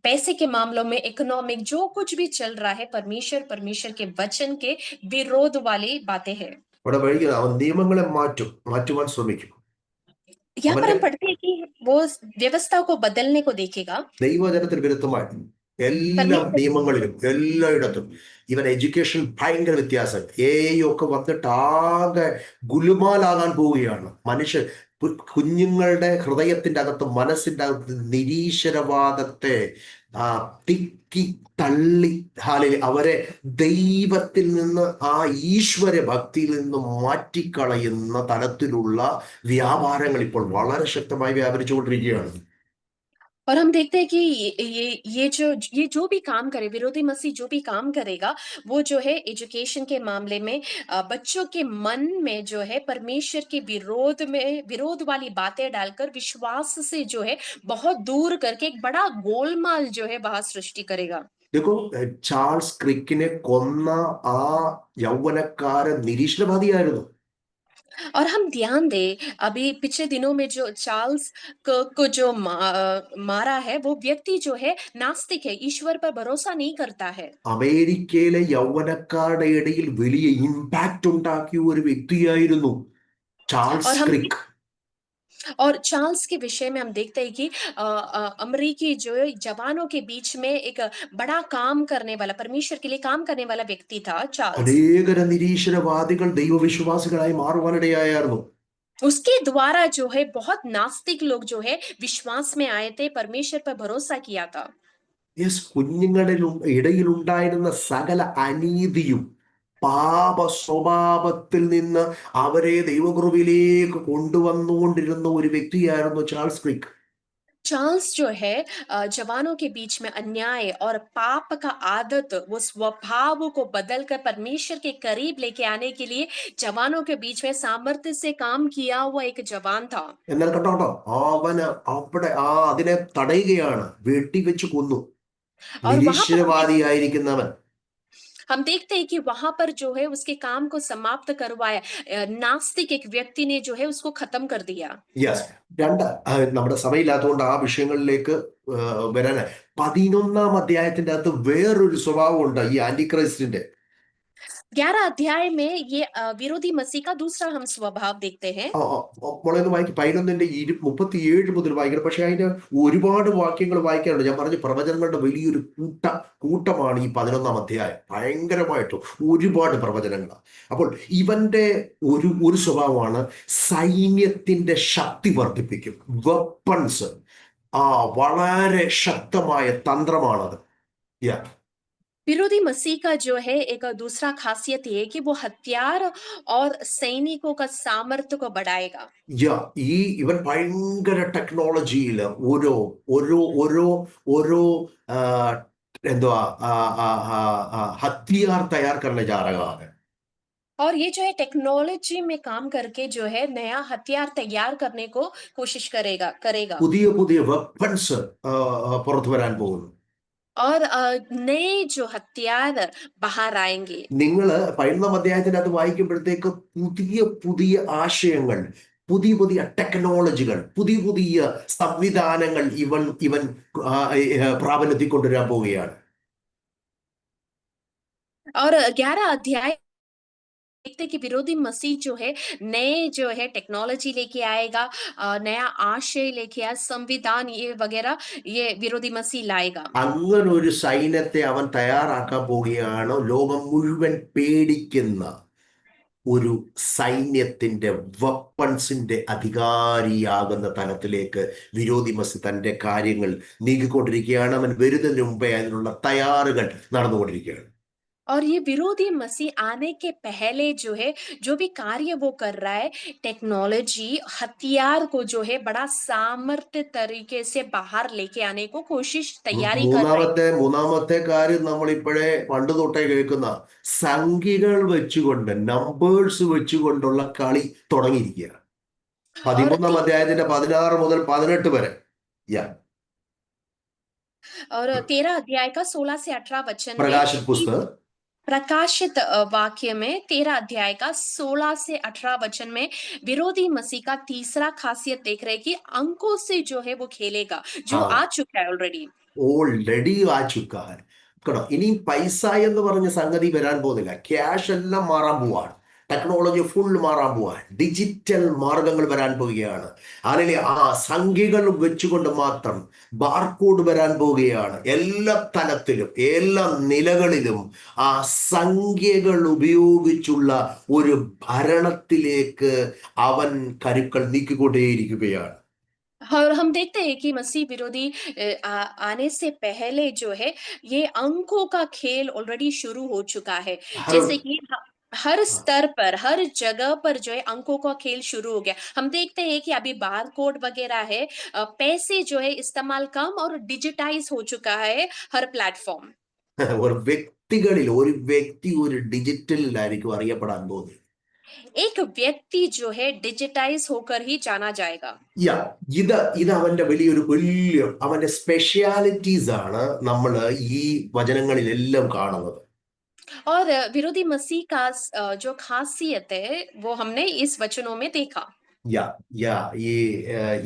पैसे के मामलों में, इकोनॉमिक, जो कुछ भी चल रहा है परमेश्वर के वचन के विरोध वाली बातें हैं. അവൻ നിയമങ്ങളെ മാറ്റുവാൻ ശ്രമിക്കും. यहाँ पर हम पढ़ते हैं कि वो व्यवस्था को बदलने को देखेगा. ദൈവവചനത്തിന് വിരുദ്ധമായി എല്ലാ നിയമങ്ങളിലും എല്ലായിടത്തും. ഇവൻ എഡ്യൂക്കേഷൻ ഭയങ്കര വ്യത്യാസം. ഒക്കെ വന്നിട്ട് ആകെ ഗുലുമാലാകാൻ പോവുകയാണ്. മനുഷ്യൻ കുഞ്ഞുങ്ങളുടെ ഹൃദയത്തിന്റെ അകത്ത്, മനസ്സിന്റെ അകത്ത് നിരീശ്വരവാദത്തെ തിക്കി തള്ളി അവരെ ദൈവത്തിൽ നിന്ന്, ആ ഈശ്വര ഭക്തിയിൽ നിന്ന് മാറ്റിക്കളയുന്ന തരത്തിലുള്ള വ്യാപാരങ്ങൾ ഇപ്പോൾ വളരെ ശക്തമായി വ്യാപരിച്ചുകൊണ്ടിരിക്കുകയാണ്. और हम देखते हैं कि ये जो भी काम करे, विरोधी मसीह जो भी काम करेगा, वो जो है एजुकेशन के मामले में बच्चों के मन में जो है परमेश्वर के विरोध वाली बातें डालकर विश्वास से जो है बहुत दूर करके एक बड़ा गोलमाल जो है वहां सृष्टि करेगा। देखो, ചാൾസ് ക്രിക്കിനെ കൊന്ന ആ യൗവനക്കാരൻ നിരീശ്വരവാദിയായിരുന്നു. और हम ध्यान दें, अभी पिछले दिनों में जो चार्ल्स कर्क को जो मारा है, वो व्यक्ति जो है नास्तिक है, ईश्वर पर भरोसा नहीं करता है। അമേരിക്കയിലെ യൗവനക്കാരുടെ ഇടയിൽ വലിയ ഇമ്പാക്റ്റ് ഉണ്ടാക്കിയ ഒരു വ്യക്തിയായിരുന്നു और ചാൾസ് हम ക്രിക്ക്. और चार्ल्स के विषय में हम देखते हैं कि अमरीकी जो है जवानों के बीच में एक बड़ा काम करने वाला, परमेश्वर के लिए काम करने वाला व्यक्ति था चार्ल्स। അനേകര നിരീശ്വരവാദികൾ ദൈവവിശ്വാസികളായി മാറുവാനിടയായിരുന്നു. उसके द्वारा जो है बहुत नास्तिक लोग जो है विश्वास में आए थे, परमेश्वर पर भरोसा किया था। യെസ്, കുഞ്ഞുങ്ങളുടെ ഇടയിലുണ്ടായിരുന്ന സകല അനീതിയും പാപ സ്വഭാവത്തിൽ നിന്ന് അവരെ ദൈവകൃപയിലേക്ക് കൊണ്ടുവന്നുകൊണ്ടിരുന്ന ഒരു വ്യക്തിയായിരുന്നു ചാൾസ് ക്രിക്ക്. चार्ल्स जो है जवानों के बीच में अन्याय और पाप का आदत, वो स्वभाव को बदलकर परमेश्वर के करीब लेके आने के लिए जवानों के बीच में सामर्थ्य से काम किया हुआ एक जवान था। എന്നാൽ കേട്ടോ, അവന് അവിടെ അതിനെ തടയുകയാണ്, വെട്ടിവെച്ച് കൊന്നു. और वहां पर നിരീശ്വരവാദിയായിരിക്കുന്നവൻ. हम देखते हैं कि वहां पर जो है उसके काम को समाप्त करवाया, नास्तिक एक व्यक्ति ने जो है उसको खत्म कर दिया। യെസ്, രണ്ട്, നമ്മുടെ സഭയില്ലാത്തതുകൊണ്ട് ആ വിഷയങ്ങളിലേക്ക് വരാൻ 11-ാം അധ്യായത്തിന്റെ അകത്ത് വേറൊരു സ്വഭാവമുണ്ട് ഈ ആന്റിക്രൈസ്റ്റിന്റെ. 11 अध्याय में ये विरोधी मसीह का दूसरा हम स्वभाव देखते हैं। മോളെ വായിക്കും, 11-ന്റെ 37 മുതൽ വായിക്കണം. പക്ഷെ അതിന്റെ ഒരുപാട് വാക്യങ്ങൾ വായിക്കാനുണ്ട്. ഞാൻ പറഞ്ഞ പ്രവചനങ്ങളുടെ വലിയൊരു കൂട്ടമാണ് ഈ 11-ാം അധ്യായം. ഭയങ്കരമായിട്ട് ഒരുപാട് പ്രവചനങ്ങളാണ്. അപ്പോൾ ഇവന്റെ ഒരു സ്വഭാവമാണ് സൈന്യത്തിന്റെ ശക്തി വർദ്ധിപ്പിക്കും. വെപ്പൺസ്, വളരെ ശക്തമായ തന്ത്രമാണത്. विरोधी मसीह का जो है एक दूसरा खासियत ये है कि वो हथियार और सैनिकों का सामर्थ्य को बढ़ाएगा। ഇവൻ ഭയങ്കര ടെക്നോളജിയിൽ ഓരോ ഓരോ ഓരോ ഓരോ എന്തുവാ हथियार तैयार करने जा रहा है. और ये जो है टेक्नोलॉजी में काम करके जो है नया हथियार तैयार करने को कोशिश करेगा പുതിയ പുതിയ വെപ്പൺസ് പുറത്തു വരാൻ പോകുന്നു. और नए जो हथियार बाहर आएंगे. നിങ്ങൾ 11-ാം അധ്യായത്തിനകത്ത് വായിക്കുമ്പോഴത്തേക്ക് പുതിയ പുതിയ ആശയങ്ങൾ, പുതിയ പുതിയ ടെക്നോളജികൾ, പുതിയ പുതിയ സംവിധാനങ്ങൾ ഇവൻ പ്രാബല്യത്തിൽ കൊണ്ടുവരാൻ പോവുകയാണ്. और 11 अध्याय देखते कि विरोधी मसीह जो है नए जो है टेक्नोलॉजी लेके आएगा, नया आशय लेके आया, संविधान ये वगैरह ये विरोधी मसीह लाएगा. അങ്ങനെ ഒരു സൈന്യത്തെ അവൻ തയ്യാറാക്കാൻ പോവുകയാണ്. ലോകം മുഴുവൻ പേടിക്കുന്ന ഒരു സൈന്യത്തിന്റെ വെപ്പൺസിന്റെ അധികാരിയാകുന്ന തലത്തിലേക്ക് വിരോധി മസി തന്റെ കാര്യങ്ങൾ നീക്കിക്കൊണ്ടിരിക്കുകയാണ്. അവൻ വരുന്നതിന് മുമ്പേ അതിനുള്ള തയ്യാറുകൾ നടന്നുകൊണ്ടിരിക്കുകയാണ്. और ये विरोधी मसीह आने के पहले जो है जो भी कार्य वो कर रहा है, टेक्नोलॉजी हथियार को जो है बड़ा सामर्थ्य तरीके से बाहर लेके आने को तैयारी कर रहा है. മൂന്നാമത്തെ കാര്യം നമ്മൾ ഇപ്പോഴേ പണ്ട് തൊട്ടേ കേൾക്കുന്ന സംഖ്യകൾ വെച്ചുകൊണ്ട്, നമ്പേഴ്സ് വെച്ചുകൊണ്ടുള്ള കളി തുടങ്ങിയിരിക്കുകയാണ്. 13-ാം അധ്യായത്തിന്റെ 16 മുതൽ 18 വരെ. और 13 अध्याय का 16 से 18 वचन प्रकाशित पुस्तक, प्रकाशित वाक्य में 13 अध्याय का 16 से 18 वचन में विरोधी मसीह का तीसरा खासियत देख रहे हैं कि अंकों से जो है वो खेलेगा, जो आ चुका है ഓൾറെഡി ആ ചുക്കാ. ഇനി പൈസ എന്ന് പറഞ്ഞ സംഗതി വരാൻ പോകുന്നില്ല. ക്യാഷ് എല്ലാം മാറാൻ പോവാണ്. ടെക്നോളജി ഫുൾ മാറാൻ പോവാണ്. ഡിജിറ്റൽ മാർഗങ്ങൾ വരാൻ പോവുകയാണ്. അല്ലെങ്കിൽ ആ സംഖ്യകൾ വെച്ചുകൊണ്ട് മാത്രം ബാർകോഡ് വരാൻ പോവുകയാണ്. എല്ലാ തലത്തിലും എല്ലാ നിലകളിലും ആ സംഖ്യകൾ ഉപയോഗിച്ചുള്ള ഒരു ഭരണത്തിലേക്ക് അവൻ കരുക്കൾ നീക്കിക്കൊണ്ടേയിരിക്കുകയാണ്. और हम देखते हैं कि मसीह विरोधी आने से पहले जो है ये अंकों का खेल ऑलरेडी शुरू हो चुका है. जैसे कि हर हाँ स्तर पर, हर जगह पर जो है अंकों का खेल शुरू हो गया। हम देखते हैं कि अभी बारकोड वगैरह है, पैसे जो है इस्तेमाल कम और डिजिटाइज हो चुका है हर प्लेटफॉर्म। ഒരു വ്യക്തികളിൽ ഒരു വ്യക്തി ഒരു ഡിജിറ്റലിലായിരിക്കും അറിയപ്പെടാൻ പോകുന്നത്. एक व्यक्ति जो है डिजिटाइज होकर ही जाना जाएगा। യാ ഇത് അവന്റെ വലിയ അവന്റെ സ്പെഷ്യാലിറ്റീസ് ആണ് നമ്മൾ ഈ വചനങ്ങളിലെല്ലാം കാണുന്നത്. और विरोधी मसीह का जो खासियत है वो हमने इस वचनों में देखा। യാ യാ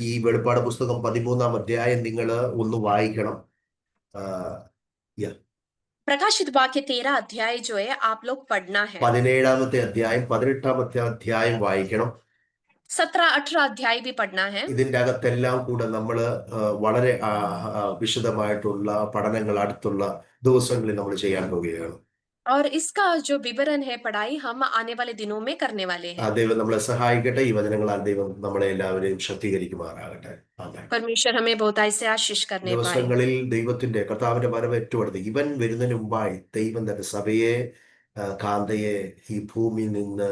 ഈ വെളിപ്പാട് പുസ്തകം 13-ാം അധ്യായം നിങ്ങൾ ഒന്ന് വായിക്കണം. യാ प्रकाशित वाक्य 13 अध्याय जो है आप लोग पढ़ना है। 17-ാമത്തെ അധ്യായം 18-ാമത്തെ അധ്യായം വായിക്കണം. 17-18 अध्याय भी पढ़ना है। ഇതിന്റെ അകത്തെല്ലാം കൂടെ നമ്മൾ വളരെ വിശദമായിട്ടുള്ള പഠനങ്ങൾ അടുത്തുള്ള ദിവസങ്ങളിൽ നമ്മൾ ചെയ്യാൻ പോവുകയാണ്. और इसका जो विवरण है पढ़ाई हम आने वाले दिनों में करने वाले हैं। ദൈവം നമ്മളെ സഹായിക്കട്ടെ. ഈ വചനങ്ങളാൽ ദൈവം നമ്മളെ എല്ലാവരെയും ശക്തീകരിക്കുമാറാകട്ടെ. ആമേൻ. परमेश्वर हमें बहुत ऐसे आशीष करने पाए। ദിവസങ്ങളിൽ കർത്താവിന്റെ വരവ് ഏറ്റവും അടുത്ത്. ഇവൻ വരുന്നതിന് മുമ്പായി ദൈവം തന്റെ സഭയെ കാന്തയെ ഈ ഭൂമിയിൽ നിന്ന്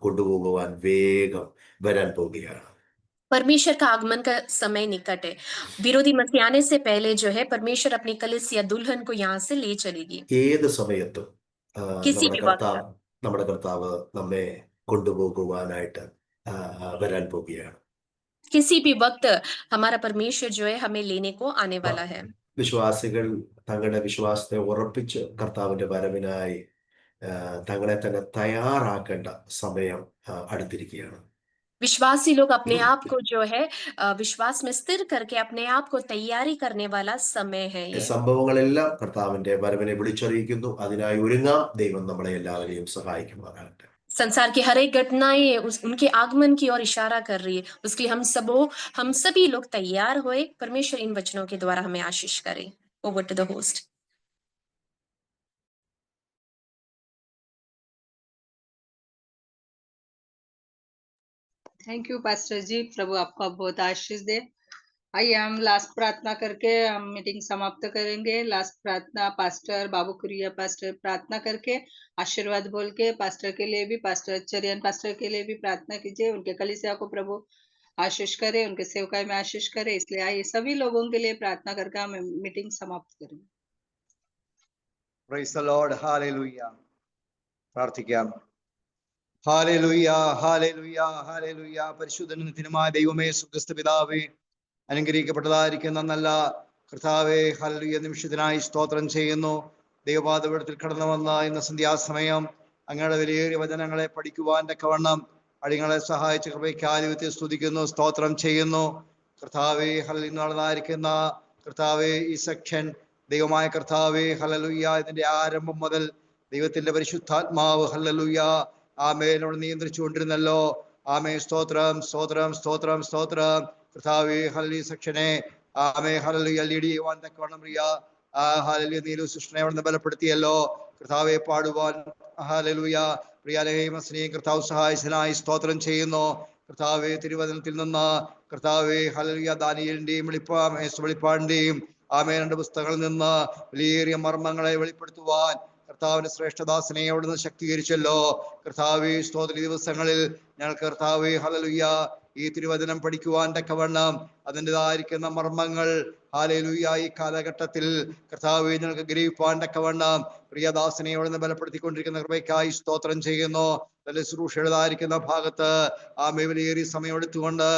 കൊണ്ടുപോകുവാൻ വേഗം വരാൻ പോവുകയാണ്. परमेश्वर का आगमन का समय निकट है। विरोधी मसीह आने से पहले जो है परमेश्वर अपनी कलीसिया दुल्हन को यहाँ से ले चलेगी। ഏത് സമയത്തും किसी भी वक्त നമ്മുടെ കർത്താവ് നമ്മെ കൊണ്ടുപോകുവാനായിട്ട് വരാൻ പോവുകയാണ്. किसी भी वक्त हमारा परमेश्वर जो है हमें लेने को आने वाला है। വിശ്വാസികൾ തങ്ങളുടെ വിശ്വാസത്തെ ഉറപ്പിച്ച് കർത്താവിന്റെ വരവിനായി തങ്ങളെ തന്നെ തയ്യാറാക്കേണ്ട സമയം അടുത്തിരിക്കുകയാണ്. विश्वासी लोग अपने आप को जो है विश्वास में स्थिर करके अपने आप को तैयारी करने वाला समय है ये। സംഭവങ്ങളെല്ലാം കർത്താവിന്റെ വരവിനെ വിളിച്ചറിയിക്കുന്നു. അതിനായി ഒരുങ്ങാം. ദൈവം നമ്മളെ എല്ലാവരെയും സഹായിക്കുമാറാകട്ടെ. संसार की हर एक घटनाएं उनके आगमन की ओर इशारा कर रही है। उसके लिए हम सभी लोग तैयार होए। परमेश्वर इन वचनों के द्वारा हमें आशीष करे। Over to the host. Thank you pastor ji, प्रभु आपको बहुत आशीष दे। आइए हम लास्ट प्रार्थना करके हम मीटिंग समाप्त करेंगे। लास्ट प्रार्थना पास्टर बाबू कुरिया पास्टर प्रार्थना करके आशीर्वाद बोल के पास्टर के लिए भी, पास्टर चरियन पास्टर के लिए भी प्रार्थना कीजिए। उनके कलीसिया को प्रभु आशीष करे, उनके सेवकाई में आशीष करे। इसलिए आइए सभी लोगों के लिए प्रार्थना करके हम मीटिंग समाप्त करेंगे। Praise the Lord. Hallelujah. പ്രാർത്ഥിക്കാം. Hallelujah, hallelujah, hallelujah. പരിശുദ്ധനുമായ ദൈവമേ, സുക്രിസ്തു പിതാവേ, അനുഗ്രഹിക്കപ്പെട്ടതായിരിക്കുന്ന നല്ല കർത്താവേ, ഹല്ലേലൂയ, നിമിഷത്തിനായി സ്തോത്രം ചെയ്യുന്നു. ദൈവപാദപീഠത്തിൽ കടന്നു വന്ന ഇന്ന് സന്ധ്യാസമയം അങ്ങയുടെ വിലയേറിയ വചനങ്ങളെ പഠിക്കുവാൻ തക്കവണ്ണം അടിയങ്ങളെ സഹായിച്ച കൃപയ്ക്കായി ദൈവത്തെ സ്തുതിക്കുന്നു, സ്തോത്രം ചെയ്യുന്നു. കർത്താവേ, ഹല്ലേലൂയ, നടന്നായിരിക്കുന്ന കർത്താവേ, ഈ സെക്ഷൻ ദൈവമായ കർത്താവേ, ഹല്ലേലൂയ, ഇതിന്റെ ആരംഭം മുതൽ ദൈവത്തിന്റെ പരിശുദ്ധാത്മാവ് ഹല്ലേലൂയ ആമേനോട് നിയന്ത്രിച്ചുകൊണ്ടിരുന്നല്ലോ. ആമേ, സ്തോത്രം, സ്തോത്രം, സ്തോത്രം, സ്തോത്രം. കർത്താവേ, ഹല്ലേലൂയ, സെക്ഷനെ ആമേ ഹല്ലേലൂയ ലീഡ് ചെയ്യുവാൻ തക്കവണ്ണം പ്രിയ ഹല്ലേലൂയ നീലു സൃഷ്ടിനെ അവിടെ ബലപ്പെടുത്തിയല്ലോ. കർത്താവെ പാടുവാൻ ഹല്ലേലൂയ പ്രിയാലഹേമസ്നേഹം കർത്താവ് സഹായിച്ചതിനായി സ്തോത്രം ചെയ്യുന്നു. കർത്താവെ, തിരുവചനത്തിൽ നിന്ന് കർത്താവെ ഹല്ലേലൂയ ദാനിയേലിന്റെയും വെളിപ്പാടിന്റെയും ആമേ രണ്ട് പുസ്തകങ്ങളിൽ നിന്ന് വലിയേറിയ മർമ്മങ്ങളെ വെളിപ്പെടുത്തുവാൻ കർത്താവിന്റെ ശ്രേഷ്ഠദാസനെ അവിടുന്ന് ശക്തീകരിച്ചല്ലോ. കർത്താവെ, സ്തോത്ര ദിവസങ്ങളിൽ ഞങ്ങൾക്ക് കർത്താവെ ഹല്ലേലൂയ ഈ തിരുവചനം പഠിക്കുവാൻ തക്കവണ്ണം അതിൻ്റെതായിരിക്കുന്ന മർമ്മങ്ങൾ ഹല്ലേലൂയ ഈ കാലഘട്ടത്തിൽ കർത്താവെ ഞങ്ങൾക്ക് ഗ്രഹിപ്പാൻ തക്കവണ്ണം പ്രിയദാസനെ അവിടുന്ന് ബലപ്പെടുത്തിക്കൊണ്ടിരിക്കുന്ന കൃപയ്ക്കായി സ്തോത്രം ചെയ്യുന്നു. നല്ല ശുശ്രൂഷയുടേതായിരിക്കുന്ന ഭാഗത്ത് ആമേ വലിയേറിയ സമയം എടുത്തുകൊണ്ട്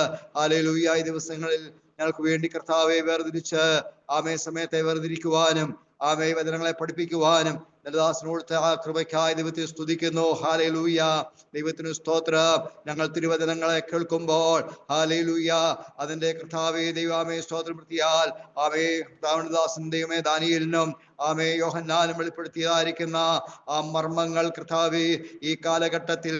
ഹല്ലേലൂയ ഈ ദിവസങ്ങളിൽ ഞങ്ങൾക്ക് വേണ്ടി കർത്താവെ വേർതിരിച്ച് ആമേ സമയത്തെ വേർതിരിക്കുവാനും ആമേ വചനങ്ങളെ പഠിപ്പിക്കുവാനും ദാസനോടുത്ത ആ കൃപയ്ക്കായി ദൈവത്തെ സ്തുതിക്കുന്നു. ഹല്ലേലൂയ, ദൈവത്തിന് സ്തോത്രം. ഞങ്ങൾ തിരുവചനങ്ങളെ കേൾക്കുമ്പോൾ ഹല്ലേലൂയ അതിന്റെ കർത്താവേ ദൈവമേ സ്തോത്രം പ്രത്യാൽ ആമേ കർത്താവിന്റെ ദാസൻ ദൈവമേ ദാനിയേലിനും ആമേ യോഹന്നാനും വെളിപ്പെടുത്തിയതായിരിക്കുന്ന ആ മർമ്മങ്ങൾ കർത്താവേ ഈ കാലഘട്ടത്തിൽ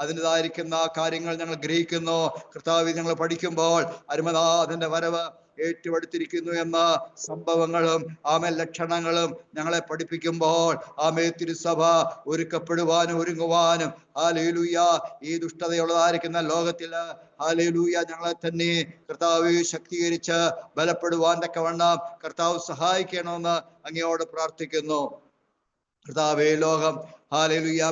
അതിൻ്റെതായിരിക്കുന്ന കാര്യങ്ങൾ ഞങ്ങൾ ഗ്രഹിക്കുന്നു. കർത്താവേ, ഞങ്ങൾ പഠിക്കുമ്പോൾ അരുമനാഥന്റെ വരവ് ഏറ്റുപടുത്തിരിക്കുന്നു എന്ന സംഭവങ്ങളും ആമേ ലക്ഷണങ്ങളും ഞങ്ങളെ പഠിപ്പിക്കുമ്പോൾ ആമേ തിരുസഭ ഒരുങ്ങുവാനും ഹല്ലേലൂയ ഈ ദുഷ്ടതയുള്ളതായിരിക്കുന്ന ലോകത്തില് ഹല്ലേലൂയ ഞങ്ങളെ തന്നെ കർത്താവ് ശക്തീകരിച്ച് ബലപ്പെടുവാൻ തക്കവണ്ണം കർത്താവ് സഹായിക്കണമെന്ന് അങ്ങയോട് പ്രാർത്ഥിക്കുന്നു. കർത്താവേ, ലോകം ഹാലേലുയ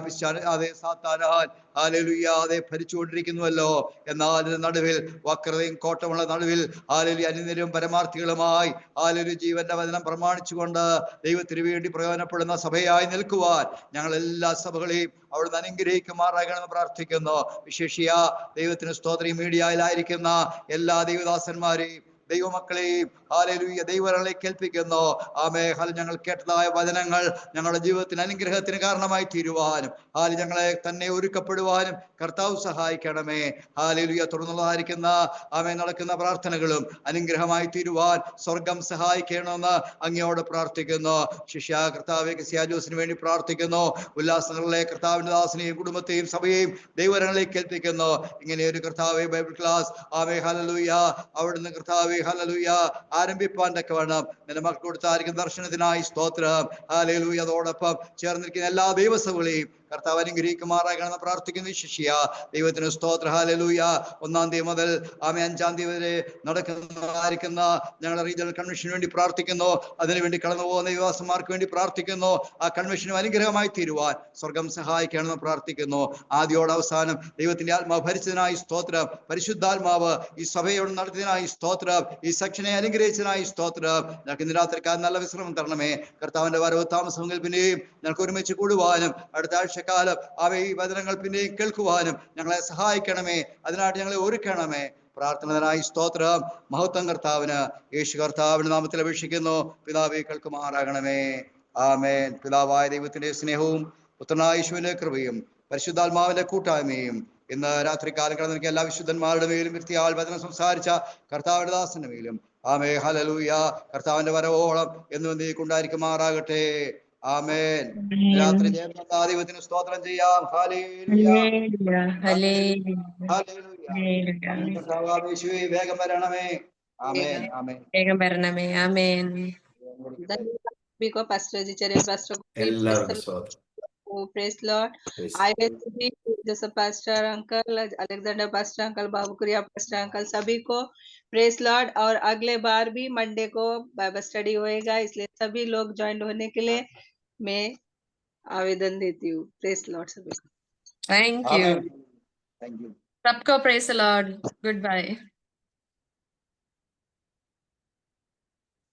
അതേ സാത്താനാൽ ഹാലേലുയ അതേ ഭരിച്ചുകൊണ്ടിരിക്കുന്നുവല്ലോ. എന്നാൽ ഇതിന്റെ നടുവിൽ വക്രതയും കോട്ടമുള്ള നടുവിൽ ഹാലേലുയ അന്യരും പരമാർത്ഥികളുമായി ഹാലേലു ജീവന്റെ വചനം പ്രമാണിച്ചുകൊണ്ട് ദൈവത്തിന് വേണ്ടി പ്രയോജനപ്പെടുന്ന സഭയായി നിൽക്കുവാൻ ഞങ്ങൾ എല്ലാ സഭകളെയും അവിടുന്ന് അനുഗ്രഹിക്കുമാറാകണമെന്ന് പ്രാർത്ഥിക്കുന്നു. വിശേഷിയ ദൈവത്തിന് സ്തോത്രം മീഡിയയിലായിരിക്കുന്ന എല്ലാ ദൈവദാസന്മാരെയും ദൈവമക്കളെയും ഹാലേലൂയ ദൈവങ്ങളിലേക്ക് കേൾപ്പിക്കുന്നു. ആമേ. ഞങ്ങൾ കേട്ടതായ വചനങ്ങൾ ഞങ്ങളുടെ ജീവിതത്തിന് അനുഗ്രഹത്തിന് കാരണമായി തീരുവാനും ഞങ്ങളെ തന്നെ ഒരുക്കപ്പെടുവാനും കർത്താവ് സഹായിക്കണമേ. ഹാലേലൂയ. തുടർന്നുള്ളതായിരിക്കുന്ന ആമേ നടക്കുന്ന പ്രാർത്ഥനകളും അനുഗ്രഹമായി തീരുവാൻ സ്വർഗം സഹായിക്കണമെന്ന് അങ്ങയോട് പ്രാർത്ഥിക്കുന്നു. ശിഷ്യ കർത്താവെ സിയാജോസിന് വേണ്ടി പ്രാർത്ഥിക്കുന്നു. ഉല്ലാസങ്ങളിലെ കർത്താവിന്റെ ദാസനെയും കുടുംബത്തെയും സഭയെയും ദൈവങ്ങളിലേക്ക് കേൾപ്പിക്കുന്നു. ഇങ്ങനെ ഒരു കർത്താവെ ബൈബിൾ ക്ലാസ് ആമേ ഹല്ലേലൂയ അവിടുന്ന് കർത്താവെ ഹല്ലേലൂയ ആരംഭിപ്പാൻ തക്കവണ്ണം നിന്റെ മക്കൾ കൊടുത്തായിരിക്കുന്ന ദർശനത്തിനായി സ്തോത്രം. ഹല്ലേലൂയ. അതോടൊപ്പം ചേർന്നിരിക്കുന്ന എല്ലാ ദൈവസഭകളെയും കർത്താവ് അനുഗ്രഹിക്കുമാറാകണമെന്ന് പ്രാർത്ഥിക്കുന്നു. ശിഷ്യ ദൈവത്തിന് സ്തോത്ര. ഹല്ലേലൂയ. 1-ാം തീയതി മുതൽ 5-ാം തീയതി വരെ നടക്കുന്നതായിരിക്കുന്ന ഞങ്ങളുടെ റീജിയണൽ കൺവെൻഷന് വേണ്ടി പ്രാർത്ഥിക്കുന്നു. അതിനുവേണ്ടി കടന്നു പോകുന്ന യുവാസന്മാർക്ക് വേണ്ടി പ്രാർത്ഥിക്കുന്നു. ആ കൺവെൻഷനും അനുഗ്രഹമായി തീരുവാൻ സ്വർഗം സഹായിക്കണമെന്ന് പ്രാർത്ഥിക്കുന്നു. ആദ്യോട് അവസാനം ദൈവത്തിന്റെ ആത്മാവ് ഭരിച്ചതിനായി സ്തോത്രം. പരിശുദ്ധാത്മാവ് ഈ സഭയോട് നടത്തിയതിനായി സ്തോത്രം. ഈ സെക്ഷനെ അനുഗ്രഹിച്ചതിനായി സ്തോത്രം. ഞങ്ങൾക്ക് ഇന്ന് രാത്രിക്കാലം നല്ല വിശ്രമം തരണമേ. കർത്താവിന്റെ വരവ് താമസമെങ്കിൽ പിന്നെയും ഞങ്ങൾക്ക് ഒരുമിച്ച് കൂടുവാനും അടുത്ത ആഴ്ചക്കാലം ഈ വചനങ്ങൾ പിന്നെയും കേൾക്കുവാനും ഞങ്ങളെ സഹായിക്കണമേ. അതിനായിട്ട് ഞങ്ങളെ ഒരുക്കണമേ. പ്രാർത്ഥനനായി സ്തോത്രം. മഹത്വം കർത്താവിന്. യേശു കർത്താവിന്റെ നാമത്തിൽ അപേക്ഷിക്കുന്നു. പിതാവേ കേൾക്കുമാറാകണമേ. ആമേൻ. പിതാവായ ദൈവത്തിന്റെ സ്നേഹവും പുത്രനായ യേശുവിന്റെ കൃപയും പരിശുദ്ധാത്മാവിന്റെ കൂട്ടായ്മയും ഇന്ന് രാത്രികാലം കടന്നിരിക്കുന്ന എല്ലാ വിശുദ്ധന്മാരുടെ മേലും വ്യക്തിയാൽ വചനം സംസാരിച്ച കർത്താവിന്റെ ദാസന്റെ മേലും ആമേ ഹല്ലേലൂയ കർത്താവിന്റെ വരവോളം എന്നും നീക്കുണ്ടായിരിക്കുമാറാകട്ടെ. ആമേൻ. രാത്രി ദൈവത്തിന് സ്തോത്രം ചെയ്യാം. Hallelujah hallelujah. വേഗം വരണമേ. ആമേൻ. ആമേൻ. വേഗം വരണമേ. ആമേൻ. पास्टर जी चरियन पास्टर എല്ലാവർക്കും സ്വാഗതം. Praise lord. IS G Joseph pastor uncle, Alexander pastor uncle, Babu Kuriya pastor uncle, सभी को प्रेस लॉर्ड. और अगले बार भी मंडे को बाइबल स्टडी होएगा, इसलिए सभी लोग ज्वाइन होने के लिए मैं आवेदन देती हूँ. प्रेस लॉर्ड सभी. Thank you. Thank you. सबको praise the Lord. Good bye.